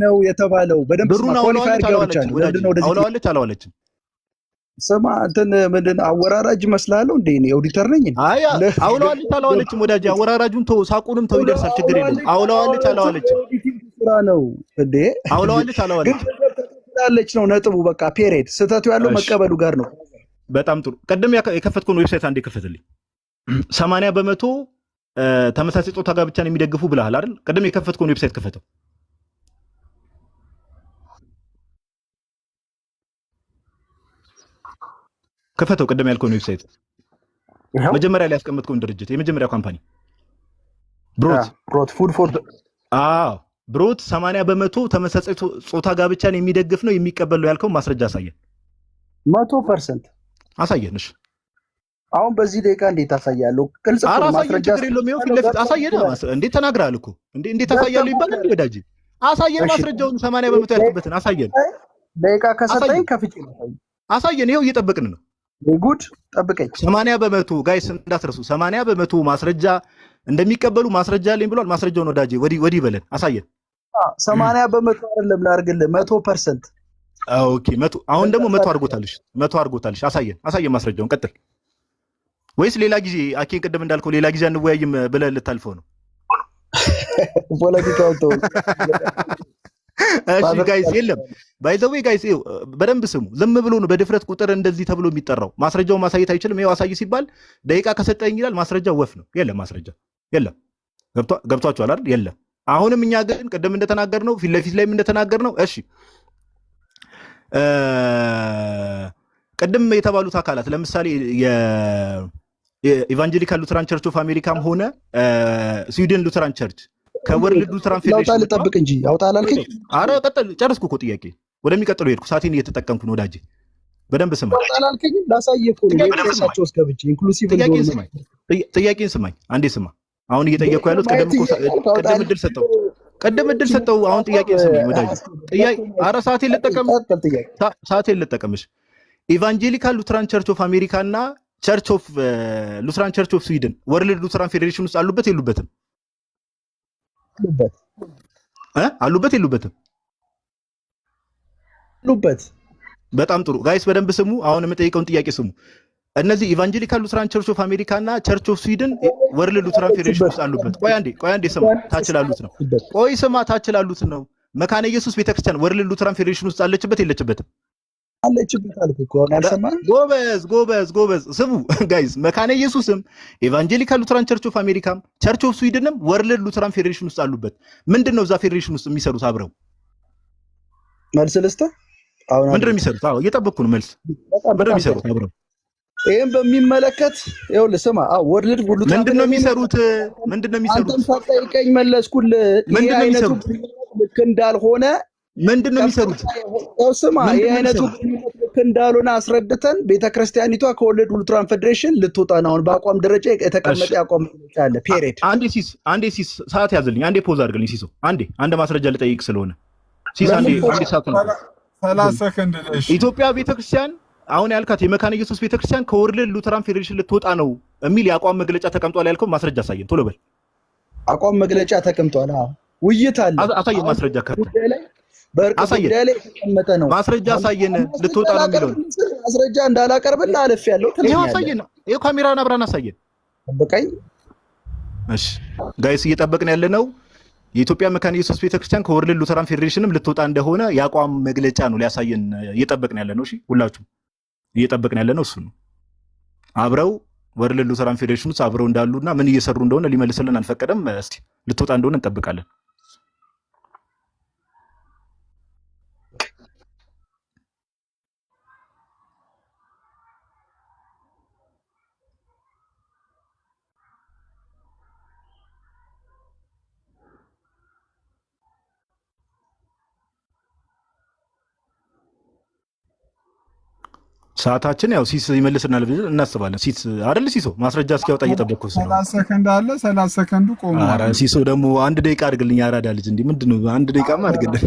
ነው የተባለው። በደንብ ብሩን አውለዋለች አላዋለችም? ስማ እንትን ምንድን አወራራጅ መስላለሁ እንዴ? እኔ ኦዲተር ነኝ። አይ አውለዋለች አላዋለችም? ወዳጅ አወራራጁን ተው፣ ሳቁንም ተው፣ ይደርሳል፣ ችግር የለም። አውለዋለች አላዋለችም? ስራ ነው እንዴ? አውለዋለች አላዋለችም? ትላለች ነው ነጥቡ። በቃ ፔሬድ። ስህተቱ ያለው መቀበሉ ጋር ነው። በጣም ጥሩ። ቀደም የከፈትከውን ዌብሳይት አንዴ ክፈትልኝ። 80% ተመሳሳይ ጾታ ጋብቻን የሚደግፉ ብለሃል አይደል? ቀደም የከፈትከውን ዌብሳይት ክፈተው። ከፈተው ቀደም ያልከውን ዌብሳይት መጀመሪያ ላይ ያስቀመጥከውን ድርጅት የመጀመሪያው ካምፓኒ ብሮት ፉድ ፎር ብሮት 80% ተመሳሳይ ጾታ ጋብቻን የሚደግፍ ነው የሚቀበል ነው ያልከውን ማስረጃ አሳየን። 100% አሳየን። እሺ አሁን በዚህ ደቂቃ እንዴት አሳያለሁ? ግልጽ ነው። ማስረጃ የለውም። ይኸው ፊት ለፊት አሳየን። እንዴት ተናግራል እኮ እንዴት አሳያለሁ ይባላል? ወዳጅ አሳየን፣ ማስረጃውን 80% ያልኩበትን አሳየን። ደቂቃ ከሰጠኝ ከፍቼ ነው አሳየን። ይኸው እየጠበቅን ነው። ጉድ ጠብቀኝ። 80% ጋይስ እንዳትረሱ፣ 80% ማስረጃ እንደሚቀበሉ ማስረጃ አለኝ ብሏል። ማስረጃውን ወዳጄ ወዲህ በለን አሳየን። 80% አይደለም ላድርግልህ 100%። ኦኬ 100 አሁን ደግሞ 100 አድርጎታልሽ። አሳየን ማስረጃውን። ቀጥል። ወይስ ሌላ ጊዜ አኬን ቅድም እንዳልከው ሌላ ጊዜ አንወያይም ብለህ ልታልፈው ነው? ፖለቲካው ተው። እሺ ጋይስ የለም ባይ ዘ ዌይ ጋይስ በደንብ ስሙ። ዝም ብሎ ነው በድፍረት ቁጥር እንደዚህ ተብሎ የሚጠራው። ማስረጃውን ማሳየት አይችልም። ይኸው አሳይ ሲባል ደቂቃ ከሰጠኝ ይላል። ማስረጃው ወፍ ነው። የለም ማስረጃ የለም። ገብቷችኋል አይደል? የለም። አሁንም እኛ ግን ቅድም እንደተናገርነው ፊት ለፊት ላይም እንደተናገርነው እሺ ቅድም የተባሉት አካላት ለምሳሌ የኢቫንጀሊካል ሉተራን ቸርች ኦፍ አሜሪካም ሆነ ስዊድን ሉተራን ቸርች ከወርልድ ሉተራን ፌዴሬሽን ልጠብቅ እንጂ አውጣ አላልከኝ? ኧረ ቀጥል። ጨረስኩ እኮ ጥያቄ። ወደሚቀጥለው ሄድኩ። ሳቴን እየተጠቀምኩ ነው ወዳጄ። በደንብ ስማኝ። አውጣ አላልከኝ? ላሳየህ እኮ ነው። የቤተሰባቸው ውስጥ ገብቼ ኢንክሉሲቭ ጥያቄን ስማኝ። አንዴ ስማ። አሁን እየጠየቅኩ ያሉት ቅድም እድል ሰጠው። ቀደም እድል ሰጠው። አሁን ጥያቄን ስሚ ወዳጅ። ጥያቄ ኧረ ሰዓቴን ልጠቀምሽ። ኢቫንጀሊካል ሉትራን ቸርች ኦፍ አሜሪካ እና ቸርች ኦፍ ሉትራን ቸርች ኦፍ ስዊድን ወርልድ ሉትራን ፌዴሬሽን ውስጥ አሉበት የሉበትም? አሉበት የሉበትም? አሉበት። በጣም ጥሩ ጋይስ፣ በደንብ ስሙ። አሁን የምጠይቀውን ጥያቄ ስሙ። እነዚህ ኢቫንጀሊካል ሉትራን ቸርች ኦፍ አሜሪካ እና ቸርች ኦፍ ስዊድን ወርልድ ሉትራን ፌዴሬሽን ውስጥ አሉበት? ቆይ አንዴ ስማ፣ ታች ላሉት ነው። ቆይ ስማ፣ ታች ላሉት ነው። መካነ ኢየሱስ ቤተክርስቲያን ወርልድ ሉትራን ፌዴሬሽን ውስጥ አለችበት የለችበትም? አለችበት አልኩ እኮ አልሰማህም? ጎበዝ ስሙ ጋይስ። መካነ ኢየሱስም ኢቫንጀሊካል ሉትራን ቸርች ኦፍ አሜሪካም ቸርች ኦፍ ስዊድንም ወርልድ ሉትራን ፌዴሬሽን ውስጥ አሉበት። ምንድነው እዛ ፌዴሬሽን ውስጥ የሚሰሩት አብረው? መልስ ልስጥህ። አሁን ምንድነው የሚሰሩት? አዎ እየጠበቅኩ ነው መልስ። ምንድነው የሚሰሩት አብረው? ይሄን በሚመለከት ይኸውልህ ስማ። ወርልድ ሉትራን ምንድነው የሚሰሩት? አንተም ሳትጠይቀኝ መለስኩልህ። ይሄ አይነቱ ልክ እንዳልሆነ ምንድነው የሚሰሩት? ስማ፣ ይሄ አይነቱ ልክ እንዳልሆነ አስረድተን ቤተክርስቲያኒቷ ከወርልድ ሉትራን ፌዴሬሽን ልትወጣ ነው። አሁን በአቋም ደረጃ የተቀመጠ አቋም አለ። ፔሬድ። አንዴ ሲስ ሰዓት ያዝልኝ። አንዴ ፖዝ አድርግልኝ ሲሶ። አንድ ማስረጃ ልጠይቅ ስለሆነ ሲስ አንዴ ሰዓት ነው 30 ሰከንድ ነሽ። ኢትዮጵያ ቤተክርስቲያን አሁን ያልካት የመካነ ኢየሱስ ቤተክርስቲያን ከወርልድ ሉትራን ፌዴሬሽን ልትወጣ ነው የሚል የአቋም መግለጫ ተቀምጧል ያልከው ማስረጃ አሳየን፣ ቶሎ በል። አቋም መግለጫ ተቀምጧል። ውይይት አለ። አሳየን ማስረጃ ካለ አሳየን። የተቀመጠ ነው ማስረጃ አሳየን። ልትወጣ ነው የሚለው ማስረጃ እንዳላቀርብልህ አልፌያለሁ። ይሄው አሳየን። ይሄው ካሜራውን አብራን አሳየን። በቃኝ። እሺ ጋይስ፣ እየጠበቅን ያለ ነው የኢትዮጵያ መካነ ኢየሱስ ቤተክርስቲያን ከወርልድ ሉትራን ፌዴሬሽንም ልትወጣ እንደሆነ የአቋም መግለጫ ነው ሊያሳየን እየጠበቅን ያለ ነው። እሺ ሁላችሁም እየጠበቅን ያለ ነው እሱ ነው። አብረው ወርልድ ሉትራን ፌዴሬሽን ውስጥ አብረው እንዳሉና ምን እየሰሩ እንደሆነ ሊመልስልን አልፈቀደም። እስቲ ልትወጣ እንደሆነ እንጠብቃለን። ሰዓታችን ያው ሲስ ይመልስናል ብለን እናስባለን። ሲስ አይደል ሲሶ ማስረጃ እስኪያወጣ እየጠበቅኩ ነው። 30 ሰከንድ አለ። 30 ሰከንዱ ቆሞ። ኧረ ሲሶ ደግሞ 1 ደቂቃ አድርግልኝ። ያራዳ ልጅ እንዴ ምንድነው? 1 ደቂቃማ አድርግልኝ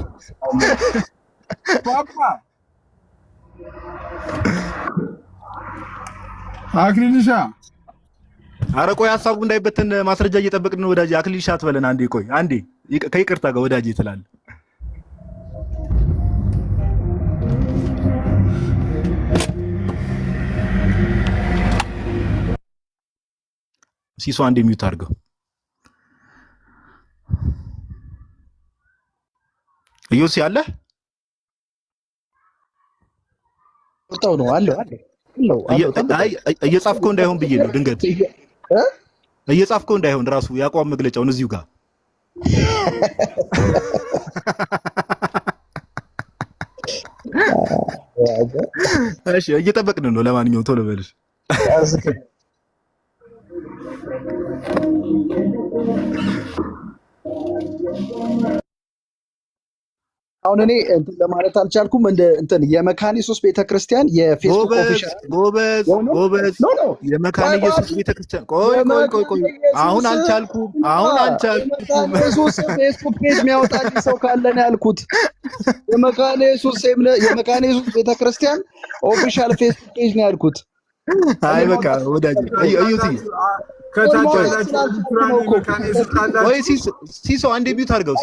ፓፓ። አክሊልሻ፣ ኧረ ቆይ ሀሳቡ እንዳይበተን ማስረጃ እየጠበቅን ነው ወዳጅ። አክሊልሻ አትበለን። አንዴ ቆይ አንዴ ከይቅርታ ጋር ወዳጅ ትላለህ። ሲሶ አንዴ ሚውት አድርገው። እዩሲ አለ ወጣው ነው አለ። እየጻፍከው እንዳይሆን ብዬ ነው ድንገት እየጻፍከው እንዳይሆን ራሱ የአቋም መግለጫውን እዚሁ ጋር እሺ እየጠበቅን ነው። ለማንኛውም ቶሎ በልሽ። አሁን እኔ እንትን ለማለት አልቻልኩም። እንትን የመካነ ኢየሱስ ቤተክርስቲያን የፌስቡክ ኦፊሻል ጎበዝ የመካነ ኢየሱስ ቤተክርስቲያን ቆይ አሁን አልቻልኩም። ኢየሱስ ፌስቡክ ፔጅ የሚያወጣ ሰው ካለ ነው ያልኩት። የመካነ ኢየሱስ ቤተክርስቲያን ኦፊሻል ፌስቡክ ፔጅ ነው ያልኩት። አይ በቃ ወዳጅ እዩቲ ወይ ሲሶ አንዴ ቢዩት አድርገው።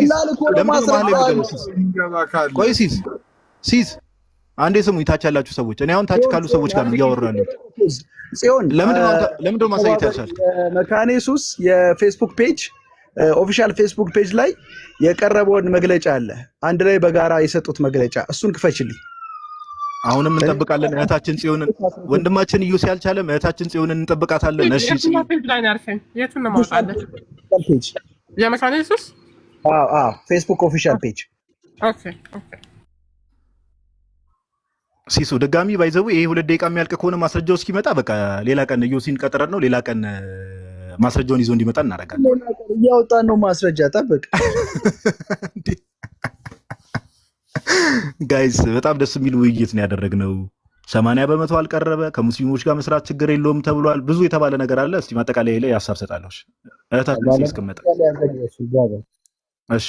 ሲስ አንዴ ስሙ። ታች ያላችሁ ሰዎች እኔ አሁን ታች ካሉ ሰዎች ጋር እያወሩ ያለሁት ጽዮን፣ ለምንድነው ማሳየት ያልቻልክ? መካነ ኢየሱስ የፌስቡክ ፔጅ ኦፊሻል ፌስቡክ ፔጅ ላይ የቀረበውን መግለጫ አለ። አንድ ላይ በጋራ የሰጡት መግለጫ፣ እሱን ክፈችልኝ። አሁንም እንጠብቃለን እህታችን ጽዮንን። ወንድማችን እዩ ሲያልቻለም እህታችን ጽዮንን እንጠብቃታለን። እሺ የቱን ነው ማውጣለች? የመካነ ኢየሱስ ፌስቡክ ኦፊሻል ፔጅ። ኦኬ ሲሱ ድጋሚ ባይዘው ይሄ 2 ደቂቃ የሚያልቅ ከሆነ ማስረጃው እስኪመጣ በቃ ሌላ ቀን ዩሲን ቀጥረን ነው ሌላ ቀን ማስረጃውን ይዞ እንዲመጣ እናደርጋለን። እያወጣን ነው ማስረጃ። ጠብቅ ጋይስ፣ በጣም ደስ የሚል ውይይት ነው ያደረግነው። 80% አልቀረበ። ከሙስሊሞች ጋር መስራት ችግር የለውም ተብሏል። ብዙ የተባለ ነገር አለ። እስቲ ማጠቃለያ ላይ ሀሳብ ሰጣለሁ። እህታችን ሲስቀመጣ እሺ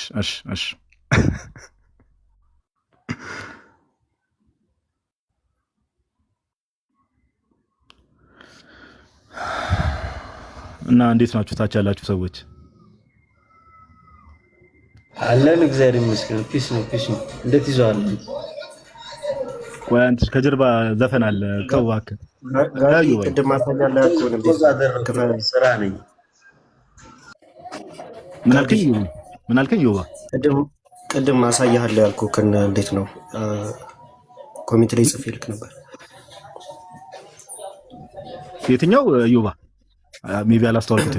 እና እንዴት ናችሁ ታች ያላችሁ ሰዎች? አለን እግዚአብሔር ይመስገን። ፒስ ነው። እንዴት ይዟል? ቆይ አንተ ከጀርባ ዘፈን አለ ከዋክ ጋዲ ቅድም አሳያለሁ ያልኩህ ነው። ስራ ነኝ። ምን አልከኝ? ዮባ ቅድም አሳያለሁ ያልኩህ ከነ እንዴት ነው ኮሚቴ ላይ ጽፌ ልክ ነበር። የትኛው ዮባ? ሜቢ አላስተዋልኩት።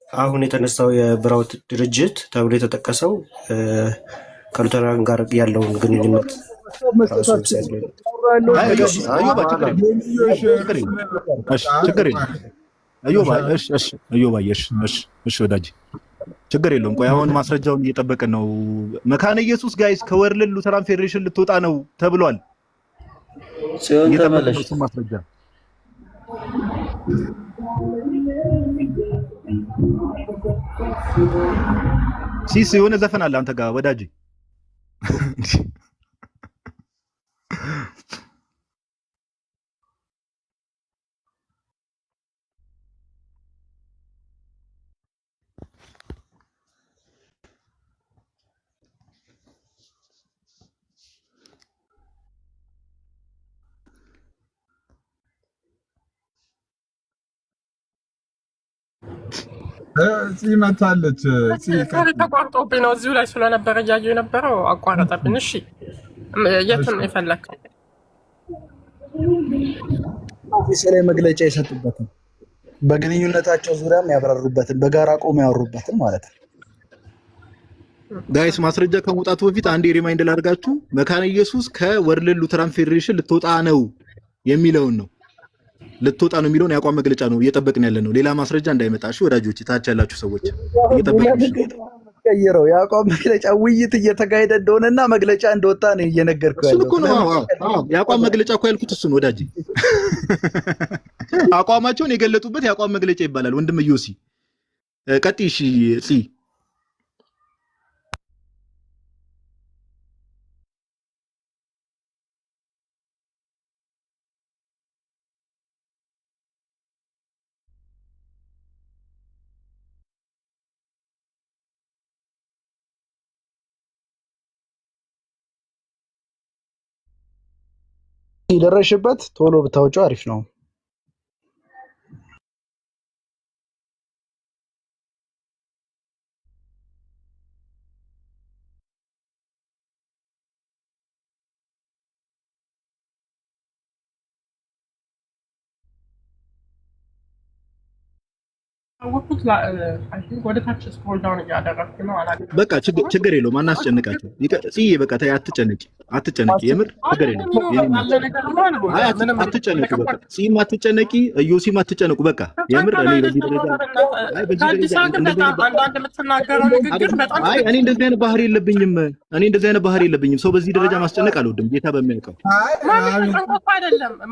አሁን የተነሳው የብራውት ድርጅት ተብሎ የተጠቀሰው ከሉተራን ጋር ያለውን ግንኙነት ወዳጅ ችግር የለውም። ቆይ አሁን ማስረጃውን እየጠበቅን ነው። መካነ ኢየሱስ ጋይስ ከወርልድ ሉተራን ፌዴሬሽን ልትወጣ ነው ተብሏል። ጽዮን ተመለሽ ማስረጃ ሲስ የሆነ ዘፈን አለ አንተ ጋር ወዳጅ መታለች። ተቋርጦብኝ ነው እዚሁ ላይ ስለነበረ እያየሁ የነበረው አቋረጠብን። እሺ የትን የፈለግከው? ኦፊስ ላይ መግለጫ የሰጡበትን በግንኙነታቸው ዙሪያም ያብራሩበትን በጋራ ቆሞ ያወሩበትን ማለት ነው። ጋይስ ማስረጃ ከመውጣቱ በፊት አንዴ ሪማይንድ ላድርጋችሁ። መካነ ኢየሱስ ከወርልድ ሉተራን ፌዴሬሽን ልትወጣ ነው የሚለውን ነው ልትወጣ ነው የሚለውን ያቋም መግለጫ ነው እየጠበቅን ያለ ነው። ሌላ ማስረጃ እንዳይመጣ እሺ ወዳጆች፣ ታች ያላችሁ ሰዎች እየጠበቅን ቀይረው ያቋም መግለጫ ውይይት እየተካሄደ እንደሆነና መግለጫ እንደወጣ ነው እየነገርኩህ ያለው። እኮ ነው። አዎ ያቋም መግለጫ እኮ ያልኩት እሱን ወዳጅ። አቋማቸውን የገለጡበት ያቋም መግለጫ ይባላል። ወንድም ዮሲ ቀጥይ። እሺ ሲ የደረሽበት ቶሎ ብታወጪው አሪፍ ነው። በቃ ችግር የለውም። አናስጨንቃቸው። ጽዬ በቃ ተይ፣ አትጨነቂ። የምር ችግር የለውም። አትጨነቂ። በቃ ጽዬም አትጨነቂ፣ እዮሲም አትጨነቁ። በቃ የምር እኔ በዚህ ደረጃ እኔ እንደዚህ አይነት ባህሪ የለብኝም። ሰው በዚህ ደረጃ ማስጨነቅ አልወድም። ጌታ በሚያውቀው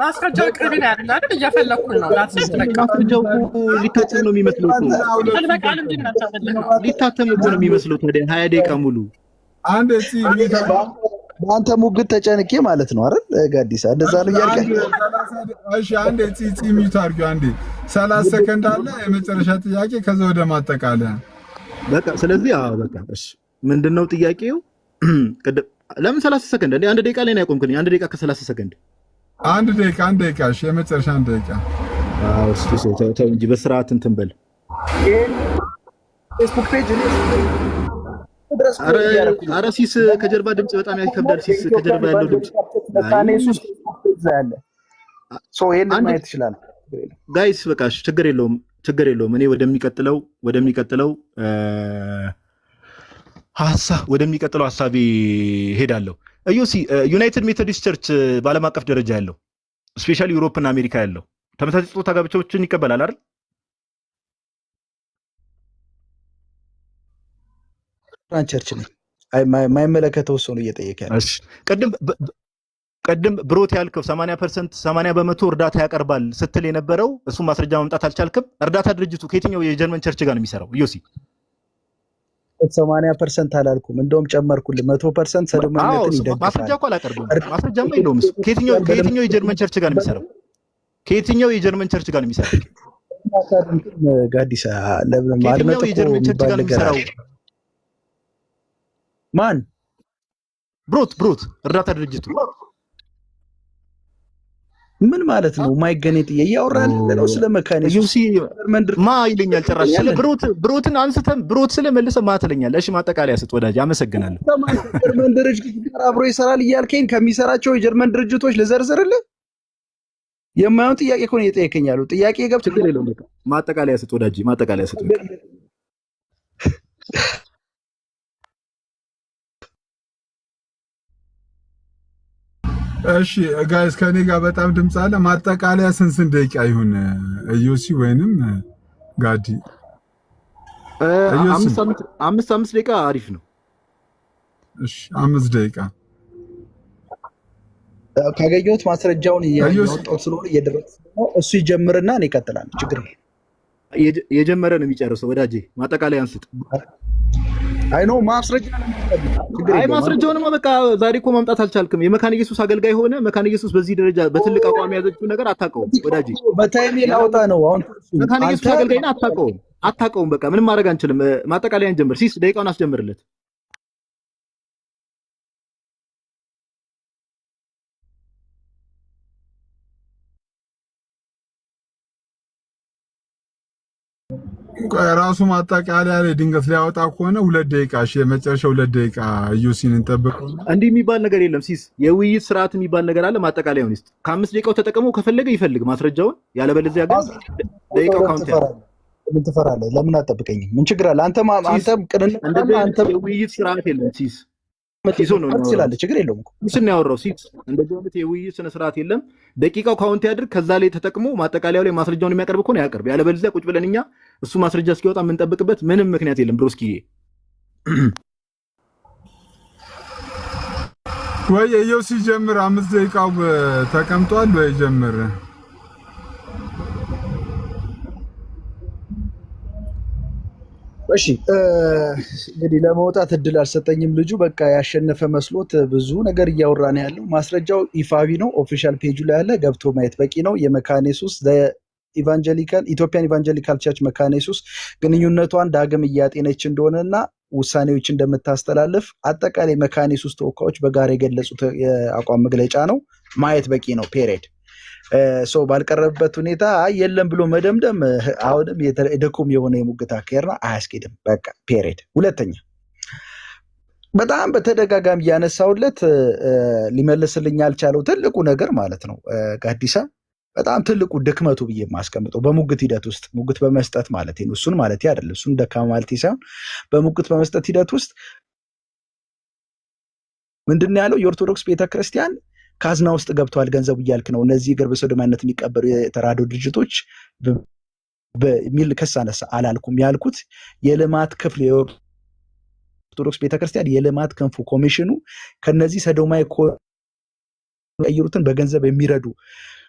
ማስረጃው ቅርብ ያለ አይደል? እየፈለኩኝ ነው። ማስረጃው ሊታተም ነው የሚመስለው ሊታተም እኮ ነው የሚመስለው። ታዲያ 20 ደቂቃ ሙሉ አንድ በአንተ ሙግት ተጨንቄ ማለት ነው አይደል? ጋዲሳ እንደዛ ነው እያልከኝ። እሺ አንዴ ሚዩት አድርጊው። አንዴ 30 ሰከንድ አለ የመጨረሻ ጥያቄ፣ ከዛ ወደ ማጠቃለያ በቃ። ስለዚህ በቃ እሺ፣ ምንድነው ጥያቄው? ለምን 30 ሰከንድ እንዴ? አንድ ደቂቃ ላይ ነው ያቆምክልኝ። አንድ ደቂቃ ከ30 ሰከንድ አንድ ደቂቃ። እሺ የመጨረሻ አንድ ደቂቃ። እሱ ተው እንጂ በስርዓት እንትን በል። ፌስቡክ ፔጅ ኧረ ሲስ ከጀርባ ድምጽ በጣም ያከብዳል። ሲስ ከጀርባ ያለው ድምጽ ይሄንን ማየት ይችላል። ጋይስ በቃ ችግር የለውም። እኔ ወደሚቀጥለው ሀሳቤ ሄዳለሁ። እዩሲ ዩናይትድ ሜቶዲስት ቸርች በዓለም አቀፍ ደረጃ ያለው ስፔሻሊ ዩሮፕ እና አሜሪካ ያለው ተመሳሳይ ጾታ ጋብቻዎችን ይቀበላል አይደል? ቸርች ነው የማይመለከተው ሰው ነው እየጠየቀ ያለው። እሺ ቀደም ብሮት ያልከው 80% በመቶ እርዳታ ያቀርባል ስትል የነበረው እሱ ማስረጃ ማምጣት አልቻልክም። እርዳታ ድርጅቱ ከየትኛው የጀርመን ቸርች ጋር ነው የሚሰራው? ዮሲ 80% አላልኩም፣ እንደውም ጨመርኩልህ። 100% ሰዶማዊነትን ይደግፋል። ማስረጃ እኮ አላቀርብም። ማስረጃማ የለውም። ከየትኛው የጀርመን ቸርች ጋር ነው የሚሰራው? ከየትኛው የጀርመን ቸርች ጋር ነው የሚሰራው? ጋዲሳ ለምን ከየትኛው የጀርመን ቸርች ጋር ነው የሚሰራው? ማን? ብሮት እርዳታ ድርጅቱ ምን ማለት ነው? ማይገኔት እያወራን ነው ስለ መካኒክ ዩሲ ማ ይለኛል ጭራሽ። ስለ ብሮትን አንስተን ብሮት ስለ መልሰህ ማ ትለኛለህ? እሺ ማጠቃለያ ስጥ ወዳጅ። አመሰግናለሁ። ጀርመን ድርጅት ጋር አብሮ ይሰራል እያልከኝ ከሚሰራቸው የጀርመን ድርጅቶች ልዘርዝርልህ? የማየውን ጥያቄ እኮ ነው እየጠየቀኝ ያለው። ጥያቄ ገብቶ ችግር የለውም። በቃ ማጠቃለያ ስጥ ወዳጅ፣ ማጠቃለያ ስጥ። እሺ ጋይስ ከኔ ጋር በጣም ድምፅ አለ። ማጠቃለያ ስንት ደቂቃ ይሁን? ዩሲ ወይንም ጋዲ? 5 ደቂቃ አሪፍ ነው። እሺ 5 ደቂቃ ካገኘሁት ማስረጃውን እያወጣሁ ስለሆነ እየደረሰ ነው። እሱ ይጀምርና እኔ እቀጥላለሁ። ችግር የለም። የጀመረ ነው የሚጨርሰው። ወዳጄ ማጠቃለያ አንስጥ። አይ ነው ማስረጃ ነው። አይ ማስረጃውንማ በቃ ዛሬ እኮ ማምጣት አልቻልክም። የመካነ ኢየሱስ አገልጋይ ሆነ መካነ ኢየሱስ በዚህ ደረጃ በትልቅ አቋም ያዘችው ነገር አታውቀውም ወዳጄ። በታይም ላውጣ ነው አሁን። መካነ ኢየሱስ አገልጋይና አታውቀውም። በቃ ምንም ማድረግ አንችልም። ማጠቃለያን ጀምር። ሲስ ደቂቃውን አስጀምርለት። ራሱ ማጠቃለያ ላይ ድንገት ሊያወጣ ከሆነ 2 ደቂቃ። እሺ የመጨረሻው 2 ደቂቃ ዩሲን እንጠብቀው። እንዲህ የሚባል ነገር የለም ሲስ። የውይይት ስርዓት የሚባል ነገር አለ። ማጠቃለያውን ይስጥ። ከ5 ደቂቃው ተጠቅሞ ከፈለገ ይፈልግ ማስረጃውን፣ ያለበለዚያ ግን ደቂቃው ካውንት ያለ። ምን ትፈራለህ? ለምን አጠብቀኝም? ምን ችግር አለ? አንተም ቅንነት አንተ የውይይት ስርዓት የለም ሲስ። ሲሶ ነው ትችላለህ፣ ችግር የለውም እኮ ሲስ ነው ያወራው። ሲስ እንደዚህ አይነት የውይይት ስነ ስርዓት የለም። ደቂቃው ካውንት ያድርግ። ከዛ ላይ ተጠቅሞ ማጠቃለያው ላይ ማስረጃውን የሚያቀርብ ከሆነ ያቀርብ። ያለበለዚያ ቁጭ ብለን እኛ እሱ ማስረጃ እስኪወጣ የምንጠብቅበት ምንም ምክንያት የለም። ብሮስኪዬ ወይ ዩሲ ጀምር። 5 ደቂቃው ተቀምጧል ወይ ጀምር። እሺ እንግዲህ ለመውጣት እድል አልሰጠኝም ልጁ። በቃ ያሸነፈ መስሎት ብዙ ነገር እያወራ ነው ያለው። ማስረጃው ይፋዊ ነው፣ ኦፊሻል ፔጁ ላይ ያለ፣ ገብቶ ማየት በቂ ነው። የመካነ ኢየሱስ ኢትዮጵያን ኢቫንጀሊካል ቸርች መካነ ኢየሱስ ግንኙነቷን ዳግም እያጤነች እንደሆነና ውሳኔዎች እንደምታስተላልፍ አጠቃላይ መካነ ኢየሱስ ተወካዮች በጋራ የገለጹት የአቋም መግለጫ ነው። ማየት በቂ ነው። ፔሬድ ሰው ባልቀረበበት ሁኔታ የለም ብሎ መደምደም አሁንም ደኩም የሆነ የሙግት አካሄድና አያስኬድም። በቃ ፔሬድ። ሁለተኛ በጣም በተደጋጋሚ እያነሳውለት ሊመልስልኝ ያልቻለው ትልቁ ነገር ማለት ነው ጋዲሳ በጣም ትልቁ ድክመቱ ብዬ የማስቀምጠው በሙግት ሂደት ውስጥ ሙግት በመስጠት ማለት ነው። እሱን ማለት አይደለም፣ እሱን ደካማ ማለት ሳይሆን በሙግት በመስጠት ሂደት ውስጥ ምንድን ነው ያለው? የኦርቶዶክስ ቤተክርስቲያን ካዝና ውስጥ ገብተዋል ገንዘቡ እያልክ ነው። እነዚህ ግብረ ሰዶማዊነት የሚቀበሉ የተራድኦ ድርጅቶች በሚል ክስ አነሳ። አላልኩም። ያልኩት የልማት ክፍል የኦርቶዶክስ ቤተክርስቲያን የልማት ክንፉ ኮሚሽኑ ከነዚህ ሰዶማዊ ቀይሩትን በገንዘብ የሚረዱ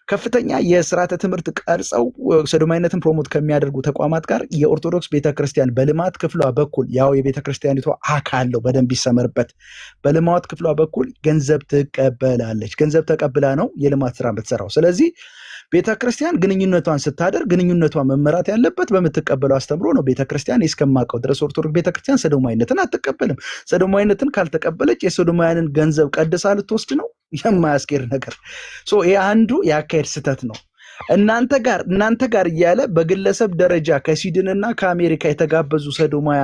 ከፍተኛ የስርዓተ ትምህርት ቀርጸው ሰዶማዊነትን ፕሮሞት ከሚያደርጉ ተቋማት ጋር የኦርቶዶክስ ቤተክርስቲያን በልማት ክፍሏ በኩል ያው የቤተክርስቲያኒቷ አካል ነው፣ በደንብ ይሰመርበት። በልማት ክፍሏ በኩል ገንዘብ ትቀበላለች። ገንዘብ ተቀብላ ነው የልማት ስራ የምትሰራው። ስለዚህ ቤተክርስቲያን ግንኙነቷን ስታደርግ ግንኙነቷን መመራት ያለበት በምትቀበለው አስተምሮ ነው። ቤተክርስቲያን እስከማውቀው ድረስ ኦርቶዶክስ ቤተክርስቲያን ሰዶማዊነትን አትቀበልም። ሰዶማዊነትን ካልተቀበለች የሰዶማውያንን ገንዘብ ቀድሳ ልትወስድ ነው። የማያስኬድ ነገር። ይሄ አንዱ የአካሄድ ስህተት ነው። እናንተ ጋር እያለ በግለሰብ ደረጃ ከስዊድንና ከአሜሪካ የተጋበዙ ሰዶማያ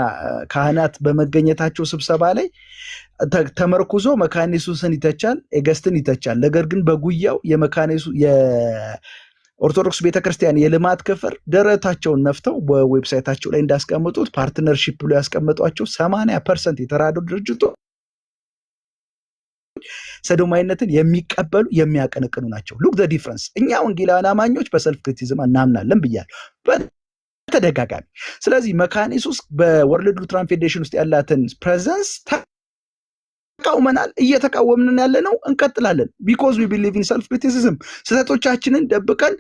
ካህናት በመገኘታቸው ስብሰባ ላይ ተመርኩዞ መካነ ኢየሱስን ይተቻል፣ ኤገስትን ይተቻል። ነገር ግን በጉያው የኦርቶዶክስ ቤተክርስቲያን የልማት ክፍል ደረታቸውን ነፍተው በዌብሳይታቸው ላይ እንዳስቀምጡት ፓርትነርሺፕ ብሎ ያስቀመጧቸው 80% የተራድኦ ድርጅቶች ሰዶማዊነትን የሚቀበሉ የሚያቀነቅኑ ናቸው። ሉክ ዘ ዲፍረንስ። እኛ ወንጌላውያን አማኞች በሰልፍ ክሪቲዝም እናምናለን ብያለሁ በተደጋጋሚ። ስለዚህ መካነ ኢየሱስ በወርልድ ሉትራን ፌዴሬሽን ውስጥ ያላትን ፕሬዘንስ ተቃውመናል፣ እየተቃወምን ያለ ነው፣ እንቀጥላለን። ቢኮዝ ዊ ቢሊቭ ኢን ሰልፍ ክሪቲሲዝም። ስህተቶቻችንን ደብቀን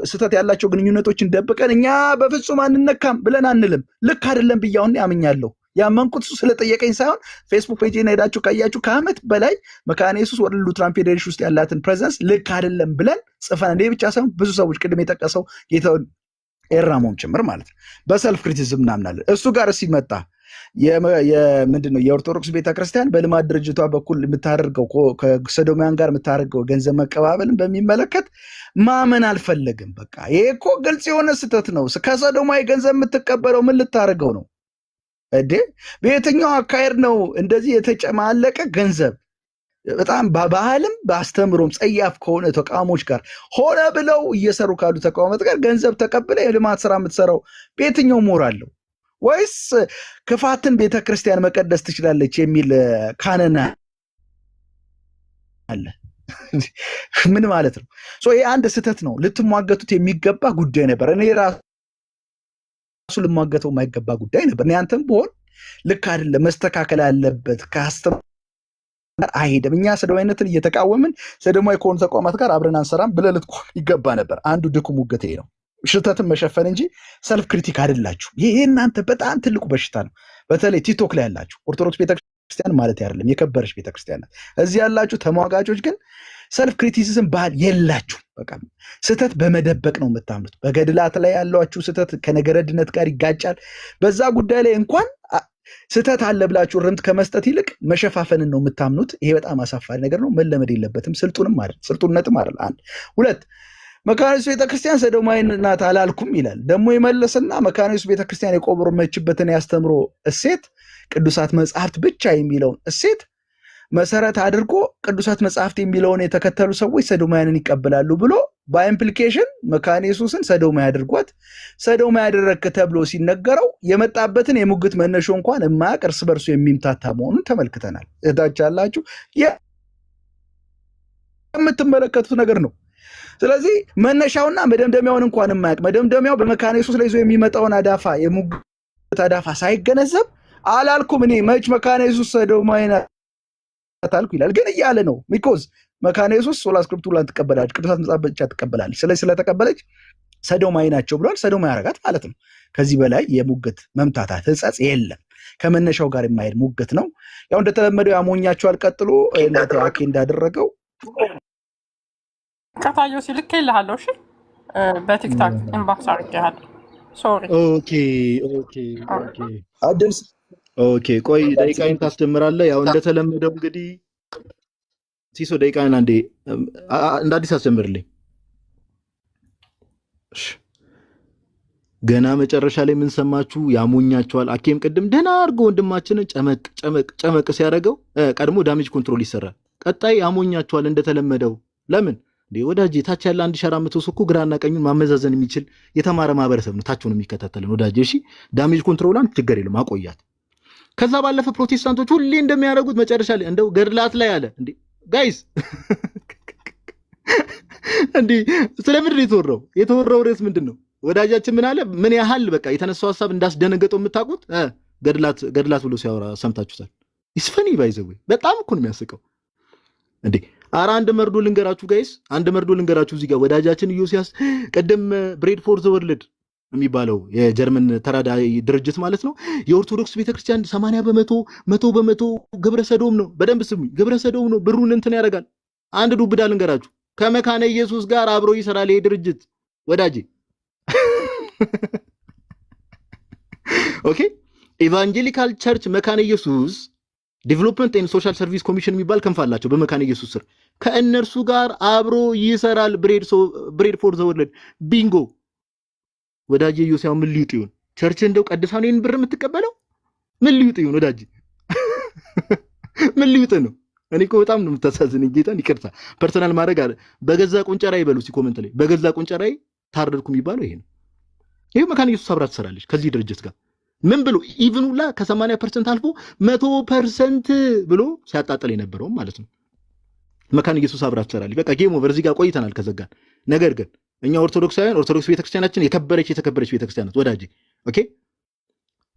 ስህተት ያላቸው ግንኙነቶችን ደብቀን እኛ በፍጹም አንነካም ብለን አንልም። ልክ አይደለም ብዬ አሁን ያምኛለሁ። ያመንኩት እሱ ስለጠየቀኝ ሳይሆን ፌስቡክ ፔጅን ሄዳችሁ ካያችሁ ከዓመት በላይ መካነ ኢየሱስ ወደ ሉትራን ፌዴሬሽን ውስጥ ያላትን ፕሬዘንስ ልክ አይደለም ብለን ጽፈን፣ እንደ ብቻ ሳይሆን ብዙ ሰዎች ቅድም የጠቀሰው ጌታውን ኤራሞም ጭምር ማለት ነው በሰልፍ ክሪቲሲዝም እናምናለን። እሱ ጋር ሲመጣ ምንድነው የኦርቶዶክስ ቤተክርስቲያን በልማት ድርጅቷ በኩል የምታደርገው ከሰዶማውያን ጋር የምታደርገው ገንዘብ መቀባበልን በሚመለከት ማመን አልፈለግም። በቃ ይሄ እኮ ግልጽ የሆነ ስህተት ነው። ከሰዶማዊ ገንዘብ የምትቀበለው ምን ልታደርገው ነው? በየትኛው አካሄድ ነው እንደዚህ የተጨማለቀ ገንዘብ በጣም በባህልም በአስተምሮም ጸያፍ ከሆነ ተቃውሞች ጋር ሆነ ብለው እየሰሩ ካሉ ተቃውሞት ጋር ገንዘብ ተቀብለ የልማት ስራ የምትሰራው በየትኛው ሞራል ነው? ወይስ ክፋትን ቤተክርስቲያን መቀደስ ትችላለች የሚል ካነና አለ? ምን ማለት ነው? ይሄ አንድ ስህተት ነው። ልትሟገቱት የሚገባ ጉዳይ ነበር። እኔ ራሱ ልሟገተው የማይገባ ጉዳይ ነበር። እኔ አንተም ብሆን ልክ አይደለም፣ መስተካከል አለበት፣ ከአስተማር አይሄድም። እኛ ሰዶማዊነትን እየተቃወምን ሰዶማዊ ከሆኑ ተቋማት ጋር አብረን አንሰራም ብለህ ልትቆም ይገባ ነበር። አንዱ ድክሙ ሙገቴ ነው፣ ሽተትን መሸፈን እንጂ ሰልፍ ክሪቲክ አይደላችሁ። ይሄ እናንተ በጣም ትልቁ በሽታ ነው። በተለይ ቲክቶክ ላይ ያላችሁ ኦርቶዶክስ ቤተክርስቲያን ማለት አይደለም፣ የከበረች ቤተክርስቲያን ናት። እዚህ ያላችሁ ተሟጋቾች ግን ሰልፍ ክሪቲሲዝም ባህል የላችሁ። በቃ ስህተት በመደበቅ ነው የምታምኑት። በገድላት ላይ ያሏችሁ ስህተት ከነገረ ድነት ጋር ይጋጫል። በዛ ጉዳይ ላይ እንኳን ስህተት አለ ብላችሁ ርምት ከመስጠት ይልቅ መሸፋፈንን ነው የምታምኑት። ይሄ በጣም አሳፋሪ ነገር ነው፣ መለመድ የለበትም። ስልጡነትም አይደል። አንድ ሁለት መካነ ኢየሱስ ቤተክርስቲያን ሰዶማዊ ናት አላልኩም ይላል። ደግሞ ይመለስና መካነ ኢየሱስ ቤተክርስቲያን የቆመችበትን ያስተምሮ እሴት ቅዱሳት መጽሐፍት ብቻ የሚለውን እሴት መሰረት አድርጎ ቅዱሳት መጽሐፍት የሚለውን የተከተሉ ሰዎች ሰዶማያንን ይቀበላሉ ብሎ በኢምፕሊኬሽን መካነ ኢየሱስን ሰዶማይ አድርጓት ሰዶማይ ያደረግክ ተብሎ ሲነገረው የመጣበትን የሙግት መነሾ እንኳን የማያውቅ እርስ በርሱ የሚምታታ መሆኑን ተመልክተናል። እታች ያላችሁ የምትመለከቱት ነገር ነው። ስለዚህ መነሻውና መደምደሚያውን እንኳን የማያውቅ መደምደሚያው በመካነ ኢየሱስ ላይ ይዞ የሚመጣውን አዳፋ የሙግት አዳፋ ሳይገነዘብ አላልኩም እኔ መች መካነ ኢየሱስ ሰዶማይ ታልኩ ይላል። ግን እያለ ነው ቢኮዝ መካነ ኢየሱስ ሶላ ስክሪፕቱራን ትቀበላለች፣ ቅዱሳት መጽሐፍ ብቻ ትቀበላለች። ስለዚህ ስለተቀበለች ሰዶማዊ ናቸው ብሏል። ሰዶማዊ ያረጋት ማለት ነው። ከዚህ በላይ የሙግት መምታታት ሕጸጽ የለም። ከመነሻው ጋር የማይሄድ ሙግት ነው። ያው እንደተለመደው ያሞኛቸዋል። ቀጥሎ አኬ እንዳደረገው ከታዮ ሲልክ ይልሃለሁ። እሺ በቲክታክ ኢንባክስ አድርጌሃለሁ። ሶሪ አድምስ ኦኬ ቆይ ደቂቃዬን ታስጀምራለህ። ያው እንደተለመደው እንግዲህ ሲሶ ደቂቃዬን አንዴ እንደ አዲስ አስጀምርልኝ። እሺ ገና መጨረሻ ላይ ምን ሰማችሁ? ያሞኛቸዋል። አኬም ቅድም ደህና አድርጎ ወንድማችንን ጨመቅ ሲያደርገው ቀድሞ ዳሜጅ ኮንትሮል ይሰራል። ቀጣይ ያሞኛቸዋል እንደተለመደው። ለምን እንዴ ወዳጄ ታች ያለ 1400 ሰው እኮ ግራና ቀኙን ማመዛዘን የሚችል የተማረ ማህበረሰብ ነው ታችሁን የሚከታተልን ወዳጄ። እሺ ዳሜጅ ኮንትሮላን ችግር የለም አቆያት። ከዛ ባለፈ ፕሮቴስታንቶች ሁሌ እንደሚያደርጉት መጨረሻ ላይ እንደው ገድላት ላይ አለ እንዴ ጋይስ እንዴ ስለምንድን ነው የተወራው ርዕስ ምንድን ነው? ወዳጃችን ምን አለ? ምን ያህል በቃ የተነሳው ሐሳብ እንዳስደነገጠው የምታውቁት ገድላት ብሎ ሲያወራ ሰምታችሁታል። ይስፈኒ ባይዘው በጣም እኮ ነው የሚያስቀው እንዴ። ኧረ አንድ መርዶ ልንገራችሁ ጋይስ፣ አንድ መርዶ ልንገራችሁ። እዚህ ጋር ወዳጃችን ኢዮስያስ ቅድም ብሬድ ፎር ዘ ወርልድ የሚባለው የጀርመን ተራዳኢ ድርጅት ማለት ነው የኦርቶዶክስ ቤተክርስቲያን 80% 100% ግብረ ሰዶም ነው። በደንብ ስሙኝ፣ ግብረ ሰዶም ነው። ብሩን እንትን ያደርጋል። አንድ ዱብዳ ልንገራችሁ፣ ከመካነ ኢየሱስ ጋር አብሮ ይሰራል ይሄ ድርጅት ወዳጄ። ኦኬ ኢቫንጀሊካል ቸርች መካነ ኢየሱስ ዴቨሎፕመንት ኤንድ ሶሻል ሰርቪስ ኮሚሽን የሚባል ክንፍ አላቸው በመካነ ኢየሱስ ስር። ከእነርሱ ጋር አብሮ ይሰራል ብሬድ ፎር ዘ ወርልድ። ቢንጎ ወዳጄ ኢዮስያው ምን ሊውጥ ይሁን? ቸርች እንደው ቀድሳ ነው ይሄን ብር የምትቀበለው? ምን ሊውጥ ይሁን ወዳጄ? ምን ሊውጥ ነው? እኔ እኮ በጣም ነው የምታሳዝነኝ። ጌታን ይቅርታ ፐርሰናል ማድረግ አለ። በገዛ ቁንጨራ ይበሉ እስኪ ኮሜንት ላይ በገዛ ቁንጨራ ታረድኩ የሚባለው ይሄ ነው። ይሄ መካነ ኢየሱስ አብራ ትሰራለች ከዚህ ድርጅት ጋር ምን ብሎ ኢቭን ሁላ ከ80% አልፎ 100% ብሎ ሲያጣጥል የነበረው ማለት ነው። መካነ ኢየሱስ አብራ ትሰራለች። በቃ ጌም ኦቨር። እዚህ ጋር ቆይተናል ከዘጋን። ነገር ግን እኛ ኦርቶዶክሳውያን ኦርቶዶክስ ቤተክርስቲያናችን የተከበረች ቤተክርስቲያን ናት ወዳጄ። ኦኬ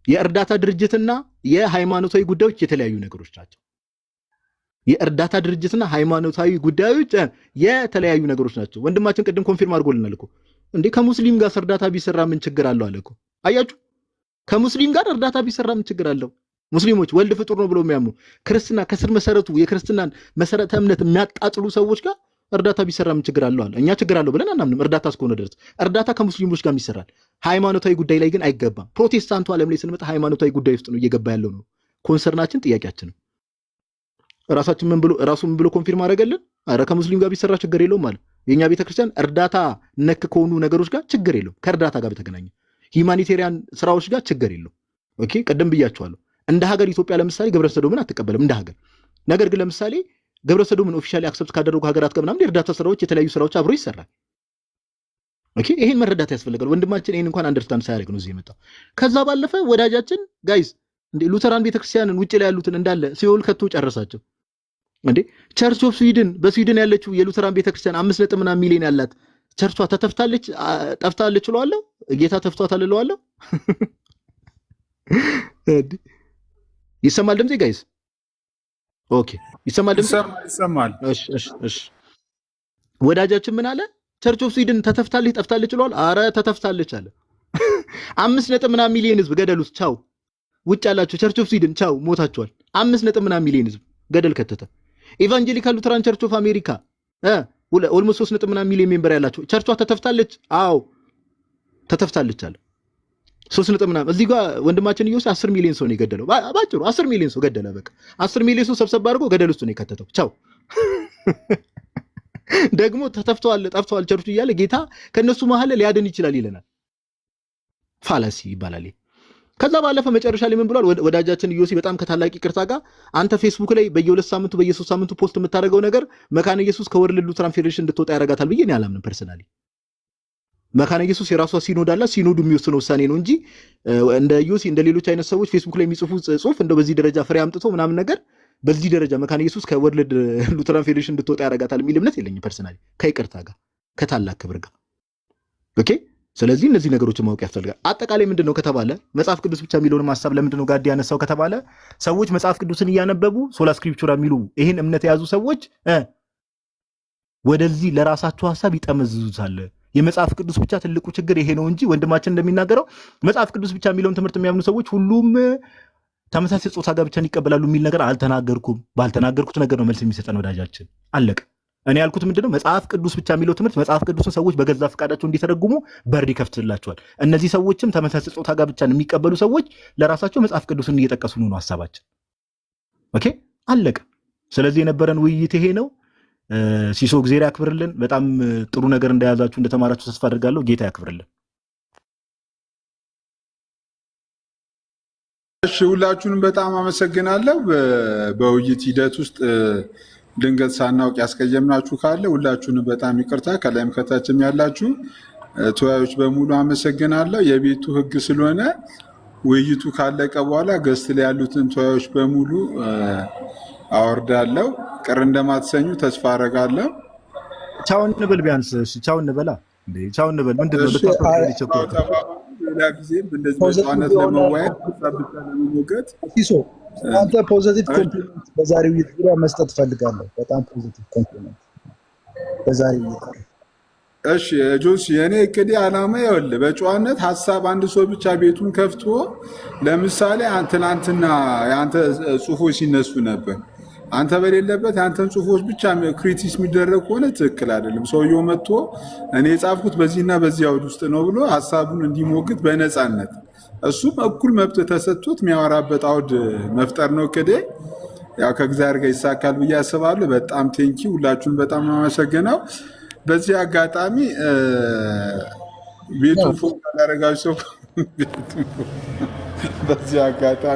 የእርዳታ ድርጅትና የሃይማኖታዊ ጉዳዮች የተለያዩ ነገሮች ናቸው። የእርዳታ ድርጅትና ሃይማኖታዊ ጉዳዮች የተለያዩ ነገሮች ናቸው። ወንድማችን ቅድም ኮንፊርም አድርጎልናል እኮ እንዴ ከሙስሊም ጋር እርዳታ ቢሰራ ምን ችግር አለው አለ እኮ። አያችሁ ከሙስሊም ጋር እርዳታ ቢሰራ ምን ችግር አለው? ሙስሊሞች ወልድ ፍጡር ነው ብለው የሚያምኑ ክርስትና ከስር መሰረቱ የክርስትናን መሰረተ እምነት የሚያጣጥሉ ሰዎች ጋር እርዳታ ቢሰራ ምን ችግር አለው አለ። እኛ ችግር አለው ብለን አናምንም። እርዳታ እስከሆነ ድረስ እርዳታ ከሙስሊሞች ጋር ይሰራል። ሃይማኖታዊ ጉዳይ ላይ ግን አይገባም። ፕሮቴስታንቱ ዓለም ላይ ስንመጣ ሃይማኖታዊ ጉዳይ ውስጥ ነው እየገባ ያለው ነው ኮንሰርናችን፣ ጥያቄያችን ነው። ራሳችን ምን ብሎ ኮንፊርም አደረገልን? አረ ከሙስሊም ጋር ቢሰራ ችግር የለውም ማለት የኛ ቤተክርስቲያን እርዳታ ነክ ከሆኑ ነገሮች ጋር ችግር የለውም። ከእርዳታ ጋር በተገናኘ ሂውማኒቴሪያን ስራዎች ጋር ችግር የለውም። ኦኬ ቀደም ብያቸዋለሁ። እንደ ሀገር ኢትዮጵያ ለምሳሌ ግብረ ሰዶምን አትቀበልም እንደ ሀገር። ነገር ግን ለምሳሌ ግብረ ሰዶምን ኦፊሻሊ አክሰፕት ካደረጉ ሀገራት ጋር ምናምን የእርዳታ ስራዎች የተለያዩ ስራዎች አብሮ ይሰራል። ኦኬ ይሄን መረዳት ያስፈልጋል። ወንድማችን ይሄን እንኳን አንደርስታንድ ሳያደርግ ነው እዚህ የመጣው። ከዛ ባለፈ ወዳጃችን ጋይስ እንዴ ሉተራን ቤተክርስቲያንን ውጭ ላይ ያሉትን እንዳለ ሲኦል ከቶ ጨረሳቸው እንዴ። ቸርች ኦፍ ስዊድን በስዊድን ያለችው የሉተራን ቤተክርስቲያን 5.ምናምን ሚሊዮን ያላት ቸርቿ ጠፍታለች እለዋለሁ። ጌታ ተፍቷታል እለዋለሁ። ይሰማል ድምጼ ጋይስ? ኦኬ ይሰማል ድምጼ? ይሰማል። እሺ ወዳጃችን ምን አለ? ቸርች ኦፍ ስዊድን ጠፍታለች እለዋለሁ። አረ ተተፍታለች አለ። 5.ምናምን ሚሊዮን ህዝብ ገደል ውስጥ ቻው። ውጭ ያላችሁ ቸርች ኦፍ ስዊድን ቻው፣ ሞታችኋል። 5.ምናምን ሚሊዮን ህዝብ ገደል ከተተ። ኢቫንጀሊካል ሉተራን ቸርች ኦፍ አሜሪካ ኦልሞስት 3.ምናምን ሚሊዮን ሜምበር ያላቸው ቸርቿ ተተፍታለች። አዎ ተተፍታለች አለ። 3.ምናምን እዚህ ጋር ወንድማችን ኢየሱስ 10 ሚሊዮን ሰው ነው የገደለው። ባጭሩ 10 ሚሊዮን ሰው ገደለ። በቃ 10 ሚሊዮን ሰው ሰብሰብ አድርጎ ገደል ውስጥ ነው የከተተው። ቻው ደግሞ ጠፍተዋል ቸርቹ እያለ ጌታ ከነሱ መሀል ሊያድን ይችላል ይለናል። ፋላሲ ይባላል። ከዛ ባለፈ መጨረሻ ላይ ምን ብሏል ወዳጃችን ኢዮሲ? በጣም ከታላቅ ይቅርታ ጋር አንተ ፌስቡክ ላይ በየ2 ሳምንቱ በየ3 ሳምንቱ ፖስት የምታደርገው ነገር መካነ ኢየሱስ ከወርልድ ሉተራን ፌዴሬሽን እንድትወጣ ያደርጋታል ብዬ እኔ አላምንም ፐርሰናሊ። መካነ ኢየሱስ የራሷ ሲኖድ አላት። ሲኖዱ የሚወስነው ውሳኔ ነው እንጂ እንደ ኢዮሲ እንደ ሌሎች አይነት ሰዎች ፌስቡክ ላይ የሚጽፉ ጽሁፍ እንደው በዚህ ደረጃ ፍሬ አምጥቶ ምናምን ነገር በዚህ ደረጃ መካነ ኢየሱስ ከወርልድ ሉተራን ፌዴሬሽን እንድትወጣ ያደርጋታል የሚል እምነት የለኝም ፐርሰናሊ፣ ከይቅርታ ጋር ከታላቅ ክብር ጋር። ኦኬ ስለዚህ እነዚህ ነገሮችን ማወቅ ያስፈልጋል። አጠቃላይ ምንድነው ከተባለ መጽሐፍ ቅዱስ ብቻ የሚለውን ሐሳብ ለምንድነው ጋዲ ያነሳው ከተባለ ሰዎች መጽሐፍ ቅዱስን እያነበቡ ሶላ ስክሪፕቹራ የሚሉ ይሄን እምነት የያዙ ሰዎች ወደዚህ ለራሳቸው ሐሳብ ይጠመዝዙታል። የመጽሐፍ ቅዱስ ብቻ ትልቁ ችግር ይሄ ነው እንጂ ወንድማችን እንደሚናገረው መጽሐፍ ቅዱስ ብቻ የሚለውን ትምህርት የሚያምኑ ሰዎች ሁሉም ተመሳሳይ ጾታ ጋብቻን ይቀበላሉ የሚል ነገር አልተናገርኩም። ባልተናገርኩት ነገር ነው መልስ የሚሰጠን ወዳጃችን። አለቀ። እኔ ያልኩት ምንድነው መጽሐፍ ቅዱስ ብቻ የሚለው ትምህርት መጽሐፍ ቅዱስን ሰዎች በገዛ ፈቃዳቸው እንዲተረጉሙ በር ይከፍትላቸዋል። እነዚህ ሰዎችም ተመሳሳይ ጾታ ጋብቻን የሚቀበሉ ሰዎች ለራሳቸው መጽሐፍ ቅዱስን እየጠቀሱ ነው ሐሳባችን። ኦኬ አለቀ። ስለዚህ የነበረን ውይይት ይሄ ነው። ሲሶ እግዚአብሔር ያክብርልን። በጣም ጥሩ ነገር እንደያዛችሁ እንደተማራችሁ ተስፋ አድርጋለሁ። ጌታ ያክብርልን። እሺ ሁላችሁንም በጣም አመሰግናለሁ። በውይይት ሂደት ውስጥ ድንገት ሳናውቅ ያስቀየምናችሁ ካለ ሁላችሁንም በጣም ይቅርታ። ከላይም ከታችም ያላችሁ ተወያዮች በሙሉ አመሰግናለሁ። የቤቱ ሕግ ስለሆነ ውይይቱ ካለቀ በኋላ ገስት ላይ ያሉትን ተወያዮች በሙሉ አወርዳለሁ። ቅር እንደማትሰኙ ተስፋ አደርጋለሁ። ቻው እንበል ቢያንስ። እሺ ቻው እንበላ እንዴ ቻው እንበል። ምንድነው ሌላ ጊዜም እንደዚህ በጨዋነት ለመወያየት ብቻ ለመሞገት ሲሶ አንተ ፖዚቲቭ ኮምፕሊመንት በዛሬው ውይይት ዙሪያ መስጠት ፈልጋለሁ። በጣም ፖዚቲቭ ኮምፕሊመንት በዛሬው ውይይት። እሺ ጆሲ፣ የኔ እቅዴ ዓላማ ይኸውልህ በጨዋነት ሀሳብ አንድ ሰው ብቻ ቤቱን ከፍቶ ለምሳሌ ትናንትና የአንተ ጽሁፎች ሲነሱ ነበር። አንተ በሌለበት የአንተን ጽሁፎች ብቻ ክሪቲስ የሚደረግ ከሆነ ትክክል አይደለም። ሰውየው መጥቶ እኔ የጻፍኩት በዚህና በዚህ አውድ ውስጥ ነው ብሎ ሀሳቡን እንዲሞግት በነፃነት እሱም እኩል መብት ተሰጥቶት የሚያወራበት አውድ መፍጠር ነው እቅዴ። ያው ከእግዚአብሔር ጋር ይሳካል ብዬ አስባለሁ። በጣም ቴንኪ፣ ሁላችሁን በጣም አመሰግናለሁ። በዚህ አጋጣሚ ቤቱ ፎቅ ያደረጋችሁ ሰው በዚህ አጋጣሚ